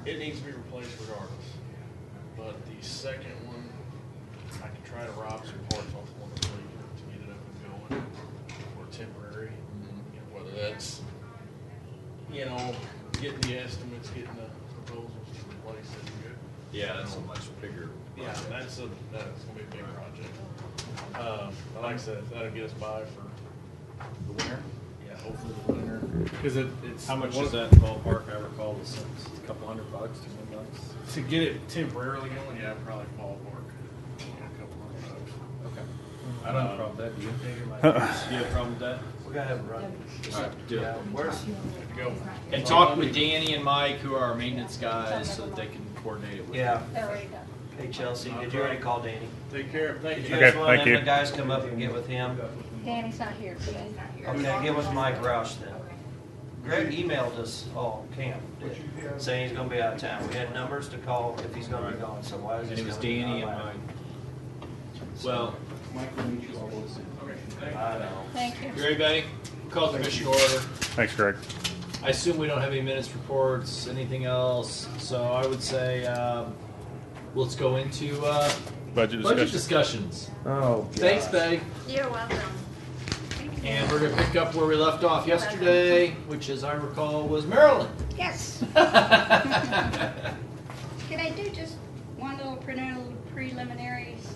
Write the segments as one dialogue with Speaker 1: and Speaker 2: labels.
Speaker 1: It needs to be replaced regardless. But the second one, I can try to rob some parts off one of the fleet to get it up and going for temporary. You know, whether that's, you know, getting the estimates, getting the proposals to replace it.
Speaker 2: Yeah, that's a much bigger.
Speaker 1: Yeah, that's gonna be a big project. But like I said, that'll get us by for
Speaker 2: The winner?
Speaker 1: yeah, hopefully the winter. Because it's
Speaker 2: How much
Speaker 1: one-
Speaker 2: is that in ballpark? I recall this a couple $100, $200.
Speaker 1: to get it temporarily going? Yeah, probably ballpark. Yeah, a couple $100.
Speaker 2: Okay. I don't have a problem with that. Do you?
Speaker 3: Uh-uh.
Speaker 2: Do you have a problem with that?
Speaker 3: We gotta have it running.
Speaker 2: All right, do it.
Speaker 3: Where's,
Speaker 1: Go.
Speaker 2: And talk with Danny and Mike, who are our maintenance guys, so that they can coordinate it with
Speaker 3: yeah,
Speaker 4: They're already done.
Speaker 3: hey Chelsea, did you already call Danny?
Speaker 1: Take care. Thank
Speaker 3: Did
Speaker 1: you.
Speaker 3: you
Speaker 4: Okay,
Speaker 3: just want
Speaker 4: thank
Speaker 3: them
Speaker 4: you.
Speaker 3: the guys come up and get with him?
Speaker 4: Danny's not here. Danny's not here.
Speaker 3: Okay, get with Mike Roush then. Greg emailed us, Cam did, saying he's gonna be out of town. We had numbers to call if he's gonna be gone, so why is
Speaker 2: And
Speaker 3: he
Speaker 2: it was
Speaker 3: gonna be
Speaker 2: Danny
Speaker 3: gone?
Speaker 2: and Mike. Well,
Speaker 3: I know.
Speaker 4: Thank you.
Speaker 2: you ready, Betty? Call the commission order.
Speaker 4: Thanks, Greg.
Speaker 2: I assume we don't have any minutes reports, anything else, so I would say, let's go into,
Speaker 4: Budget
Speaker 2: budget
Speaker 4: discussion.
Speaker 2: discussions.
Speaker 3: Oh,
Speaker 2: Thanks, Betty.
Speaker 4: You're welcome.
Speaker 2: And we're gonna pick up where we left off yesterday, which as I recall was Maryland.
Speaker 5: Yes. Can I do just one little preliminaries?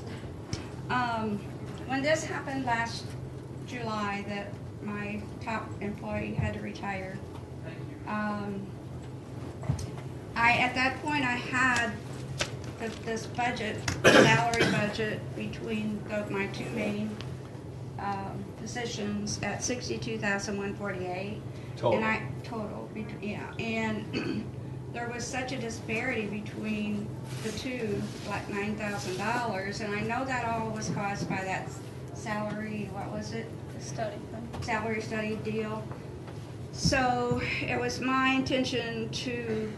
Speaker 5: When this happened last July, that my top employee had to retire, at that point I had this budget, salary budget between my two main positions at $62,148.
Speaker 2: Total.
Speaker 5: And yeah, and there was such a disparity between the two, like $9,000, and I know that all was caused by that salary, what was it?
Speaker 4: Study.
Speaker 5: Salary study deal. So it was my intention to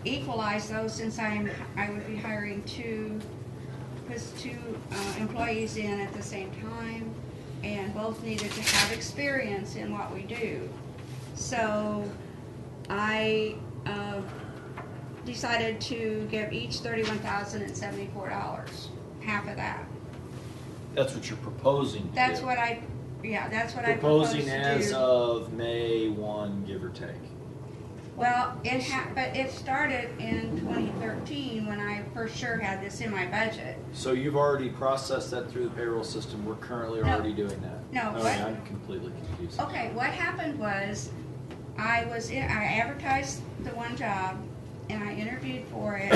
Speaker 5: equalize those, since I would be hiring two employees in at the same time, and both needed to have experience in what we do. So I decided to give each $31,074, half of that.
Speaker 2: That's what you're proposing to do.
Speaker 5: That's what I
Speaker 2: Proposing
Speaker 5: proposed to
Speaker 2: as
Speaker 5: do.
Speaker 2: of May 1, give or take.
Speaker 5: Well, but it started in 2013 when I for sure had this in my budget.
Speaker 2: So you've already processed that through the payroll system. We're currently
Speaker 5: No.
Speaker 2: already doing that.
Speaker 5: No,
Speaker 2: Oh,
Speaker 5: what-
Speaker 2: yeah, I'm completely confused.
Speaker 5: Okay, what happened was I advertised the one job and I interviewed for it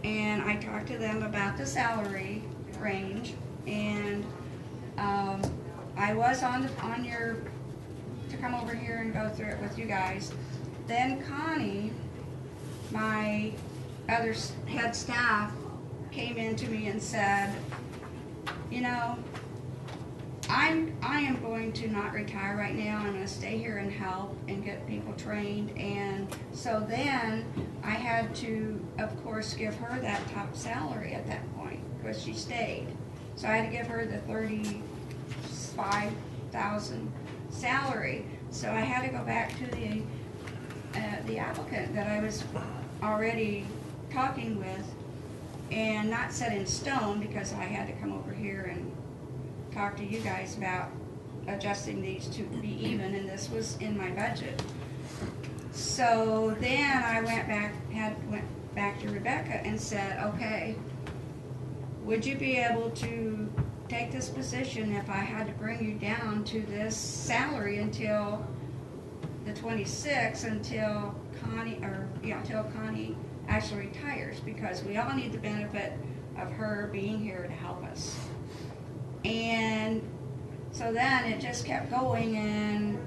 Speaker 5: and I talked to them about the salary range, and I was on your to come over here and go through it with you guys. Then Connie, my other head staff, came in to me and said, you know, I am going to not retire right now. I'm going to stay here and help and get people trained. And so then I had to, of course, give her that top salary at that point because she stayed. So I had to give her the $35,000 salary. So I had to go back to the applicant that I was already talking with, and not set in stone, because I had to come over here and talk to you guys about adjusting these to be even, and this was in my budget. So then I went back to Rebecca and said, okay, would you be able to take this position if I had to bring you down to this salary until the 26th, until Connie actually retires, because we all need the benefit of her being here to help us. And so then it just kept going, and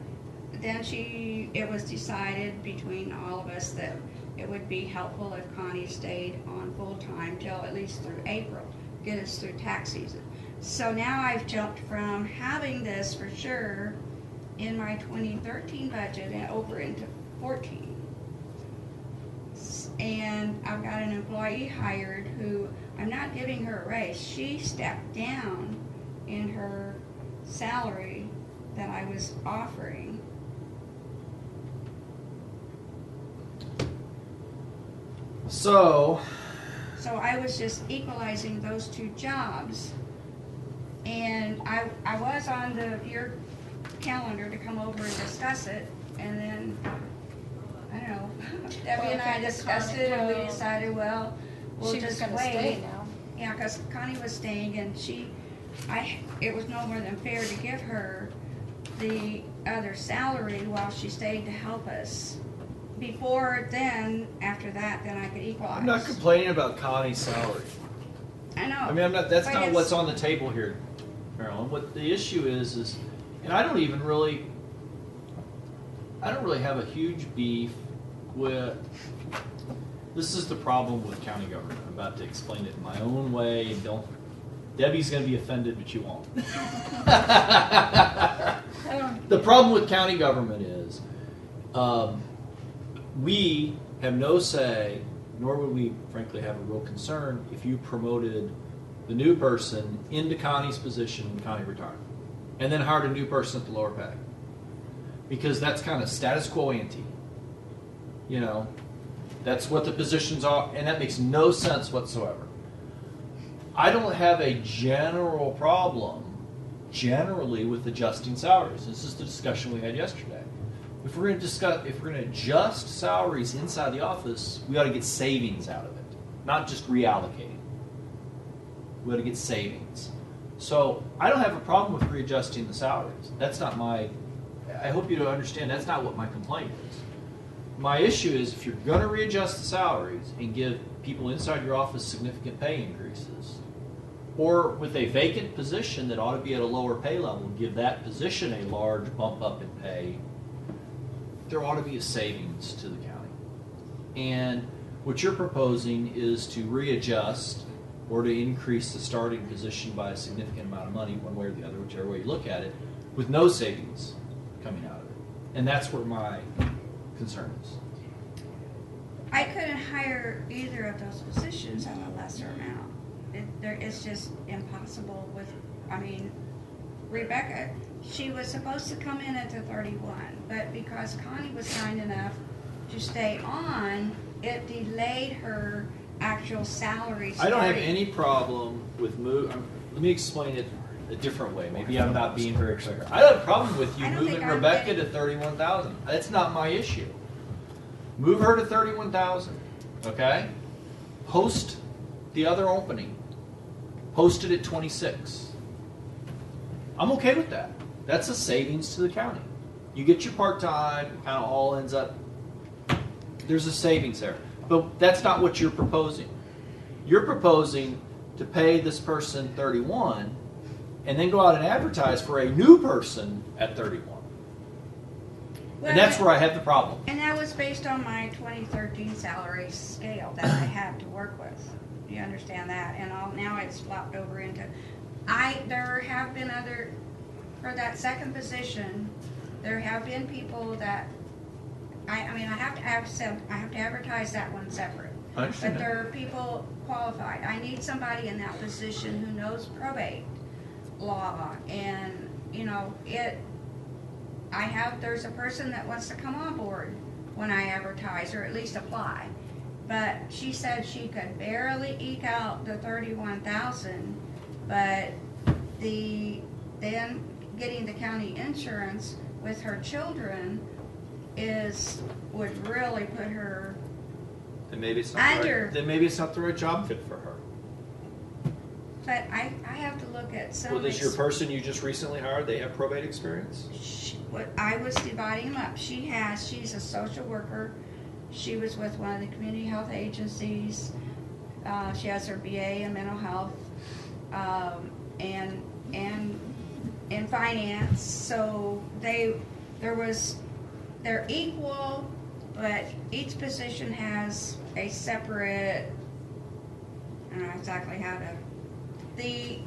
Speaker 5: then it was decided between all of us that it would be helpful if Connie stayed on full-time till at least through April, get us through tax season. So now I've jumped from having this for sure in my 2013 budget and over into 14. And I've got an employee hired who I'm not giving her a raise. She stepped down in her salary that I was offering.
Speaker 2: So,
Speaker 5: So I was just equalizing those two jobs. And I was on your calendar to come over and discuss it, and then, I don't know, Debbie and I discussed it, and we decided, well, we'll
Speaker 4: She was
Speaker 5: just
Speaker 4: gonna
Speaker 5: wait.
Speaker 4: stay now.
Speaker 5: Yeah, because Connie was staying, and it was no more than fair to give her the other salary while she stayed to help us. Before then, after that, then I could equalize.
Speaker 2: I'm not complaining about Connie's salary.
Speaker 5: I know.
Speaker 2: I mean, that's
Speaker 5: But
Speaker 2: not
Speaker 5: it's-
Speaker 2: what's on the table here, Marilyn. What the issue is, and I don't really have a huge beef with. This is the problem with county government. I'm about to explain it in my own way. And Debbie's going to be offended, but you won't. The problem with county government is, we have no say, nor would we, frankly, have a real concern if you promoted the new person into Connie's position when Connie retired, and then hired a new person at the lower pay. Because that's kind of status quo ante. You know, that's what the positions are, and that makes no sense whatsoever. I don't have a general problem generally with adjusting salaries. This is the discussion we had yesterday. If we're going to adjust salaries inside the office, we ought to get savings out of it, not just reallocating. We ought to get savings. So I don't have a problem with readjusting the salaries. That's not my. I hope you understand. That's not what my complaint is. My issue is if you're going to readjust the salaries and give people inside your office significant pay increases, or with a vacant position that ought to be at a lower pay level, give that position a large bump up in pay, there ought to be a savings to the county. And what you're proposing is to readjust or to increase the starting position by a significant amount of money, one way or the other, whichever way you look at it, with no savings coming out of it. And that's where my concern is.
Speaker 5: I couldn't hire either of those positions at a lesser amount. It's just impossible with, I mean, Rebecca, she was supposed to come in at the 31, but because Connie was kind enough to stay on, it delayed her actual salary
Speaker 2: I don't have
Speaker 5: starting.
Speaker 2: any problem with let me explain it a different way. Maybe I'm not being very clear. I don't have a problem with you
Speaker 5: I don't
Speaker 2: moving
Speaker 5: think I'm
Speaker 2: Rebecca
Speaker 5: getting-
Speaker 2: to 31,000. That's not my issue. Move her to 31,000. Okay? Post the other opening. Post it at 26. I'm okay with that. That's a savings to the county. You get your part-time, it kind of all ends up, there's a savings there. But that's not what you're proposing. You're proposing to pay this person 31 and then go out and advertise for a new person at 31. And that's where I have the problem.
Speaker 5: And that was based on my 2013 salary scale that I had to work with. You understand that? And now it's flopped over into, there have been for that second position, there have been people that, I mean, I have to advertise that one separate.
Speaker 2: I understand
Speaker 5: But
Speaker 2: that.
Speaker 5: there are people qualified. I need somebody in that position who knows probate law and, you know, there's a person that wants to come on board when I advertise, or at least apply. But she said she could barely eke out the 31,000, but then getting the county insurance with her children would really put her
Speaker 2: Then maybe it's not
Speaker 5: under.
Speaker 2: Then maybe it's not the right job fit for her.
Speaker 5: But I have to look at some.
Speaker 2: Well, does your person you just recently hired, they have probate experience?
Speaker 5: I was dividing them up. She's a social worker. She was with one of the community health agencies. She has her BA in mental health, and in finance. So they're equal, but each position has a separate, I don't know exactly how to, the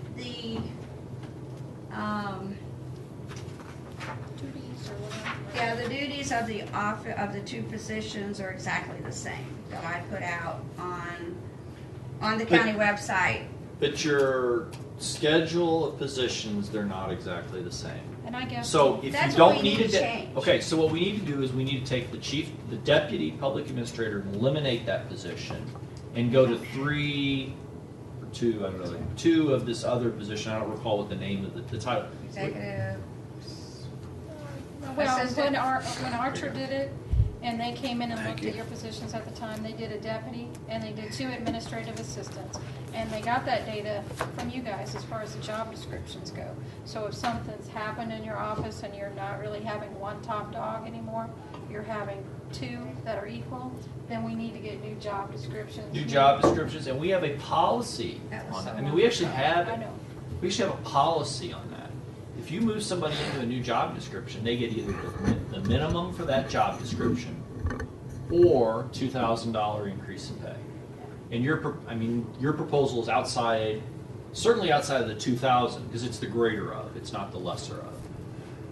Speaker 4: Duties or whatever.
Speaker 5: yeah, the duties of the two positions are exactly the same that I put out on the county website.
Speaker 2: But your schedule of positions, they're not exactly the same.
Speaker 6: And I guess.
Speaker 2: So if
Speaker 5: That's
Speaker 2: you
Speaker 5: what
Speaker 2: don't
Speaker 5: we
Speaker 2: need
Speaker 5: need
Speaker 2: a
Speaker 5: to change.
Speaker 2: okay, so what we need to do is we need to take the deputy public administrator, and eliminate that position, and go to 3 or 2, I don't know, 2 of this other position. I don't recall what the name of the title.
Speaker 5: Executive.
Speaker 6: Well,
Speaker 5: Assistant.
Speaker 6: when Archer did it, and they came in and
Speaker 2: Thank
Speaker 6: looked
Speaker 2: you.
Speaker 6: at your positions at the time, they did a deputy, and they did 2 administrative assistants. And they got that data from you guys as far as the job descriptions go. So if something's happened in your office and you're not really having one top dog anymore, you're having 2 that are equal, then we need to get new job descriptions.
Speaker 2: New job descriptions, and we have a policy
Speaker 5: That was
Speaker 2: on
Speaker 5: so
Speaker 2: that. I mean,
Speaker 5: long
Speaker 2: we actually
Speaker 5: ago.
Speaker 2: have
Speaker 6: I know.
Speaker 2: we actually have a policy on that. If you move somebody into a new job description, they get either the minimum for that job description or $2,000 increase in pay. And your proposal is outside, certainly outside of the 2,000, because it's the greater of, it's not the lesser of.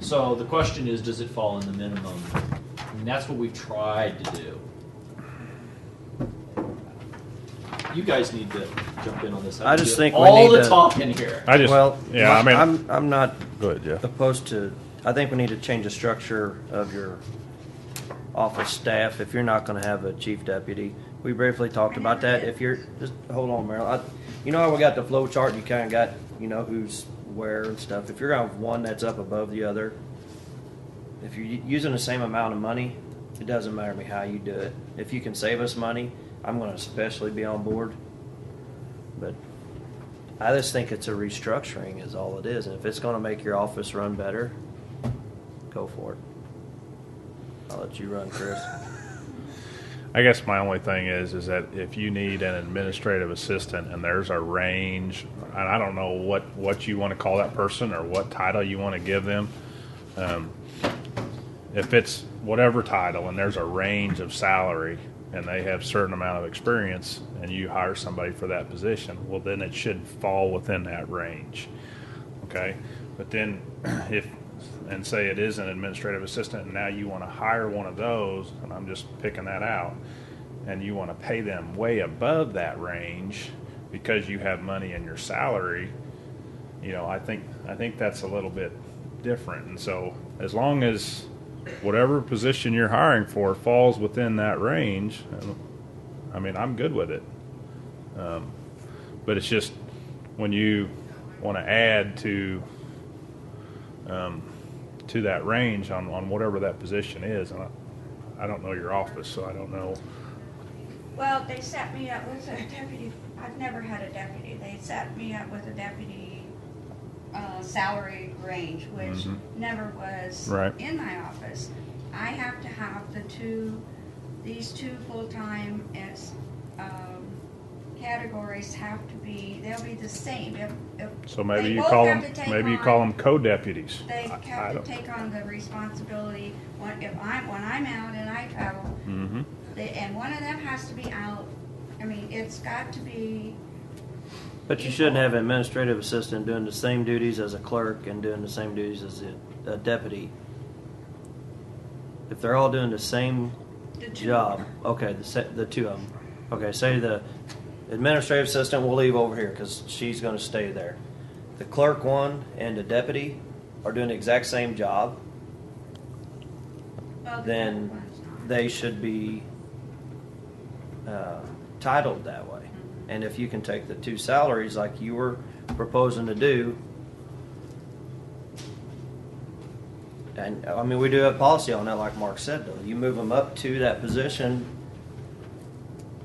Speaker 2: So the question is, does it fall in the minimum? And that's what we've tried to do. You guys need to jump in on this.
Speaker 3: I just
Speaker 2: do
Speaker 3: think we
Speaker 2: all
Speaker 3: need
Speaker 2: the
Speaker 3: to-
Speaker 2: talking here.
Speaker 4: I just,
Speaker 3: Well,
Speaker 4: yeah, I mean,
Speaker 3: I'm not
Speaker 4: go ahead, Jeff.
Speaker 3: opposed to, I think we need to change the structure of your office staff if you're not gonna have a chief deputy. We briefly talked about that. If you're, just hold on, Meryl. You know how we got the flow chart, you kinda got, who's where and stuff. If you're gonna have one that's up above the other, if you're using the same amount of money, it doesn't matter to me how you do it. If you can save us money, I'm gonna especially be on board. But I just think it's a restructuring is all it is. And if it's gonna make your office run better, go for it. I'll let you run, Chris.
Speaker 4: I guess my only thing is that if you need an administrative assistant and there's a range, and I don't know what you want to call that person or what title you want to give them. If it's whatever title and there's a range of salary and they have a certain amount of experience and you hire somebody for that position, well, then it should fall within that range. Okay? But then and say it is an administrative assistant and now you want to hire one of those, and I'm just picking that out, and you want to pay them way above that range because you have money in your salary, I think that's a little bit different. And so as long as whatever position you're hiring for falls within that range, I mean, I'm good with it. But it's just when you want to add to that range on whatever that position is, and I don't know your office, so I don't know.
Speaker 5: Well, they set me up with a deputy. I've never had a deputy. They set me up with a deputy salary range, which never was
Speaker 4: Right.
Speaker 5: in my office. I have to have these two full-time categories have to be, they'll be the same. If
Speaker 4: So maybe
Speaker 5: they
Speaker 4: you
Speaker 5: both
Speaker 4: call
Speaker 5: have
Speaker 4: them
Speaker 5: to take
Speaker 4: maybe you
Speaker 5: on-
Speaker 4: call them co-deputies.
Speaker 5: They
Speaker 4: I
Speaker 5: have to
Speaker 4: don't-
Speaker 5: take on the responsibility when I'm out and I travel.
Speaker 4: Mhm.
Speaker 5: And one of them has to be out. I mean, it's got to be.
Speaker 3: But you shouldn't have an administrative assistant doing the same duties as a clerk and doing the same duties as a deputy. If they're all doing the same
Speaker 5: The two.
Speaker 3: job, okay, the 2 of them. Okay, say the administrative assistant will leave over here because she's going to stay there. The clerk one and the deputy are doing the exact same job.
Speaker 5: Well, the
Speaker 3: Then
Speaker 5: other one's not.
Speaker 3: they should be titled that way. And if you can take the 2 salaries like you were proposing to do, and I mean, we do have policy on that, like Mark said, though. You move them up to that position,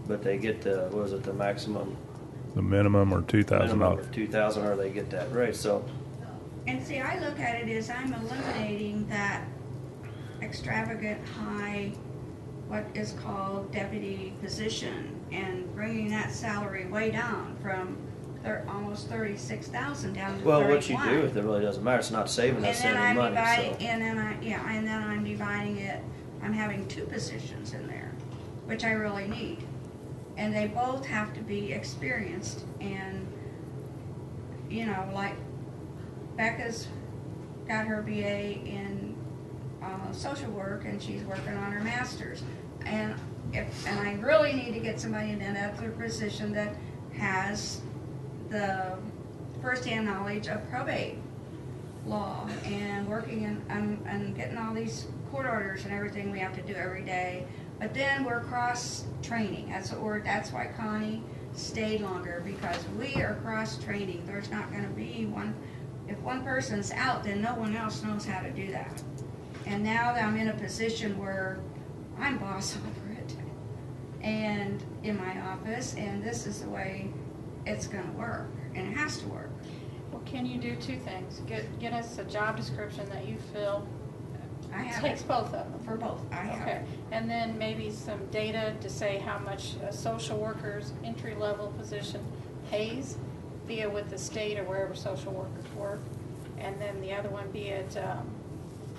Speaker 3: but they get the, what was it, the maximum
Speaker 4: The minimum or $2,000.
Speaker 3: minimum of 2,000, or they get that raise. So
Speaker 5: And see, I look at it as I'm eliminating that extravagant high, what is called deputy position, and bringing that salary way down from almost 36,000 down to 31.
Speaker 3: well, what you do with it really doesn't matter. It's not saving
Speaker 5: And
Speaker 3: us
Speaker 5: then
Speaker 3: any
Speaker 5: I'm
Speaker 3: money.
Speaker 5: dividing,
Speaker 3: So.
Speaker 5: and then I'm dividing it. I'm having 2 positions in there, which I really need, and they both have to be experienced. And like Becca's got her BA in social work, and she's working on her master's. And I really need to get somebody in that other position that has the firsthand knowledge of probate law and working and getting all these court orders and everything we have to do every day. But then we're cross training. That's why Connie stayed longer, because we are cross training. There's not going to be one. If one person's out, then no one else knows how to do that. And now that I'm in a position where I'm boss over it, and in my office, and this is the way it's going to work, and it has to work.
Speaker 6: Well, can you do two things? Get us a job description that you feel
Speaker 5: I have
Speaker 6: takes
Speaker 5: it
Speaker 6: both of them.
Speaker 5: for both. I have
Speaker 6: Okay,
Speaker 5: it.
Speaker 6: and then maybe some data to say how much a social worker's entry-level position pays, be it with the state or wherever social workers work. And then the other one, be it,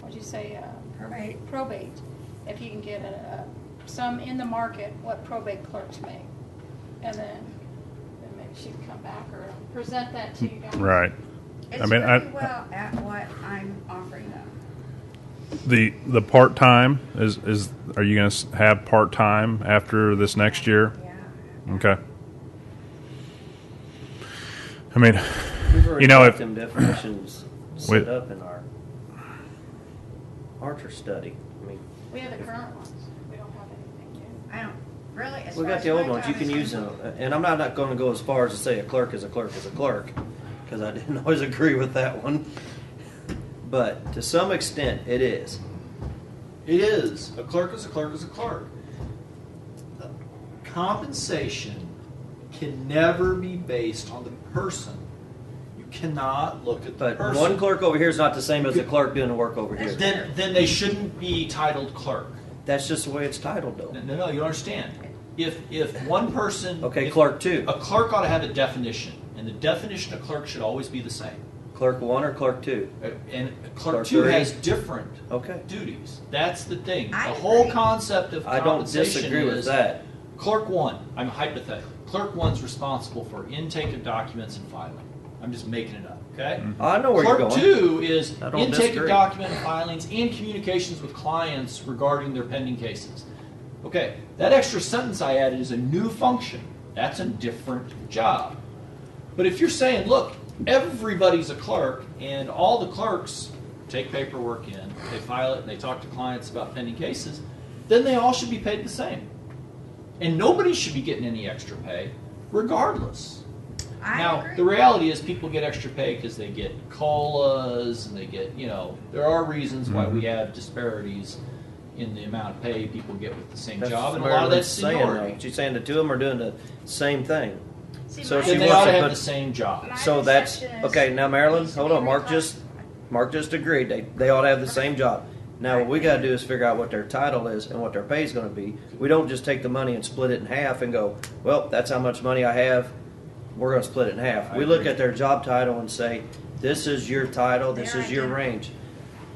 Speaker 6: what'd you say,
Speaker 5: Probate.
Speaker 6: probate. If you can get some in the market, what probate clerks make. And then maybe she can come back or present that to you guys.
Speaker 4: Right.
Speaker 5: It's
Speaker 4: I mean,
Speaker 5: pretty well at what I'm offering them.
Speaker 4: The part time is are you going to have part time after this next year?
Speaker 5: Yeah.
Speaker 4: Okay. I mean,
Speaker 3: We've already
Speaker 4: you know,
Speaker 3: got
Speaker 4: if
Speaker 3: them definitions set up in our Archer study. I mean,
Speaker 6: We have the current ones. We don't have anything new.
Speaker 5: I don't really. As
Speaker 3: we
Speaker 5: far
Speaker 3: got
Speaker 5: as
Speaker 3: the old
Speaker 5: my
Speaker 3: ones. You
Speaker 5: job
Speaker 3: can
Speaker 5: is
Speaker 3: use them,
Speaker 5: concerned.
Speaker 3: and I'm not going to go as far as to say a clerk is a clerk is a clerk, because I didn't always agree with that one. But to some extent, it is.
Speaker 2: It is. A clerk is a clerk is a clerk. Compensation can never be based on the person. You cannot look at the
Speaker 3: But
Speaker 2: person.
Speaker 3: one clerk over here is not the same as a clerk doing the work over here.
Speaker 2: Then they shouldn't be titled clerk.
Speaker 3: That's just the way it's titled, though.
Speaker 2: No, you don't understand. If one person,
Speaker 3: Okay,
Speaker 2: if-
Speaker 3: clerk two.
Speaker 2: a clerk ought to have a definition, and the definition of clerk should always be the same.
Speaker 3: Clerk one or clerk two?
Speaker 2: And clerk
Speaker 3: Clerk
Speaker 2: 2
Speaker 3: three.
Speaker 2: has different
Speaker 3: Okay.
Speaker 2: duties. That's the thing. The
Speaker 5: I
Speaker 2: whole
Speaker 5: agree.
Speaker 2: concept of
Speaker 3: I don't
Speaker 2: compensation
Speaker 3: disagree with
Speaker 2: is
Speaker 3: that.
Speaker 2: clerk 1. I'm hypothetical. Clerk 1's responsible for intake of documents and filing. I'm just making it up. Okay.
Speaker 3: I know where
Speaker 2: Clerk
Speaker 3: you're going.
Speaker 2: 2 is
Speaker 3: I don't
Speaker 2: intake
Speaker 3: disagree.
Speaker 2: of document and filings and communications with clients regarding their pending cases. Okay, that extra sentence I added is a new function. That's a different job. But if you're saying, look, everybody's a clerk and all the clerks take paperwork in, they file it, and they talk to clients about pending cases, then they all should be paid the same. And nobody should be getting any extra pay, regardless.
Speaker 5: I
Speaker 2: Now,
Speaker 5: agree.
Speaker 2: the reality is people get extra pay because they get COLAs and they get, there are reasons why we have disparities in the amount of pay people get with the same
Speaker 3: That's
Speaker 2: job, and a
Speaker 3: what
Speaker 2: lot of that's
Speaker 3: Marilyn's saying,
Speaker 2: seniority.
Speaker 3: though. She's saying the two of them are doing the same thing.
Speaker 5: See,
Speaker 3: So
Speaker 5: my
Speaker 3: she
Speaker 2: And they
Speaker 3: wants
Speaker 2: ought to
Speaker 3: to
Speaker 2: have
Speaker 3: put-
Speaker 2: the same job.
Speaker 5: My
Speaker 3: So that's
Speaker 5: perception is
Speaker 3: okay. Now, Marilyn,
Speaker 5: needs to
Speaker 3: hold
Speaker 5: be
Speaker 3: on. Mark just agreed. They all have the same job. Now, what we got to do is figure out what their title is and what their pay is going to be. We don't just take the money and split it in half and go, well, that's how much money I have. We're going to split it in half.
Speaker 2: I
Speaker 3: We look
Speaker 2: agree.
Speaker 3: at their job title and say, this is your title. This
Speaker 5: They're
Speaker 3: is your
Speaker 5: identical.
Speaker 3: range.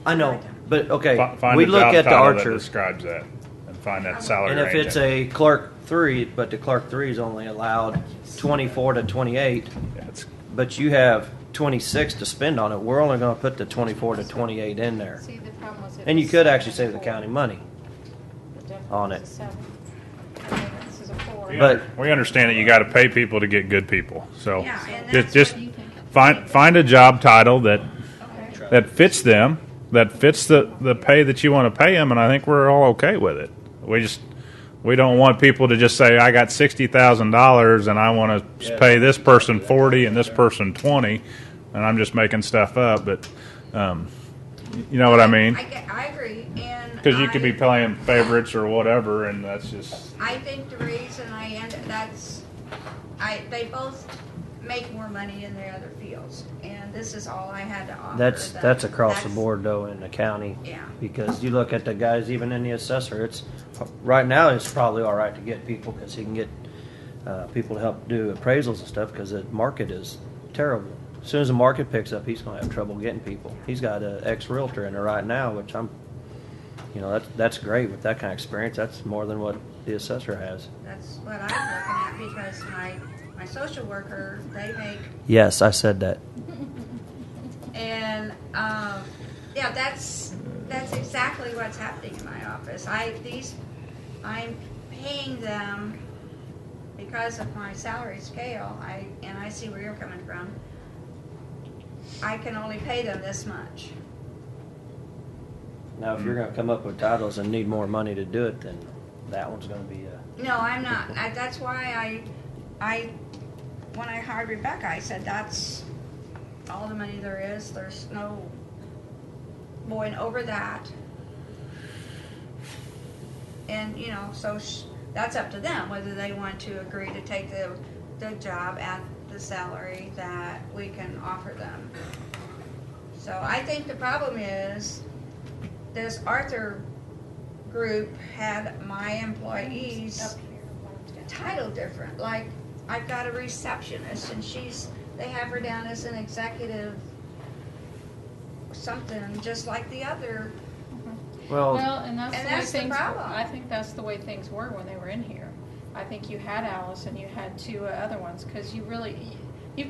Speaker 3: I know, but okay.
Speaker 4: find
Speaker 3: We
Speaker 4: a
Speaker 3: look
Speaker 4: job
Speaker 3: at the
Speaker 4: title that
Speaker 3: Archer.
Speaker 4: describes that and find that salary
Speaker 3: And if
Speaker 4: range.
Speaker 3: it's a clerk 3, but the clerk 3 is only allowed 24 to 28,
Speaker 4: It's-
Speaker 3: but you have 26 to spend on it, we're only going to put the 24 to 28 in there.
Speaker 6: See, the problem was it
Speaker 3: And you
Speaker 6: was
Speaker 3: could actually
Speaker 6: 7
Speaker 3: save the
Speaker 6: and 4.
Speaker 3: county money.
Speaker 6: The difference
Speaker 3: on
Speaker 6: is
Speaker 3: it.
Speaker 6: 7. Okay, this is a 4.
Speaker 3: But-
Speaker 4: we understand that you got to pay people to get good people. So
Speaker 5: Yeah, and
Speaker 4: just,
Speaker 5: that's
Speaker 6: What do you think?
Speaker 4: find a job title that
Speaker 5: Okay.
Speaker 4: that fits them, that fits the pay that you want to pay them, and I think we're all okay with it. We don't want people to just say, I got $60,000 and I want to
Speaker 2: Yeah.
Speaker 4: pay this person 40 and this person 20, and I'm just making stuff up. But you know what I mean?
Speaker 5: I agree, and
Speaker 4: Because you could be playing favorites or whatever, and that's just
Speaker 5: I think the reason they both make more money in their other fields, and this is all I had to offer.
Speaker 3: That's across the
Speaker 5: That's-
Speaker 3: board though in the county.
Speaker 5: Yeah.
Speaker 3: Because you look at the guys even in the assessor, it's right now it's probably all right to get people because he can get people to help do appraisals and stuff because the market is terrible. As soon as the market picks up, he's going to have trouble getting people. He's got an ex-realtor in there right now, which that's great with that kind of experience. That's more than what the assessor has.
Speaker 5: That's what I'm looking at because my social worker, they make,
Speaker 3: Yes, I said that.
Speaker 5: and yeah, that's exactly what's happening in my office. I'm paying them because because of my salary scale, and I see where you're coming from, I can only pay them this much.
Speaker 3: Now, if you're gonna come up with titles and need more money to do it, then that one's gonna be
Speaker 5: No, I'm not. That's why when I hired Rebecca, I said that's all the money there is. There's no going over that. And, you know, so that's up to them whether they want to agree to take the job at the salary that we can offer them. So I think the problem is this Arthur group had my employees titled different. Like, I've got a receptionist and they have her down as an executive something, just like the other.
Speaker 3: well.
Speaker 6: And
Speaker 5: And
Speaker 6: that's
Speaker 5: that's
Speaker 6: the
Speaker 5: the
Speaker 6: way things.
Speaker 5: problem.
Speaker 6: I think that's the way things were when they were in here. I think you had Alice and you had two other ones because you've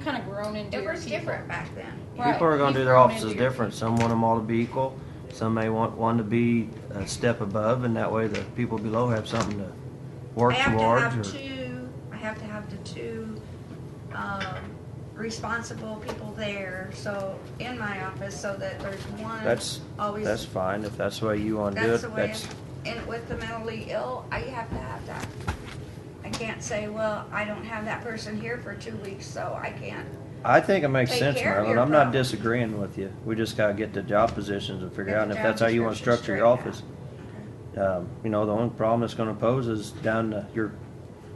Speaker 6: kind of grown into
Speaker 5: It
Speaker 6: your
Speaker 5: was
Speaker 6: people.
Speaker 5: different back then.
Speaker 6: Right.
Speaker 3: People are going to
Speaker 6: You've
Speaker 3: do their
Speaker 6: grown
Speaker 3: offices
Speaker 6: into your
Speaker 3: different. Some want them all to be equal. Some may want one to be a step above, and that way the people below have something to work
Speaker 5: I have
Speaker 3: towards.
Speaker 5: to have
Speaker 3: or-
Speaker 5: two. I have to have the two responsible people there. So in my office, so that there's one.
Speaker 3: That's fine if that's the way you want to do
Speaker 5: That's
Speaker 3: it.
Speaker 5: the way. And with the mentally ill, I have to have that. I can't say, well, I don't have that person here for 2 weeks, so I can't.
Speaker 3: I think it makes
Speaker 5: Take
Speaker 3: sense,
Speaker 5: care of
Speaker 3: Marilyn.
Speaker 5: your
Speaker 3: I'm not
Speaker 5: problem.
Speaker 3: disagreeing with you. We just got to get the job positions and figure
Speaker 5: Get
Speaker 3: out,
Speaker 5: the
Speaker 3: and if
Speaker 5: job
Speaker 3: that's how you want to
Speaker 5: description
Speaker 3: structure your
Speaker 5: straightened
Speaker 3: office. You know, the only problem it's going to pose is down to your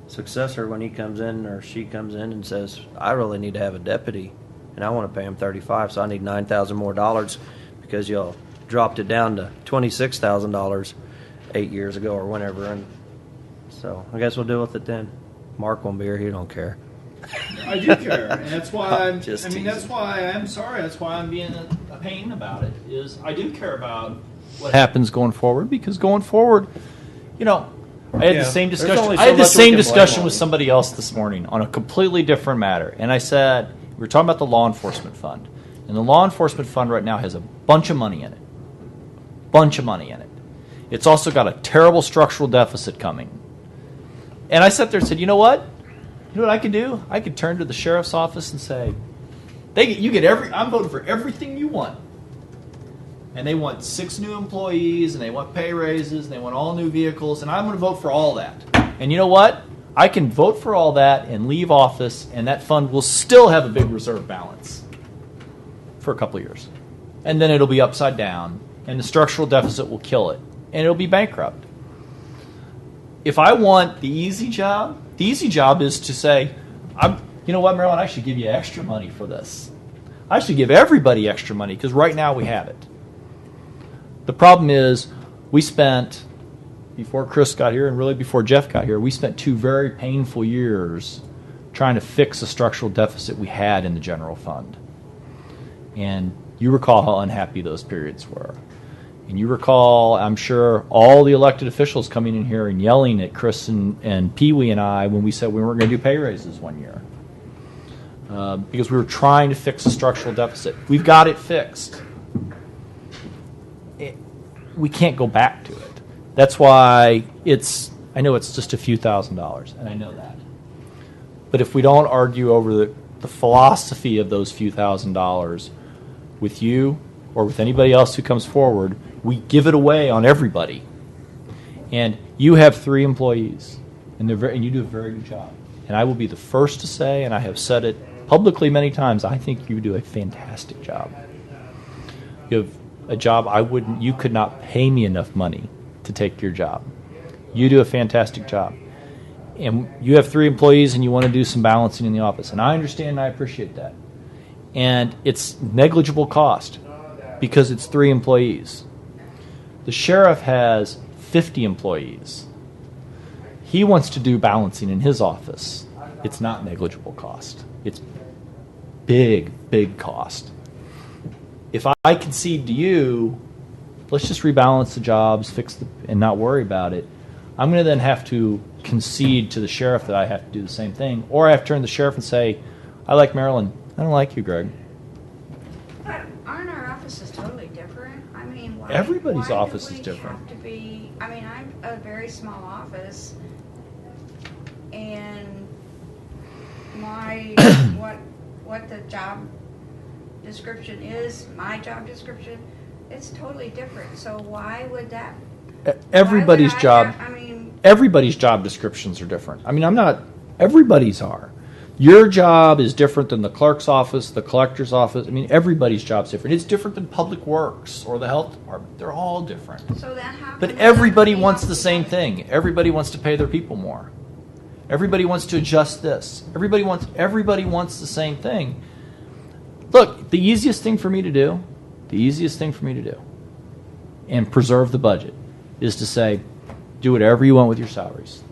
Speaker 3: successor when he comes in or she comes in and says, I really need to have a deputy and I want to pay him $35, so I need $9,000 more because y'all dropped it down to $26,000 8 years ago or whenever. And so I guess we'll deal with it then. Mark won't be here. He don't care.
Speaker 2: I do care, and that's why I'm.
Speaker 3: Just
Speaker 2: I mean, that's
Speaker 3: teasing.
Speaker 2: why I'm sorry. That's why I'm being a pain about it. Is I do care about what happens going forward, because going forward, you know, I had
Speaker 3: Yeah.
Speaker 2: the same
Speaker 3: There's
Speaker 2: discussion.
Speaker 3: only
Speaker 2: I
Speaker 3: so
Speaker 2: had the
Speaker 3: much we
Speaker 2: same
Speaker 3: can blame
Speaker 2: discussion
Speaker 3: on
Speaker 2: with
Speaker 3: you.
Speaker 2: somebody else this morning on a completely different matter, and I said we were talking about the law enforcement fund, and the law enforcement fund right now has a bunch of money in it. Bunch of money in it. It's also got a terrible structural deficit coming. And I sat there and said, you know what? You know what I could do? I could turn to the sheriff's office and say, I'm voting for everything you want. And they want 6 new employees, and they want pay raises, and they want all new vehicles, and I'm going to vote for all that. And you know what? I can vote for all that and leave office, and that fund will still have a big reserve balance for a couple of years. And then it'll be upside down, and the structural deficit will kill it, and it'll be bankrupt. If I want the easy job is to say, you know what, Marilyn, I should give you extra money for this. I should give everybody extra money, because right now we have it. The problem is, we spent, before Chris got here and really before Jeff got here, we spent 2 very painful years trying to fix the structural deficit we had in the general fund. And you recall how unhappy those periods were. And you recall, I'm sure, all the elected officials coming in here and yelling at Chris and Pee Wee and I when we said we weren't going to do pay raises one year. Because we were trying to fix the structural deficit. We've got it fixed. We can't go back to it. That's why I know it's just a few $1,000s, and I know that. But if we don't argue over the philosophy of those few $1,000s with you or with anybody else who comes forward, we give it away on everybody. And you have 3 employees, and you do a very good job. And I will be the first to say, and I have said it publicly many times, I think you do a fantastic job. You have a job you could not pay me enough money to take your job. You do a fantastic job. And you have 3 employees, and you want to do some balancing in the office. And I understand and I appreciate that. And it's negligible cost because it's 3 employees. The sheriff has 50 employees. He wants to do balancing in his office. It's not negligible cost. It's big, big cost. If I concede to you, let's just rebalance the jobs, and not worry about it, I'm going to then have to concede to the sheriff that I have to do the same thing. Or I have to turn to the sheriff and say, I like Marilyn. I don't like you, Greg.
Speaker 5: But aren't our offices totally different? I mean, why?
Speaker 2: Everybody's
Speaker 5: why
Speaker 2: office
Speaker 5: do
Speaker 2: is
Speaker 5: we
Speaker 2: different.
Speaker 5: Have to be, I mean, I'm a very small office, and why, what the job description is, my job description, it's totally different. So why would that?
Speaker 2: Everybody's
Speaker 5: why would
Speaker 2: job.
Speaker 5: I mean,
Speaker 2: Everybody's job descriptions are different. I mean, I'm not. Everybody's are. Your job is different than the clerk's office, the collector's office. I mean, everybody's job's different. It's different than public works or the health department. They're all different.
Speaker 5: so then how?
Speaker 2: But
Speaker 5: come
Speaker 2: everybody
Speaker 5: everybody
Speaker 2: wants the
Speaker 5: to
Speaker 2: same
Speaker 5: go-
Speaker 2: thing. Everybody wants to pay their people more. Everybody wants to adjust this. Everybody wants the same thing. Look, the easiest thing for me to do, and preserve the budget, is to say, do whatever you want with your salaries.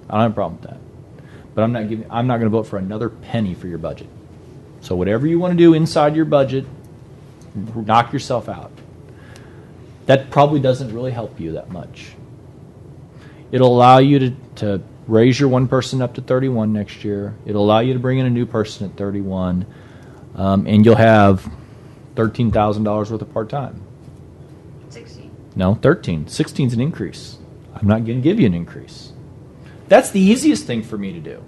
Speaker 2: I don't have a problem with that. But I'm not going to vote for another penny for your budget. So whatever you want to do inside your budget, knock yourself out. That probably doesn't really help you that much. It'll allow you to raise your one person up to 31 next year. It'll allow you to bring in a new person at 31. And you'll have $13,000 worth of part-time.
Speaker 5: 16.
Speaker 2: No, 13. 16 is an increase. I'm not going to give you an increase. That's the easiest thing for me to do.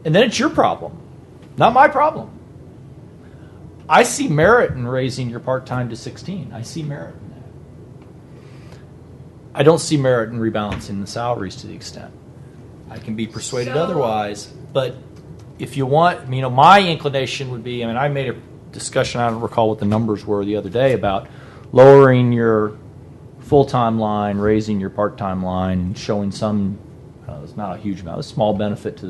Speaker 2: And then it's your problem, not my problem. I see merit in raising your part-time to 16. I see merit in that. I don't see merit in rebalancing the salaries to the extent. I can be persuaded
Speaker 5: So-
Speaker 2: otherwise, but if you want, my inclination would be, I made a discussion, I don't recall what the numbers were the other day, about lowering your full-time line, raising your part-time line, and showing some, it's not a huge amount, a small benefit to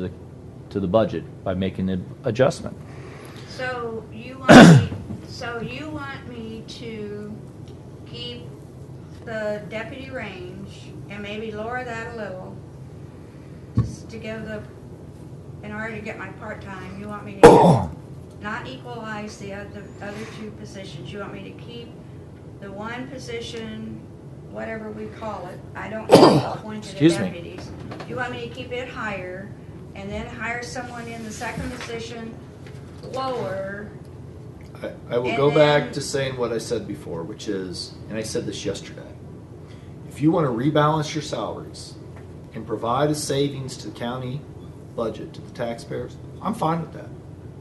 Speaker 2: the budget by making the adjustment.
Speaker 5: So you want me to keep the deputy range and maybe lower that a little, just to give in order to get my part-time, you want me to not equalize the other two positions. You want me to keep the one position, whatever we call it, I don't know, appointed
Speaker 2: Excuse me.
Speaker 5: deputies. You want me to keep it higher and then hire someone in the second position lower?
Speaker 2: I will
Speaker 5: And
Speaker 2: go back
Speaker 5: then-
Speaker 2: to saying what I said before, which is, and I said this yesterday, if you want to rebalance your salaries and provide a savings to the county budget, to the taxpayers, I'm fine with that.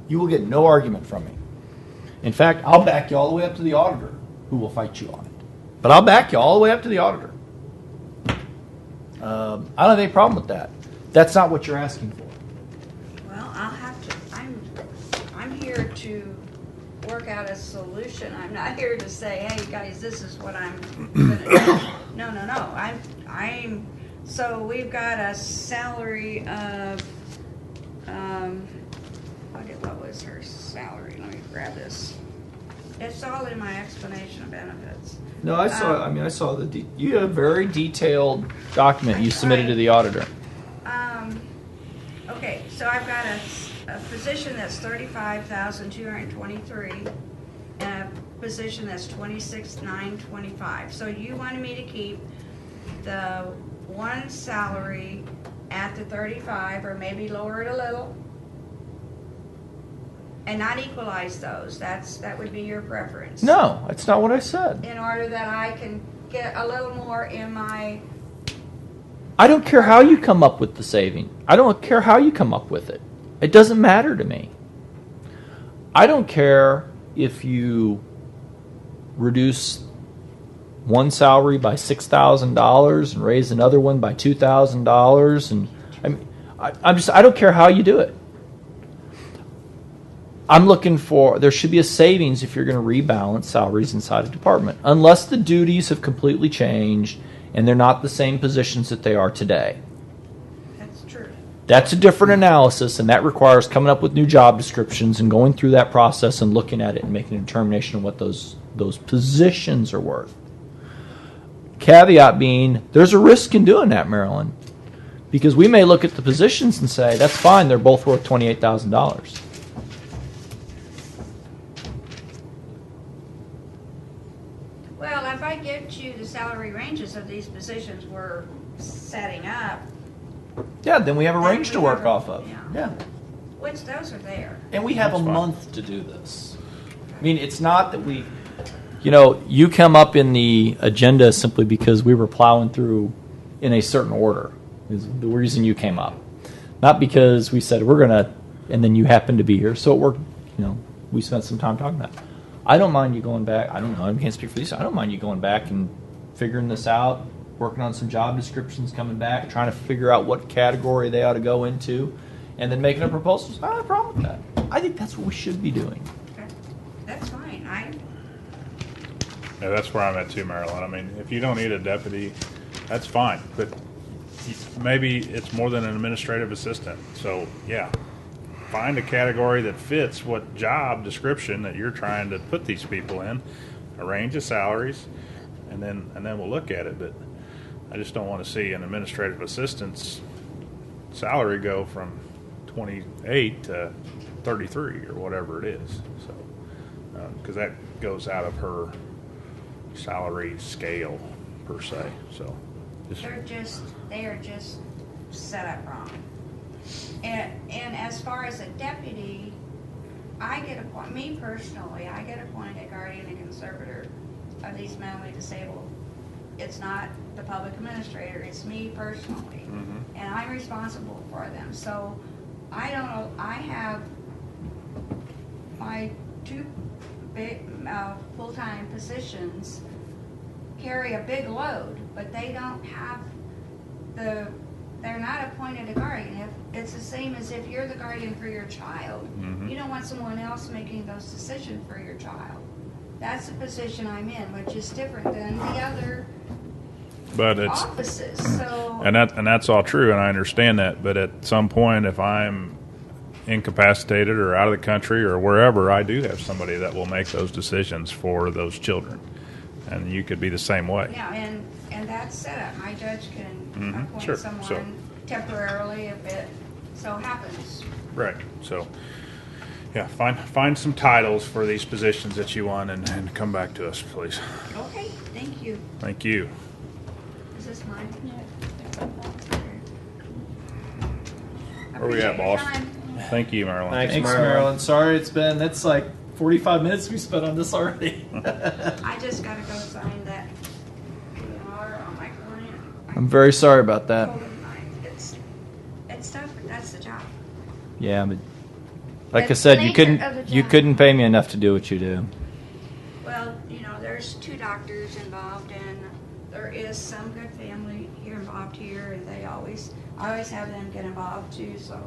Speaker 2: You will get no argument from me. In fact, I'll back you all the way up to the auditor, who will fight you on it. But I'll back you all the way up to the auditor. I don't have any problem with that. That's not what you're asking for.
Speaker 5: Well, I'll have to, I'm here to work out a solution. I'm not here to say, hey, guys, this is what I'm gonna do. No. So we've got a salary of, what was her salary? Let me grab this. It's all in my explanation of benefits.
Speaker 2: No, I saw you had a very detailed document you submitted to the auditor.
Speaker 5: Okay, so I've got a position that's 35,223 and a position that's 26,925. So you wanted me to keep the one salary at the 35 or maybe lower it a little and not equalize those. That would be your preference.
Speaker 2: No, that's not what I said.
Speaker 5: In order that I can get a little more in my.
Speaker 2: I don't care how you come up with the saving. I don't care how you come up with it. It doesn't matter to me. I don't care if you reduce one salary by $6,000 and raise another one by $2,000, and I don't care how you do it. I'm looking for, there should be a savings if you're going to rebalance salaries inside a department, unless the duties have completely changed and they're not the same positions that they are today.
Speaker 5: That's true.
Speaker 2: That's a different analysis, and that requires coming up with new job descriptions and going through that process and looking at it and making a determination of what those positions are worth. Caveat being, there's a risk in doing that, Marilyn, because we may look at the positions and say, that's fine, they're both worth $28,000.
Speaker 5: Well, if I get you the salary ranges of these positions we're setting up,
Speaker 2: Yeah, then we have a
Speaker 5: Then
Speaker 2: range
Speaker 5: we
Speaker 2: to work
Speaker 5: have a-
Speaker 2: off of.
Speaker 5: yeah.
Speaker 2: Yeah.
Speaker 5: which those are there.
Speaker 2: And we have
Speaker 4: That's
Speaker 2: a
Speaker 4: fine.
Speaker 2: month to do this. I mean, it's not that you come up in the agenda simply because we were plowing through in a certain order, is the reason you came up. Not because we said we're going to and then you happen to be here, so it worked. We spent some time talking about it. I don't mind you going back. I don't know. I can't speak for these. I don't mind you going back and figuring this out, working on some job descriptions, coming back, trying to figure out what category they ought to go into, and then making a proposal. I don't have a problem with that. I think that's what we should be doing.
Speaker 5: That's fine.
Speaker 4: Yeah, that's where I'm at too, Marilyn. I mean, if you don't need a deputy, that's fine. But maybe it's more than an administrative assistant. So, yeah, find a category that fits what job description that you're trying to put these people in, a range of salaries, and then we'll look at it. But I just don't want to see an administrative assistant's salary go from 28 to 33 or whatever it is. So, because that goes out of her salary scale per se. So,
Speaker 5: They are just set up wrong. And as far as a deputy, me personally, I get appointed guardian and conservator of these mentally disabled. It's not the public administrator, it's me personally.
Speaker 4: Mm-hmm.
Speaker 5: And I'm responsible for them. So I have my two big full-time positions carry a big load, but they don't have they're not appointed a guardian. It's the same as if you're the guardian for your child.
Speaker 4: Mhm.
Speaker 5: You don't want someone else making those decisions for your child. That's the position I'm in, which is different than the other
Speaker 4: but it's
Speaker 5: offices. So
Speaker 4: and that's all true, and I understand that. But at some point, if I'm incapacitated or out of the country or wherever, I do have somebody that will make those decisions for those children, and you could be the same way.
Speaker 5: yeah, and that's set up. My judge can
Speaker 4: Mhm,
Speaker 5: appoint
Speaker 4: sure.
Speaker 5: someone
Speaker 4: So-
Speaker 5: temporarily if it so happens.
Speaker 4: Right. So, yeah, find some titles for these positions that you want, and come back to us, please.
Speaker 5: Okay, thank you.
Speaker 4: Thank you.
Speaker 5: Is this mine?
Speaker 6: Yeah.
Speaker 4: Where we at,
Speaker 5: Appreciate your
Speaker 4: boss?
Speaker 5: time.
Speaker 4: Thank you, Marilyn.
Speaker 3: Thanks,
Speaker 2: Thanks,
Speaker 3: Marilyn.
Speaker 2: Marilyn. Sorry, that's like 45 minutes we spent on this already.
Speaker 5: I just gotta go sign that order on my client.
Speaker 2: I'm very sorry about that.
Speaker 5: It's tough, but that's the job.
Speaker 2: Yeah, but like I
Speaker 5: That's
Speaker 2: said,
Speaker 5: the
Speaker 2: you
Speaker 5: nature
Speaker 2: couldn't
Speaker 5: of the
Speaker 2: you
Speaker 5: job.
Speaker 2: couldn't pay me enough to do what you do.
Speaker 5: Well, there's 2 doctors involved, and there is some good family here involved here, and I always have them get involved too. So,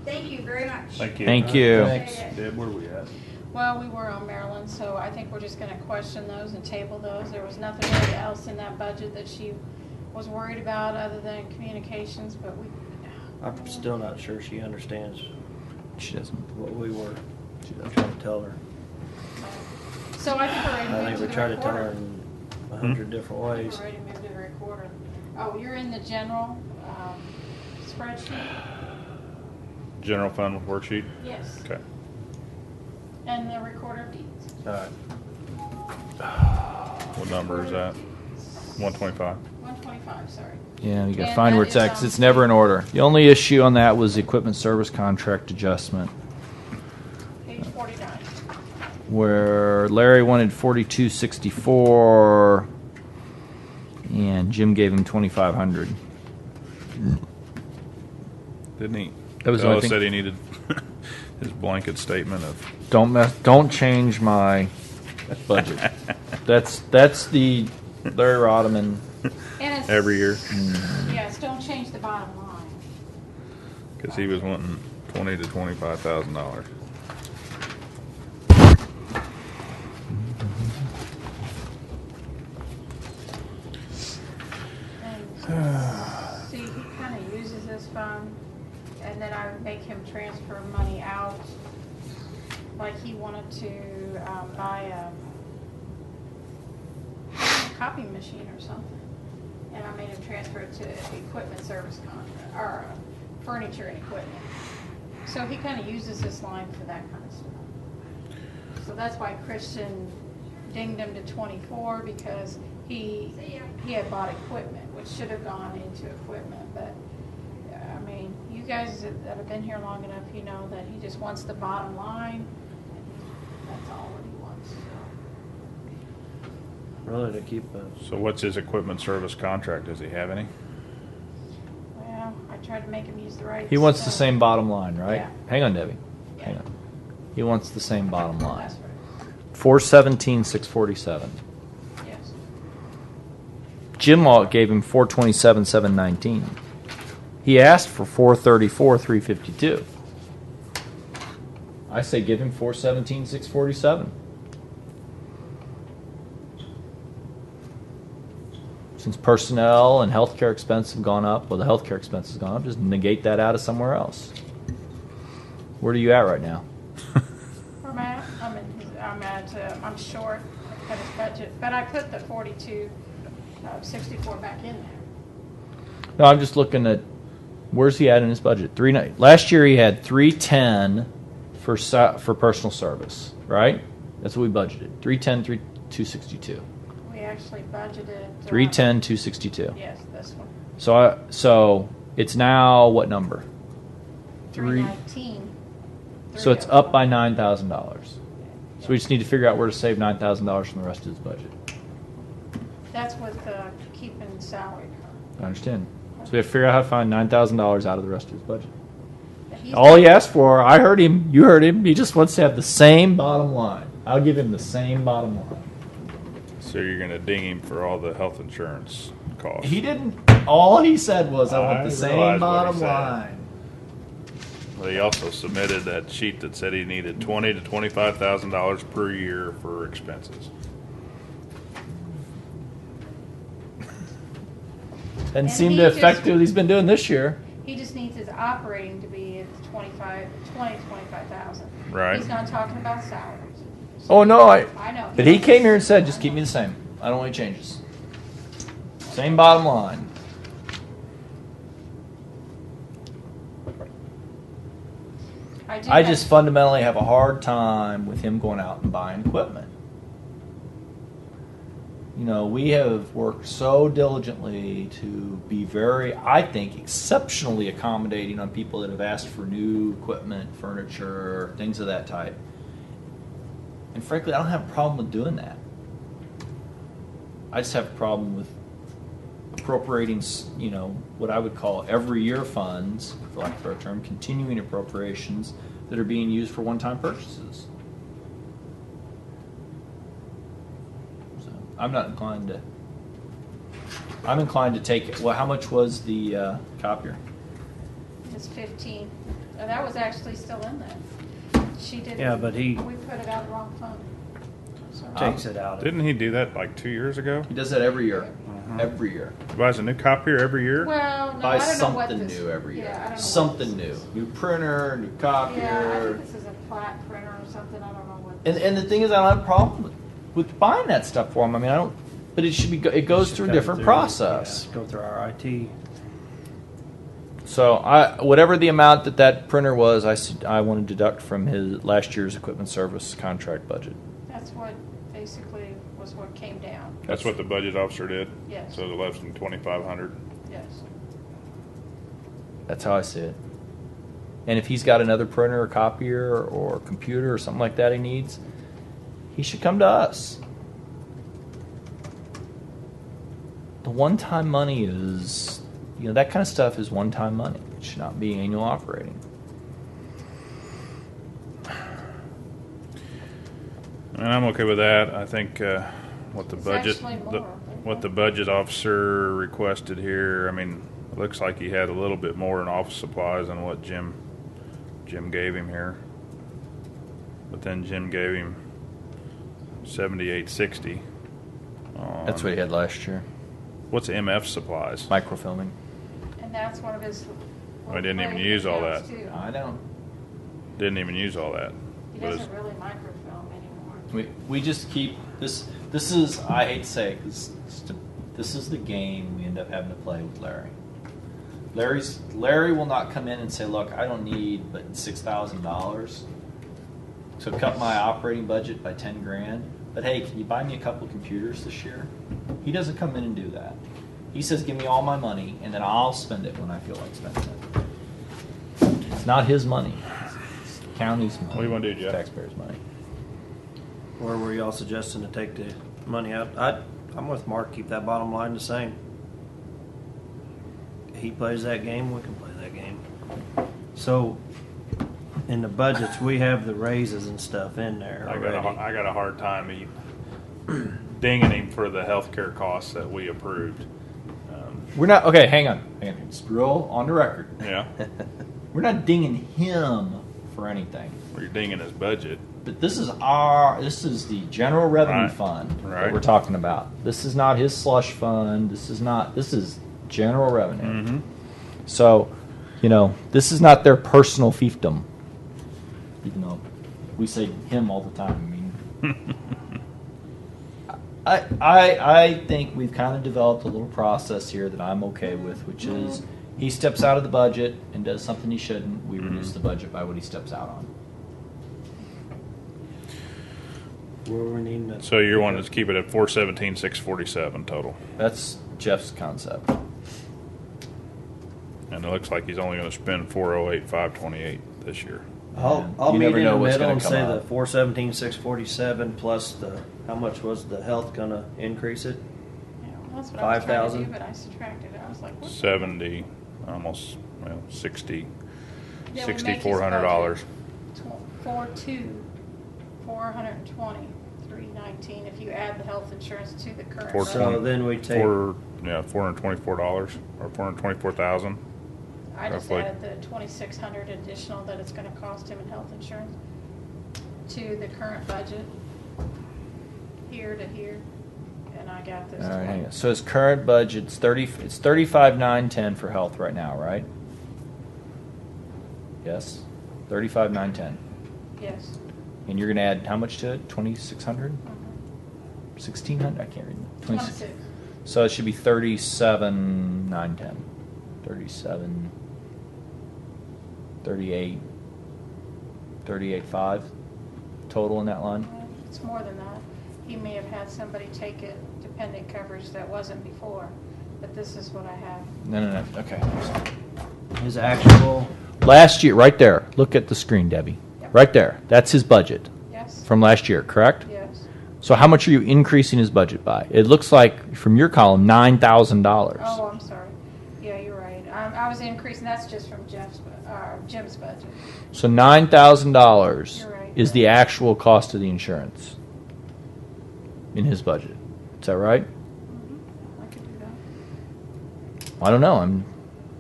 Speaker 5: thank you very much.
Speaker 4: Thank you.
Speaker 2: Thank you.
Speaker 5: Appreciate it.
Speaker 4: Deb, where are we at?
Speaker 6: Well, we were on Maryland, so I think we're just gonna question those and table those. There was nothing really else in that budget that she was worried about other than communications, but
Speaker 3: I'm still not sure she understands
Speaker 2: She doesn't.
Speaker 3: what we were trying to tell her.
Speaker 6: So I think we're ready to
Speaker 3: I
Speaker 6: move
Speaker 3: think
Speaker 6: to
Speaker 3: we
Speaker 6: the
Speaker 3: tried to tell her
Speaker 6: recorder.
Speaker 3: in 100 different
Speaker 6: I think
Speaker 3: ways.
Speaker 6: we're ready to move to the recorder. Oh, you're in the general spreadsheet?
Speaker 4: General fund worksheet.
Speaker 6: Yes.
Speaker 4: Okay.
Speaker 6: And the recorder of deeds.
Speaker 3: All right.
Speaker 4: What number is that? 125.
Speaker 6: 125, sorry.
Speaker 2: Yeah, you got to
Speaker 6: And
Speaker 2: find
Speaker 6: that
Speaker 2: where it's
Speaker 6: is
Speaker 2: at 'cause
Speaker 6: on-
Speaker 2: it's never in order. The only issue on that was the equipment service contract adjustment,
Speaker 6: Page 49.
Speaker 2: where Larry wanted 4264, and Jim gave him 2500.
Speaker 4: Didn't he?
Speaker 2: That was the only
Speaker 4: Bella
Speaker 2: thing-
Speaker 4: said he needed his blanket statement of.
Speaker 2: Don't change my budget. That's the Larry Rodman.
Speaker 6: And it's,
Speaker 4: Every year,
Speaker 6: Yes, don't change the bottom line.
Speaker 4: because he was wanting $20,000 to $25,000.
Speaker 6: And see, he kind of uses this fund, and then I would make him transfer money out. Like he wanted to buy a copy machine or something. And I made him transfer it to equipment service contract, or furniture and equipment. So he kind of uses this line for that kind of stuff. So that's why Christian dinged him to 24, because he had bought equipment, which should have gone into equipment. But, I mean, you guys that have been here long enough, you know that he just wants the bottom line. That's all that he wants.
Speaker 3: Really, to keep a
Speaker 4: So what's his equipment service contract? Does he have any?
Speaker 6: Well, I tried to make him use the right.
Speaker 2: He wants the
Speaker 6: stuff.
Speaker 2: same bottom line, right?
Speaker 6: Yeah.
Speaker 2: Hang on, Debbie.
Speaker 6: Yeah.
Speaker 2: Hang on. He wants the same bottom line.
Speaker 6: That's right.
Speaker 2: 417, 647.
Speaker 6: Yes.
Speaker 2: Jim Law gave him 427, 719. He asked for 434, 352. I say give him 417, 647. Since personnel and healthcare expenses have gone up, well, the healthcare expenses have gone up, just negate that out of somewhere else. Where are you at right now?
Speaker 6: I'm short of his budget, but I put the 64 back in there.
Speaker 2: No, I'm just looking at where's he at in his budget. Last year he had 310 for personal service, right? That's what we budgeted. 310, 262.
Speaker 6: We actually budgeted.
Speaker 2: 310, 262.
Speaker 6: Yes, this one.
Speaker 2: So it's now what number?
Speaker 6: 319.
Speaker 2: So it's up by $9,000. So we just need to figure out where to save $9,000 from the rest of his budget.
Speaker 6: That's with keeping salary current.
Speaker 2: I understand. So we have to figure out how to find $9,000 out of the rest of his budget.
Speaker 6: But he's
Speaker 2: All he asked for, I heard him, you heard him, he just wants to have the same bottom line. I'll give him the same bottom line.
Speaker 4: So you're going to ding him for all the health insurance costs.
Speaker 2: He didn't, all he said was, I want
Speaker 4: I
Speaker 2: the same
Speaker 4: realize what he
Speaker 2: bottom
Speaker 4: said.
Speaker 2: line.
Speaker 4: Well, he also submitted that sheet that said he needed $20,000 to $25,000 per year for expenses.
Speaker 2: Doesn't
Speaker 6: And
Speaker 2: seem
Speaker 6: he
Speaker 2: to
Speaker 6: just-
Speaker 2: affect what he's been doing this year.
Speaker 6: He just needs his operating to be at 25,000.
Speaker 4: Right.
Speaker 6: He's not talking about salaries.
Speaker 2: Oh, no,
Speaker 6: I know.
Speaker 2: but he came here and said, just keep me the same. I don't want any changes. Same bottom line. I just fundamentally have a hard time with him going out and buying equipment. You know, we have worked so diligently to be very, I think, exceptionally accommodating on people that have asked for new equipment, furniture, things of that type. And frankly, I don't have a problem with doing that. I just have a problem with appropriating, you know, what I would call every year funds, for lack of a better term, continuing appropriations that are being used for one-time purchases. So I'm not inclined to. I'm inclined to take it. Well, how much was the copier?
Speaker 6: It's 15. And that was actually still in there. She didn't.
Speaker 3: Yeah, but
Speaker 6: We put it out the wrong fund. So-
Speaker 3: takes it out.
Speaker 4: Didn't he do that like 2 years ago?
Speaker 2: He does that every year. Every year.
Speaker 4: He buys a new copier every year?
Speaker 6: Well, no,
Speaker 2: Buys
Speaker 6: I don't know what
Speaker 2: something
Speaker 6: this.
Speaker 2: new every year.
Speaker 6: Yeah, I don't know what
Speaker 2: Something
Speaker 6: this
Speaker 2: new.
Speaker 6: is.
Speaker 2: New printer, new
Speaker 6: Yeah, I
Speaker 2: copier.
Speaker 6: think this is a flat printer or something. I don't know what.
Speaker 2: And the thing is, I don't have a problem with buying that stuff for him. I mean, I don't. But it should be. It goes through a different process.
Speaker 3: Yeah, go through our IT.
Speaker 2: So whatever the amount that printer was, I want to deduct from his last year's equipment service contract budget.
Speaker 6: That's what basically was what came down.
Speaker 4: That's what the budget officer did?
Speaker 6: Yes.
Speaker 4: So it left him $2,500.
Speaker 6: Yes.
Speaker 2: That's how I see it. And if he's got another printer or copier or computer or something like that he needs, he should come to us. The one-time money is, you know, that kind of stuff is one-time money. It should not be annual operating.
Speaker 4: And I'm okay with that. I think what the
Speaker 6: It's
Speaker 4: budget
Speaker 6: actually more,
Speaker 4: what the budget officer requested here, I mean, it looks like he had a little bit more in office supplies than what Jim gave him here. But then Jim gave him $78.60.
Speaker 2: That's what he had last year.
Speaker 4: What's MF supplies?
Speaker 2: Microfilming.
Speaker 6: And that's one of his.
Speaker 4: I didn't even use all that.
Speaker 6: Too.
Speaker 2: I don't.
Speaker 4: Didn't even use all that.
Speaker 6: He
Speaker 4: But
Speaker 6: doesn't really microfilm anymore.
Speaker 2: We just keep this. This is, I hate to say it, 'cause this is the game we end up having to play with Larry. Larry will not come in and say, "Look, I don't need but $6,000, so cut my operating budget by 10 grand. But hey, can you buy me a couple computers this year?" He doesn't come in and do that. He says, "Give me all my money, and then I'll spend it when I feel like spending it." It's not his money; it's the county's money.
Speaker 4: What do you wanna do, Jeff?
Speaker 2: Taxpayers' money.
Speaker 3: Where were y'all suggesting to take the money out? I'm with Mark. Keep that bottom line the same. He plays that game. We can play that So, in the budgets, we have the raises and stuff in there
Speaker 4: I
Speaker 3: already.
Speaker 4: got a hard time dinging him for the healthcare costs that we approved.
Speaker 2: We're not okay. Hang on. It's real on the record.
Speaker 4: Yeah,
Speaker 2: We're not dinging him for anything.
Speaker 4: or you're dinging his budget.
Speaker 2: But this is the general revenue
Speaker 4: Right.
Speaker 2: fund that
Speaker 4: Right.
Speaker 2: we're talking about. This is not his slush fund. This is general revenue.
Speaker 4: Mm-hmm.
Speaker 2: So, this is not their personal fiefdom. Even though we say him all the time. I mean, I think we've kind of developed a little process here that I'm okay with, which is he steps out of the budget and does something he shouldn't. We reduce the budget by what he steps out on.
Speaker 3: Where we need to.
Speaker 4: So you're wanting to keep it at 417,647 total,
Speaker 2: That's Jeff's concept.
Speaker 4: and it looks like he's only going to spend 408,528 this year.
Speaker 3: I'll
Speaker 2: You
Speaker 3: meet
Speaker 2: never
Speaker 3: in
Speaker 2: know
Speaker 3: the
Speaker 2: what's
Speaker 3: middle
Speaker 2: gonna
Speaker 3: and
Speaker 2: come
Speaker 3: say
Speaker 2: out.
Speaker 3: the 417,647 plus how much was the health gonna increase it?
Speaker 6: Yeah, well, that's what I was trying to
Speaker 3: 5,000?
Speaker 6: do, but I subtracted it. I was like, what?
Speaker 4: 70, almost 60,
Speaker 6: That would make his
Speaker 4: $6,400.
Speaker 6: budget 420, 319 if you add the health insurance to the current.
Speaker 4: Four
Speaker 6: budget.
Speaker 3: So then we take.
Speaker 4: $424 or 424,000.
Speaker 6: I just
Speaker 4: roughly.
Speaker 6: added the 2,600 additional that it's gonna cost him in health insurance to the current budget, here to here, and I got this.
Speaker 2: All right, hang on. So his current budget's 35,910 for health right now, right? Yes, 35,910.
Speaker 6: Yes.
Speaker 2: And you're gonna add how much to it? 2,600, 1,600? I can't read.
Speaker 6: 26.
Speaker 2: So it should be 37,910. 37, 38, 38.5 total in that line.
Speaker 6: Well, it's more than that. He may have had somebody take it, dependent coverage that wasn't before, but this is what I have.
Speaker 2: No. Okay.
Speaker 3: His actual.
Speaker 2: Last year, right there. Look at the screen, Debbie.
Speaker 6: Yep.
Speaker 2: Right there. That's his budget
Speaker 6: Yes?
Speaker 2: from last year, correct?
Speaker 6: Yes.
Speaker 2: So how much are you increasing his budget by? It looks like from your column $9,000.
Speaker 6: Oh, I'm sorry. Yeah, you're right. I was increasing, that's just from Jim's budget.
Speaker 2: So $9,000
Speaker 6: You're right.
Speaker 2: is the actual cost of the insurance in his budget. Is that right?
Speaker 6: I could do that.
Speaker 2: I don't know.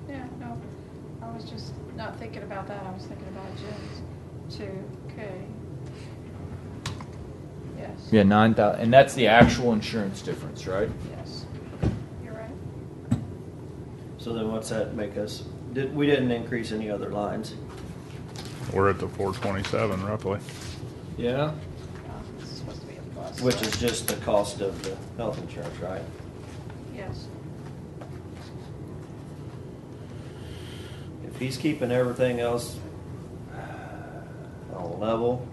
Speaker 6: Yeah, no, I was just not thinking about that. I was thinking about Jim's too. Okay. Yes.
Speaker 2: Yeah, 9,000, and that's the actual insurance difference, right?
Speaker 6: Yes. You're right.
Speaker 3: So then what's that make us? We didn't increase any other lines.
Speaker 4: We're at the 427 roughly.
Speaker 2: Yeah.
Speaker 6: This is supposed to be a plus.
Speaker 3: Which is just the cost of the health insurance, right?
Speaker 6: Yes.
Speaker 3: If he's keeping everything else on level,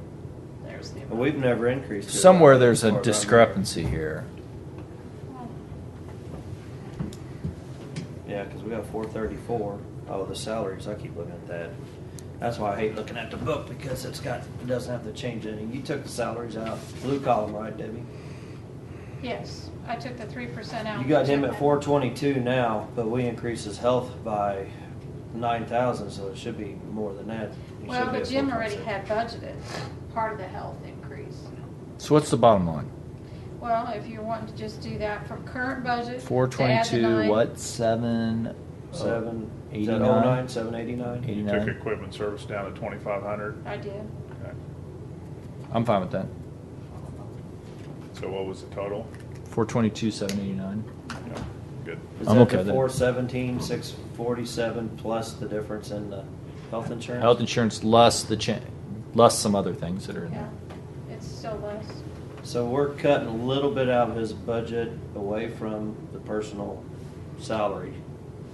Speaker 6: There's the.
Speaker 3: and we've never increased it.
Speaker 2: Somewhere there's
Speaker 3: As
Speaker 2: a
Speaker 3: far as I'm
Speaker 2: discrepancy here.
Speaker 6: Well,
Speaker 3: aware. Yeah, because we got 434. Oh, the salaries. I keep looking at that. That's why I hate looking at the book because it doesn't have to change any. You took the salaries out. Blue column, right, Debbie?
Speaker 6: Yes, I took the 3% out.
Speaker 3: You got him at 422 now, but we increased his health by 9,000, so it should be more than that. He
Speaker 6: Well,
Speaker 3: should be
Speaker 6: but
Speaker 3: at
Speaker 6: Jim already
Speaker 3: 426.
Speaker 6: had budgeted part of the health increase.
Speaker 2: So what's the bottom line?
Speaker 6: Well, if you're wanting to just do that from current budget. to add the
Speaker 2: 422,
Speaker 6: 9,
Speaker 2: what? 7?
Speaker 3: 7,
Speaker 2: 89?
Speaker 3: 09, 789.
Speaker 4: You took
Speaker 2: 89?
Speaker 4: equipment service down to 2,500.
Speaker 6: I did.
Speaker 4: Okay.
Speaker 2: I'm fine with that.
Speaker 4: So what was the total?
Speaker 2: 422, 789.
Speaker 4: Yeah, good.
Speaker 3: Is
Speaker 2: I'm
Speaker 3: that
Speaker 2: okay
Speaker 3: the
Speaker 2: with that.
Speaker 3: 417, 647 plus the difference in the health insurance?
Speaker 2: Health insurance less less some other things that are in
Speaker 6: Yeah,
Speaker 2: there.
Speaker 6: it's still less.
Speaker 3: So we're cutting a little bit out of his budget away from the personal salary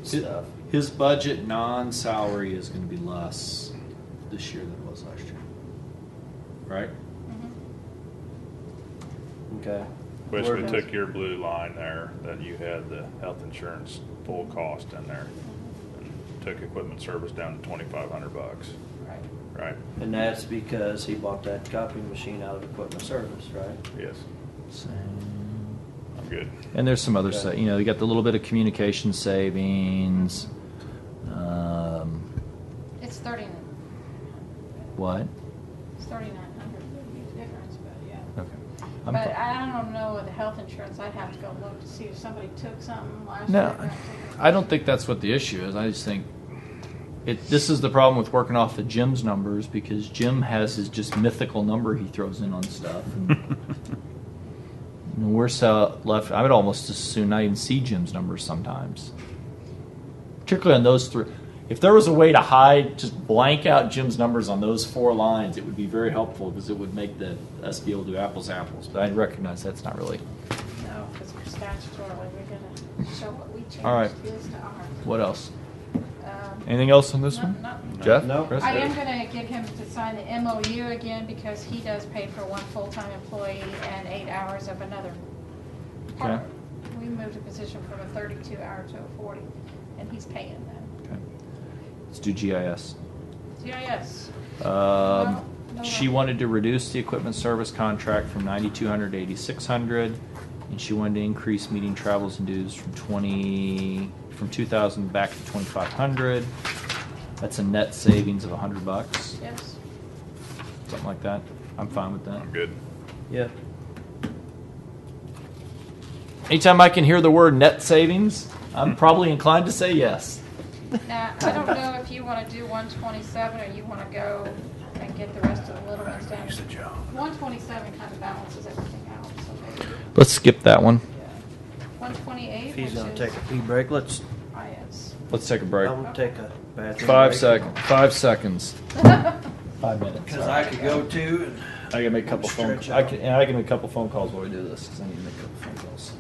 Speaker 3: stuff.
Speaker 2: His budget non-salary is going to be less this year than it was last year. Right?
Speaker 3: Okay.
Speaker 4: Basically
Speaker 3: Where-
Speaker 4: took your blue line there that you had the health insurance full cost in there. And took equipment service down to $2,500,
Speaker 6: Right.
Speaker 4: right?
Speaker 3: And that's because he bought that copying machine out of equipment service, right?
Speaker 4: Yes,
Speaker 2: Same.
Speaker 4: I'm good.
Speaker 2: And there's some other,
Speaker 3: Okay.
Speaker 2: you got the little bit of communication savings.
Speaker 6: It's 39.
Speaker 2: What?
Speaker 6: It's 3,900 difference, but yeah.
Speaker 2: Okay.
Speaker 6: But I don't know with the health insurance, I'd have to go look to see if somebody took something last
Speaker 2: No,
Speaker 6: year.
Speaker 2: I don't think that's what the issue is. I just think this is the problem with working off the Jim's numbers, because Jim has his just mythical number he throws in on stuff. And we're so left. I would almost as soon not even see Jim's numbers sometimes, particularly on those three. If there was a way to hide, just blank out Jim's numbers on those 4 lines, it would be very helpful, because it would make us be able to do apples to apples. But I recognize that's not really.
Speaker 6: No, because we're statutorily, we're gonna show what we changed
Speaker 2: All right.
Speaker 6: his to ours.
Speaker 2: What else?
Speaker 6: Um,
Speaker 2: Anything else on this
Speaker 6: no-
Speaker 2: one?
Speaker 6: no.
Speaker 2: Jeff?
Speaker 3: No.
Speaker 2: Chris?
Speaker 6: I am gonna get him to sign the MOU again, because he does pay for 1 full-time employee and 8 hours of another.
Speaker 2: Okay.
Speaker 6: We moved a position from a 32-hour to a 40, and he's paying that.
Speaker 2: Okay. Let's do GIS.
Speaker 6: CIS.
Speaker 2: No,
Speaker 6: no.
Speaker 2: She wanted to reduce the equipment service contract from 9,200 to 8,600, and she wanted to increase meeting travels and dues from 2,000 back to 2,500. That's a net savings of $100,
Speaker 6: Yes.
Speaker 2: something like that. I'm fine with that.
Speaker 4: I'm good.
Speaker 3: Yeah.
Speaker 2: Anytime I can hear the word net savings, I'm probably inclined to say yes.
Speaker 6: Now, I don't know if you want to do 127 or you want to go and get the rest of the little ones down. 127 kind of balances everything out, so maybe,
Speaker 2: Let's skip that one.
Speaker 6: yeah. 128,
Speaker 3: If he's
Speaker 6: which
Speaker 3: gonna
Speaker 6: is
Speaker 3: take a pee break, let's.
Speaker 6: IS.
Speaker 2: Let's take a break.
Speaker 3: I'm gonna take a bathroom
Speaker 2: 5
Speaker 3: break.
Speaker 2: seconds. 5 seconds. 5 minutes.
Speaker 3: Because I could go too.
Speaker 2: I can make a couple phone.
Speaker 3: Stretch
Speaker 2: I
Speaker 3: out.
Speaker 2: can make a couple phone calls while we do this, because I need to make a couple phone calls.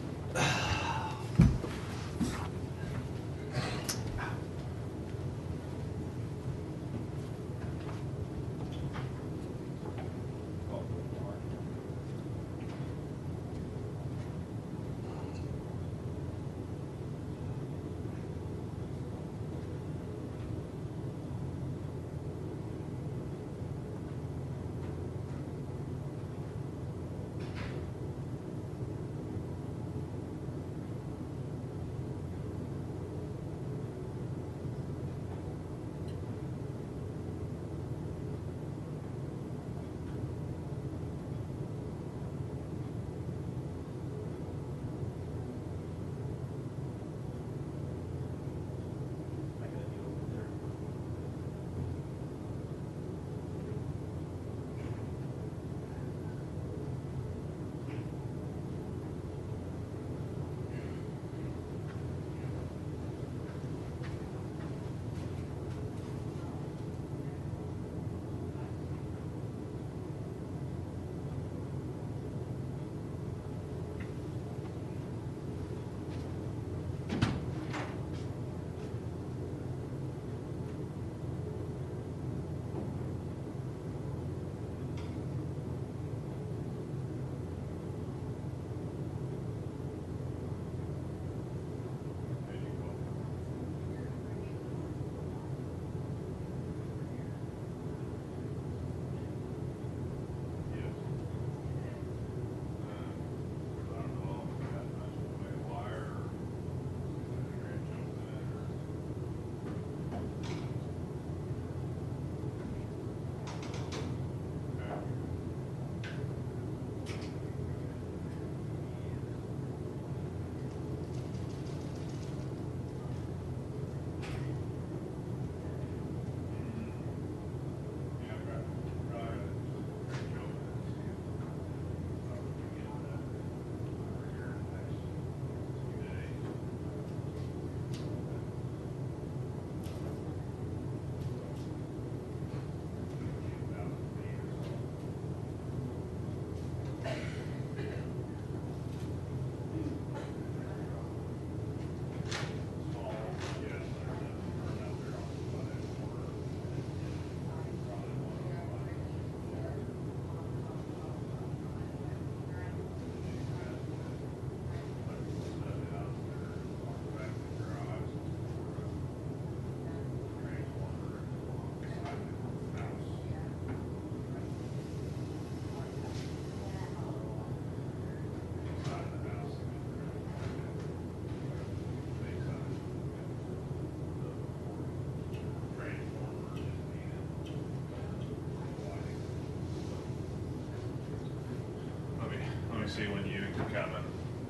Speaker 4: see when you can come in.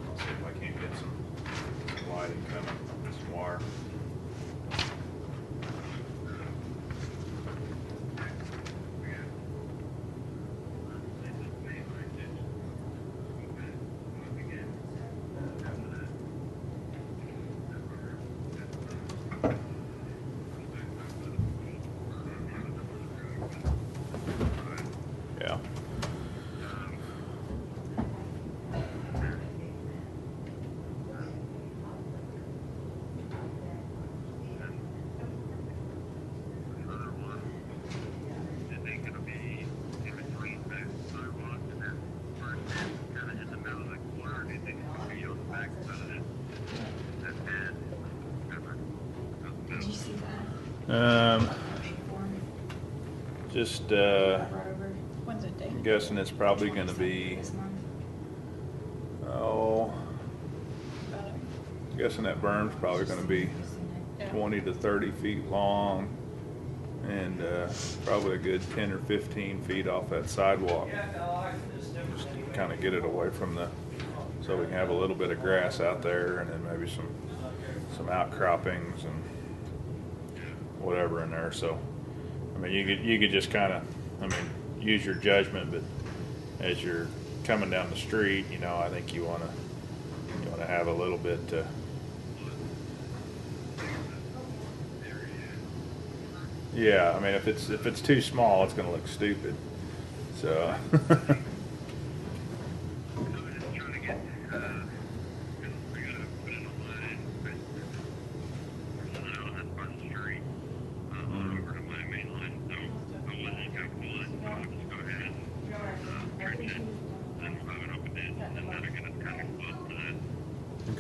Speaker 4: I'll see if I can't get some lighting coming, some wire. Yeah.
Speaker 7: Did you see that?
Speaker 4: Just
Speaker 7: Brought over
Speaker 6: When's it date?
Speaker 4: I'm guessing it's probably going to be,
Speaker 7: this month.
Speaker 4: oh, I'm guessing that berm's probably going to be
Speaker 6: Yeah.
Speaker 4: 20 to 30 feet long and probably a good 10 or 15 feet off that sidewalk. Just kind of get it away from so we can have a little bit of grass out there and then maybe some outcroppings and whatever in there. So, I mean, you could just kind of, use your judgment, but as you're coming down the street, I think you want to have a little bit. Yeah, I mean, if it's too small, it's going to look stupid. So.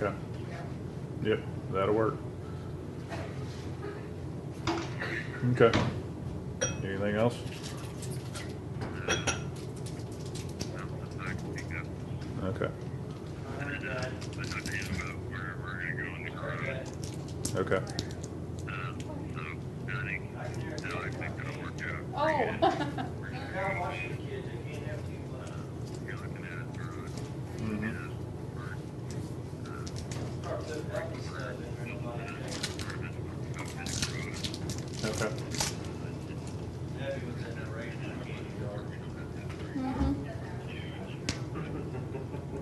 Speaker 4: Okay. Yep, that'll work. Okay. Anything else? Okay. Okay.
Speaker 6: Oh.
Speaker 4: Mhm. Okay.
Speaker 6: Mhm.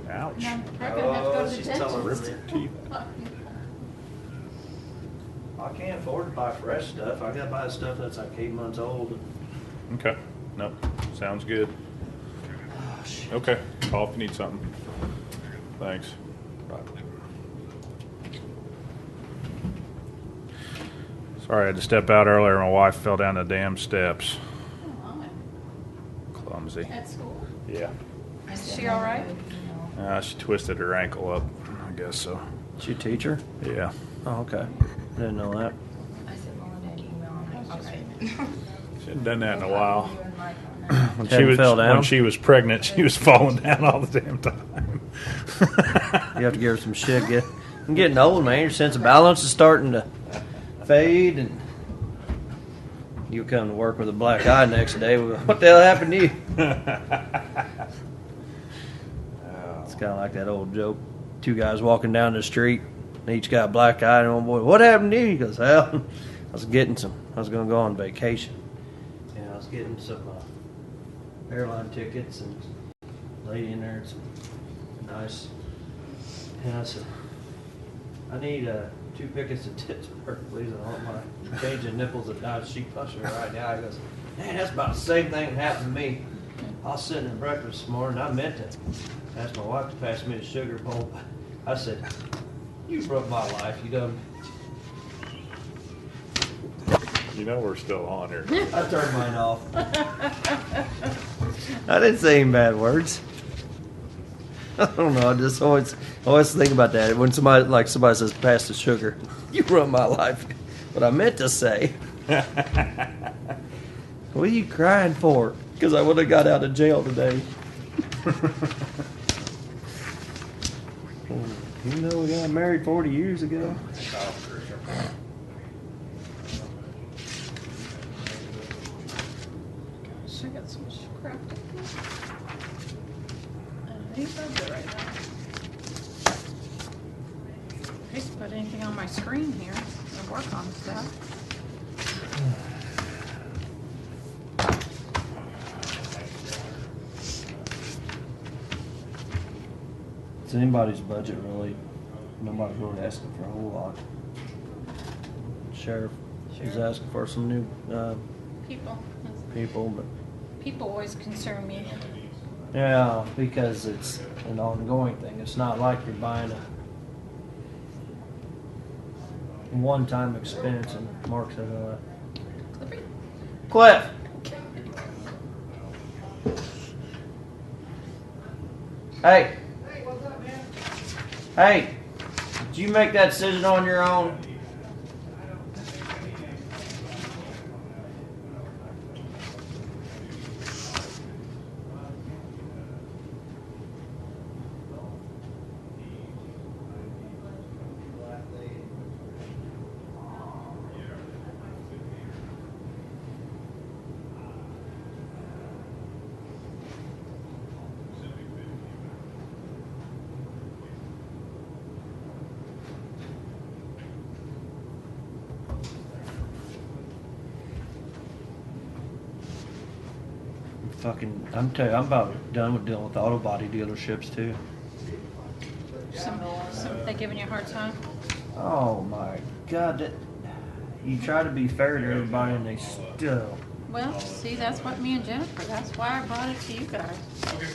Speaker 4: Ouch.
Speaker 6: Now, they're gonna have to go to the
Speaker 3: she's telling
Speaker 6: dentist.
Speaker 3: me.
Speaker 4: Ripped your teeth.
Speaker 3: I can't afford to buy fresh stuff. I gotta buy stuff that's like 8 months old.
Speaker 4: Okay. Nope. Sounds good.
Speaker 3: Oh, shit.
Speaker 4: Okay. Call if you need something. Thanks. Bye. Sorry, I had to step out earlier. My wife fell down the damn steps.
Speaker 6: Oh, my.
Speaker 4: Clumsy.
Speaker 6: At school?
Speaker 4: Yeah.
Speaker 6: Is she all right?
Speaker 4: She twisted her ankle up, I guess so.
Speaker 3: She a teacher?
Speaker 4: Yeah.
Speaker 3: Oh, okay. Didn't know that.
Speaker 7: I sent Melinda an email. I'm like, okay.
Speaker 4: She hadn't done that in a while.
Speaker 7: You and Mike on that.
Speaker 4: When
Speaker 3: Hadn't fell down?
Speaker 4: when she was pregnant, she was falling down all the damn time.
Speaker 3: You have to give her some shit. I'm getting old, man. Your sense of balance is starting to fade, and you come to work with a black eye next day. What the hell happened to you? It's kind of like that old joke. Two guys walking down the street, and each got a black eye, and one boy, what happened to you? He goes, hell, I was going to go on vacation. And I was getting some airline tickets, and lady in there had some nice. And I said, I need 2 packets of Pittsburgh, please. I want my changing nipples at night. She punched me right now. He goes, man, that's about the same thing that happened to me. I was sitting at breakfast this morning. I meant to ask my wife to pass me a sugar bowl. I said, you broke my life. You done.
Speaker 4: You know we're still on here.
Speaker 3: I turned mine off. I didn't say any bad words. I don't know. I just always think about that when somebody says pass the sugar. You ruined my life. What I meant to say. What are you crying for? Because I would have got out of jail today. You know we got married 40 years ago.
Speaker 6: Gosh, I got so much crap to do. deep budget right now. I hate to put anything on my screen here and work on stuff.
Speaker 3: It's anybody's budget, really. Nobody's really asking for a whole lot. Sheriff, she's asking for some new
Speaker 6: People,
Speaker 3: people, but
Speaker 6: people always concern me.
Speaker 3: yeah, because it's an ongoing thing. It's not like you're buying a one-time expense. And Mark said,
Speaker 6: Clippy?
Speaker 3: Cliff. Hey. Hey, did you make that decision on your own? I'm telling you, I'm about done with dealing with auto body dealerships too.
Speaker 6: Some they giving you a hard time?
Speaker 3: Oh my God, you try to be fair to everybody and they still.
Speaker 6: Well, see, that's what me and Jennifer, that's why I brought it to you guys.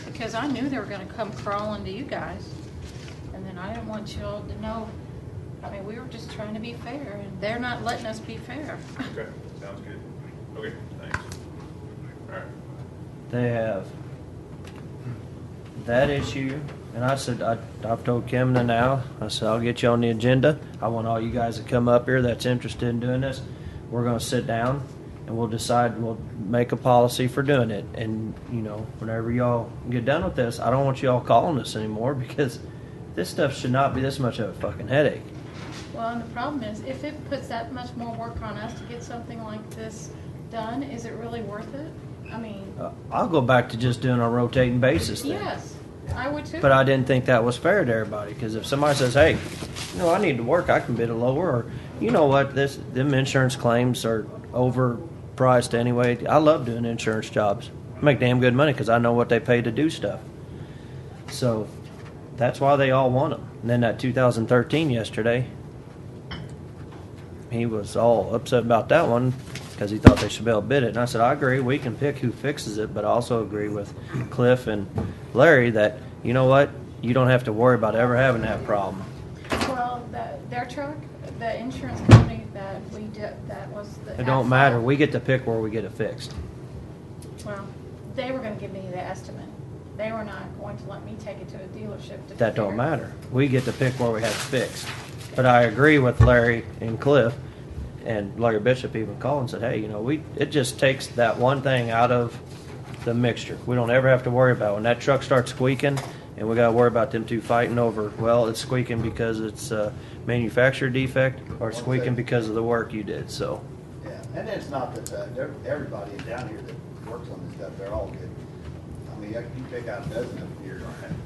Speaker 6: Because I knew they were gonna come crawling to you guys. And then I didn't want you all to know, I mean, we were just trying to be fair, and they're not letting us be fair.
Speaker 8: Okay, sounds good. Okay, thanks. All right.
Speaker 3: They have that issue, and I said I've told Kimna now. I said I'll get you on the agenda. I want all you guys to come up here that's interested in doing this. We're going to sit down and we'll decide. We'll make a policy for doing it. And you know, whenever y'all get done with this, I don't want y'all calling us anymore because this stuff should not be this much of a fucking headache.
Speaker 6: Well, and the problem is, if it puts that much more work on us to get something like this done, is it really worth it? I mean,
Speaker 3: I'll go back to just doing a rotating basis thing.
Speaker 6: yes, I would too.
Speaker 3: But I didn't think that was fair to everybody because if somebody says, "Hey, you know, I need to work," I can bid a lower, or you know what, them insurance claims are overpriced anyway. I love doing insurance jobs. I make damn good money because I know what they pay to do stuff. So that's why they all want them. And then that 2013 yesterday, he was all upset about that one because he thought they should be able to bid it. And I said, I agree, we can pick who fixes it, but I also agree with Cliff and Larry that, you know what, you don't have to worry about ever having that problem.
Speaker 6: Well, their truck, the insurance company that we did, that was the.
Speaker 3: It don't matter, we get to pick where we get it fixed.
Speaker 6: Well, they were gonna give me the estimate. They were not going to let me take it to a dealership to.
Speaker 3: That don't
Speaker 6: figure it.
Speaker 3: matter. We get to pick where we have it fixed. But I agree with Larry and Cliff, and Larry Bishop even called and said, hey, you know, it just takes that one thing out of the mixture. We don't ever have to worry about it. When that truck starts squeaking and we got to worry about them two fighting over, well, it's squeaking because it's a manufacturer defect or it's squeaking because of the work you did. So,
Speaker 9: Yeah, and it's not that everybody down here that works on this stuff, they're all good. I mean, you pick out a dozen of your,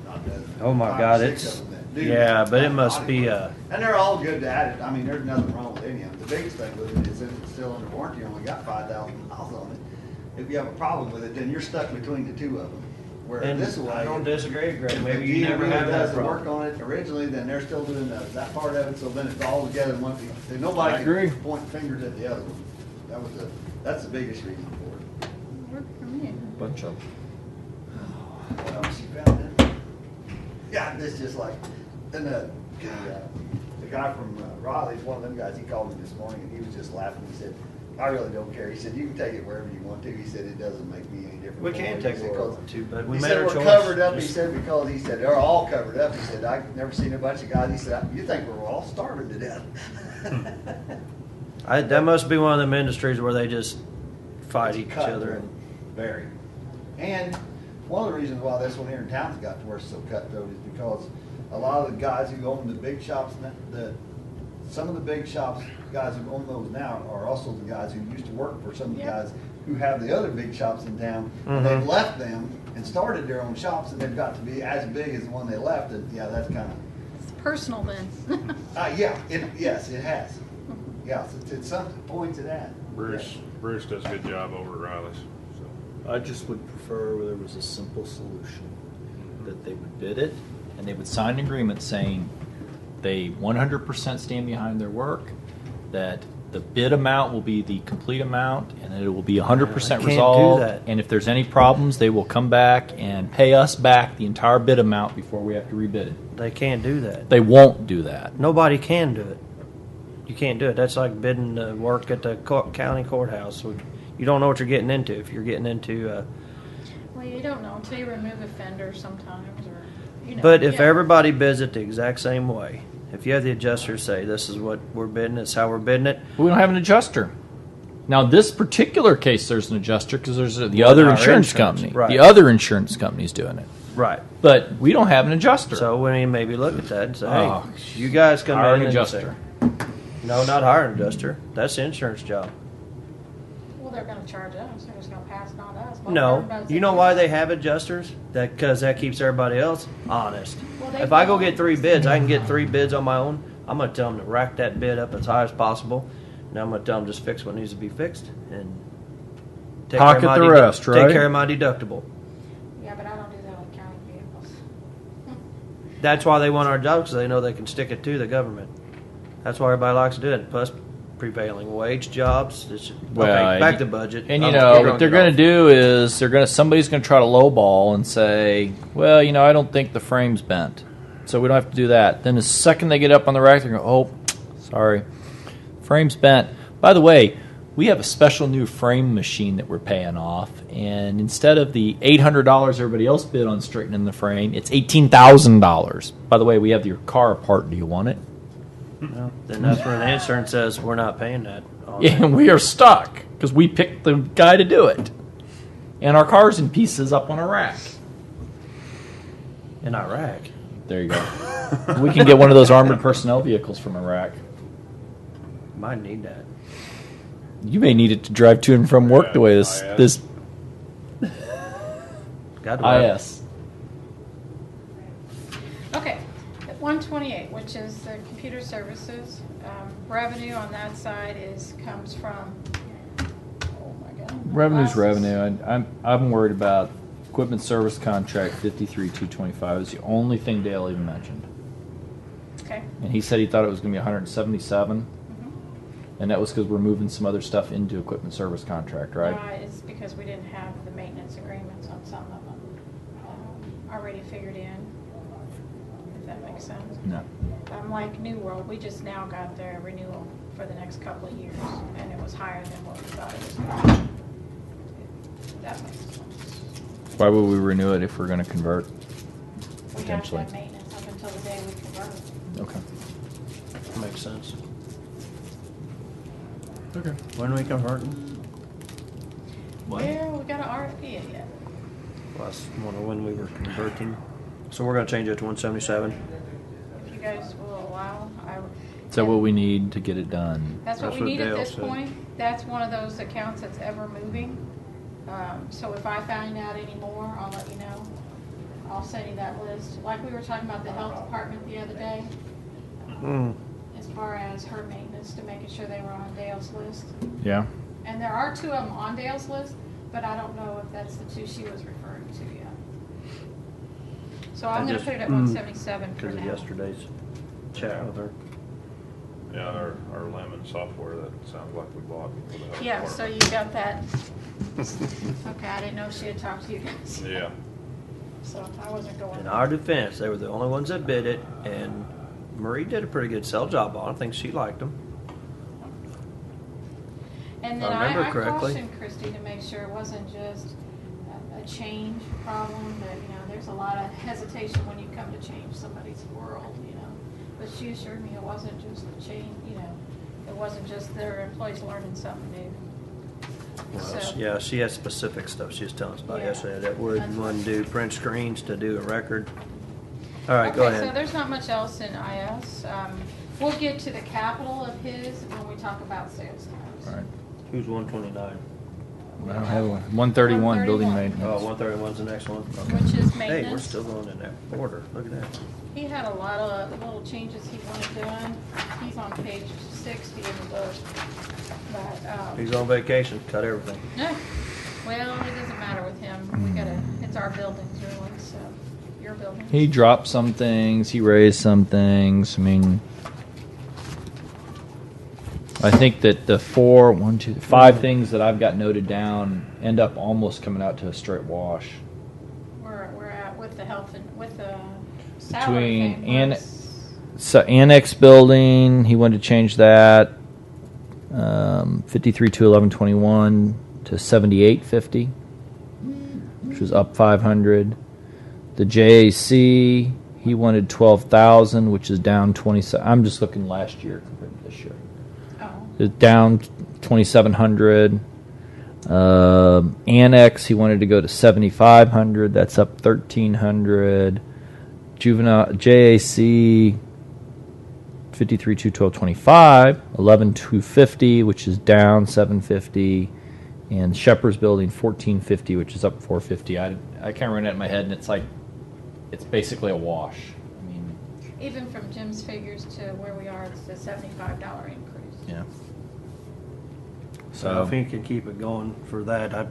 Speaker 9: not a dozen.
Speaker 3: oh my
Speaker 9: 5 or
Speaker 3: God,
Speaker 9: 6
Speaker 3: it's,
Speaker 9: of them that do
Speaker 3: yeah,
Speaker 9: that
Speaker 3: but it
Speaker 9: kind of
Speaker 3: must
Speaker 9: body
Speaker 3: be
Speaker 9: work. And they're all good at it. I mean, there's nothing wrong with any of them. The biggest thing with it is if it's still under warranty, you only got 5,000 miles on it. If you have a problem with it, then you're stuck between the two of them. Where
Speaker 3: and
Speaker 9: this way,
Speaker 3: I don't disagree, Greg.
Speaker 9: if
Speaker 3: Maybe
Speaker 9: the
Speaker 3: you never
Speaker 9: GM
Speaker 3: have that
Speaker 9: does the work
Speaker 3: problem.
Speaker 9: on it originally, then they're still doing that part of it, so then it's all together in one piece. So nobody
Speaker 3: I agree.
Speaker 9: can point fingers at the other one. That's the biggest reason for it.
Speaker 6: Worked for me.
Speaker 3: Bunch of
Speaker 9: What else you found then? Yeah, this just like, and the guy from Raleigh's one of them guys, he called me this morning and he was just laughing. He said, I really don't care. He said, you can take it wherever you want to. He said, it doesn't make me any different.
Speaker 3: We can take it where we want to, but we
Speaker 9: he
Speaker 3: made
Speaker 9: said,
Speaker 3: our
Speaker 9: we're
Speaker 3: choice.
Speaker 9: covered up. He
Speaker 3: Just-
Speaker 9: said, because he said, they're all covered up. He said, I've never seen a bunch of guys. He said, you think we're all starving to death.
Speaker 3: that must be one of them industries where they just fight
Speaker 9: It's
Speaker 3: each
Speaker 9: cut,
Speaker 3: other.
Speaker 9: right? Very. And one of the reasons why this one here in town's got to where it's so cutthroat is because a lot of the guys who own the big shops, some of the big shops, guys who own those now are also the guys who used to work for some of the
Speaker 6: Yeah.
Speaker 9: guys who have the other big shops in town.
Speaker 3: Mhm.
Speaker 9: They've left them and started their own shops, and they've got to be as big as the one they left, and yeah, that's kind of,
Speaker 6: It's personal then.
Speaker 9: yes, it has. Yeah, it's something to point to that.
Speaker 4: Bruce does a good job over at Riley's. So.
Speaker 2: I just would prefer where there was a simple solution, that they would bid it, and they would sign an agreement saying they 100% stand behind their work, that the bid amount will be the complete amount, and that it will be 100%
Speaker 3: They can't do
Speaker 2: resolved.
Speaker 3: that.
Speaker 2: And if there's any problems, they will come back and pay us back the entire bid amount before we have to rebid it.
Speaker 3: They can't do that.
Speaker 2: They won't do that.
Speaker 3: Nobody can do it. You can't do it. That's like bidding work at the county courthouse. You don't know what you're getting into if you're getting into.
Speaker 6: Well, you don't know until you remove a fender sometimes, or, you know.
Speaker 3: But if
Speaker 6: yeah.
Speaker 3: everybody bids it the exact same way, if you have the adjuster say this is what we're bidding, it's how we're bidding it.
Speaker 2: We don't have an adjuster. Now, this particular case, there's an adjuster because there's the
Speaker 3: Well,
Speaker 2: other
Speaker 3: our
Speaker 2: insurance
Speaker 3: insurance,
Speaker 2: company.
Speaker 3: right.
Speaker 2: The other insurance company's doing it.
Speaker 3: Right.
Speaker 2: But we don't have an adjuster.
Speaker 3: So we need to maybe look at that and say,
Speaker 2: Oh,
Speaker 3: hey, you guys come
Speaker 2: hire
Speaker 3: in
Speaker 2: an
Speaker 3: and
Speaker 2: adjuster.
Speaker 3: say, no, not hire an adjuster. That's the insurance job.
Speaker 6: Well, they're gonna charge us, they're just gonna pass it on to us.
Speaker 3: No,
Speaker 6: Everybody's
Speaker 3: you know
Speaker 6: like,
Speaker 3: why they have adjusters? Because that keeps everybody else honest.
Speaker 6: Well, they
Speaker 3: If I go
Speaker 6: won't.
Speaker 3: get 3 bids, I can get 3 bids on my own. I'm going to tell them to rack that bid up as high as possible. And I'm going to tell them just fix what needs to be fixed and take
Speaker 2: Pocket
Speaker 3: care of
Speaker 2: the
Speaker 3: my
Speaker 2: rest,
Speaker 3: Take
Speaker 2: right?
Speaker 3: care of my deductible.
Speaker 6: Yeah, but I don't do that with county vehicles.
Speaker 3: That's why they want our jobs, because they know they can stick it to the government. That's why everybody likes to do it. Plus, prevailing wage jobs. Okay, back to budget.
Speaker 2: And you
Speaker 3: I'm
Speaker 2: know
Speaker 3: getting
Speaker 2: what they're
Speaker 3: it
Speaker 2: going to
Speaker 3: off.
Speaker 2: do is somebody's going to try to lowball and say, well, you know, I don't think the frame's bent, so we don't have to do that. Then the second they get up on the rack, they're going, oh, sorry, frame's bent. By the way, we have a special new frame machine that we're paying off, and instead of the $800 everybody else bid on straightening the frame, it's $18,000. By the way, we have your car apart. Do you want it?
Speaker 3: Well, then that's where the insurance says we're not paying that.
Speaker 2: Yeah, and we are stuck because we picked the guy to do it. And our car's in pieces up on a rack.
Speaker 3: In Iraq.
Speaker 2: There you go. We can get one of those armored personnel vehicles from Iraq.
Speaker 3: Might need that.
Speaker 2: You may need it to drive to and from work the way this
Speaker 3: Got to have-
Speaker 2: IS.
Speaker 6: Okay, at 128, which is the computer services, revenue on that side comes from, oh my God.
Speaker 2: Revenue's
Speaker 6: glasses.
Speaker 2: revenue. I'm worried about equipment service contract 53,225 is the only thing Dale even mentioned.
Speaker 6: Okay.
Speaker 2: And he said he thought it was going to be 177.
Speaker 6: Mhm.
Speaker 2: And that was because we're moving some other stuff into equipment service contract, right?
Speaker 6: It's because we didn't have the maintenance agreements on some of them already figured in, if that makes sense.
Speaker 2: No.
Speaker 6: Like New World, we just now got their renewal for the next couple of years, and it was higher than what we thought it was going to be. That makes sense.
Speaker 2: Why would we renew it if we're going to convert?
Speaker 6: We have to
Speaker 2: Potentially.
Speaker 6: have maintenance up until the day we convert.
Speaker 2: Okay.
Speaker 3: Makes sense.
Speaker 2: Okay.
Speaker 3: When are we converting?
Speaker 2: What?
Speaker 6: Well, we got an RFP in yet.
Speaker 3: Well, I was wondering when we were converting. So we're going to change it to 177.
Speaker 6: If you guys will allow,
Speaker 2: Is that what we need to get it done?
Speaker 6: That's what
Speaker 3: That's
Speaker 6: we
Speaker 3: what
Speaker 6: need at
Speaker 3: Dale
Speaker 6: this
Speaker 3: said.
Speaker 6: point. That's one of those accounts that's ever moving. So if I find out any more, I'll let you know. I'll send you that list. Like we were talking about the health department the other day, as far as her maintenance, to making sure they were on Dale's list.
Speaker 2: Yeah.
Speaker 6: And there are 2 of them on Dale's list, but I don't know if that's the 2 she was referring to yet. So I'm gonna put it at 177 for
Speaker 3: Because of
Speaker 6: now.
Speaker 3: yesterday's chat with her.
Speaker 4: Yeah, our Lemon software that sounds like we bought for the health
Speaker 6: Yeah, so
Speaker 4: department.
Speaker 6: you got that. Okay, I didn't know she had talked to you guys.
Speaker 4: Yeah.
Speaker 6: So I wasn't going.
Speaker 3: In our defense, they were the only ones that bid it, and Marie did a pretty good sell job on it. I think she liked them.
Speaker 6: And
Speaker 3: If
Speaker 6: then
Speaker 3: I remember
Speaker 6: I
Speaker 3: correctly.
Speaker 6: cautioned Christy to make sure it wasn't just a change problem, that, you know, there's a lot of hesitation when you come to change somebody's world, you know. But she assured me it wasn't just a change, you know, it wasn't just their employees learning something new.
Speaker 3: Well,
Speaker 6: So-
Speaker 3: yeah, she had specific stuff she was telling us about
Speaker 6: Yeah.
Speaker 3: yesterday. That would
Speaker 6: That's
Speaker 3: one
Speaker 6: what-
Speaker 3: do print screens to do a record. All right, go
Speaker 6: Okay, so
Speaker 3: ahead.
Speaker 6: there's not much else in IS. We'll get to the capital of his when we talk about sales tax.
Speaker 2: All right.
Speaker 3: Who's 129?
Speaker 2: I don't have one. 131 building
Speaker 6: 131.
Speaker 2: maintenance.
Speaker 3: Oh, 131's the next one.
Speaker 6: which is
Speaker 3: Hey, we're
Speaker 6: maintenance.
Speaker 3: still going in that order. Look at that.
Speaker 6: He had a lot of little changes he wanted done. He's on page 60 in the book. But,
Speaker 3: He's on vacation. Cut everything.
Speaker 6: no, well, it doesn't matter with him. It's our buildings really, so, your buildings.
Speaker 2: He dropped some things. He raised some things. I mean, I think that the 5 things that I've got noted down end up almost coming out to a straight wash.
Speaker 6: We're at with the health and, with the salary
Speaker 2: Between
Speaker 6: thing.
Speaker 2: So annex building, he wanted to change that 53-1121 to 7850, which was up 500. The JAC, he wanted 12,000, which is down 27. I'm just looking last year compared to this year.
Speaker 6: Oh,
Speaker 2: It's down 2,700. Annex, he wanted to go to 7,500. That's up 1,300. Juvenile JAC 53-1225, 11,250, which is down 750, and Shepherd's Building 1450, which is up 450. I can't run it in my head, and it's like it's basically a wash. I mean,
Speaker 6: even from Jim's figures to where we are, it's a $75 increase.
Speaker 2: yeah.
Speaker 3: So if he can keep it going for that,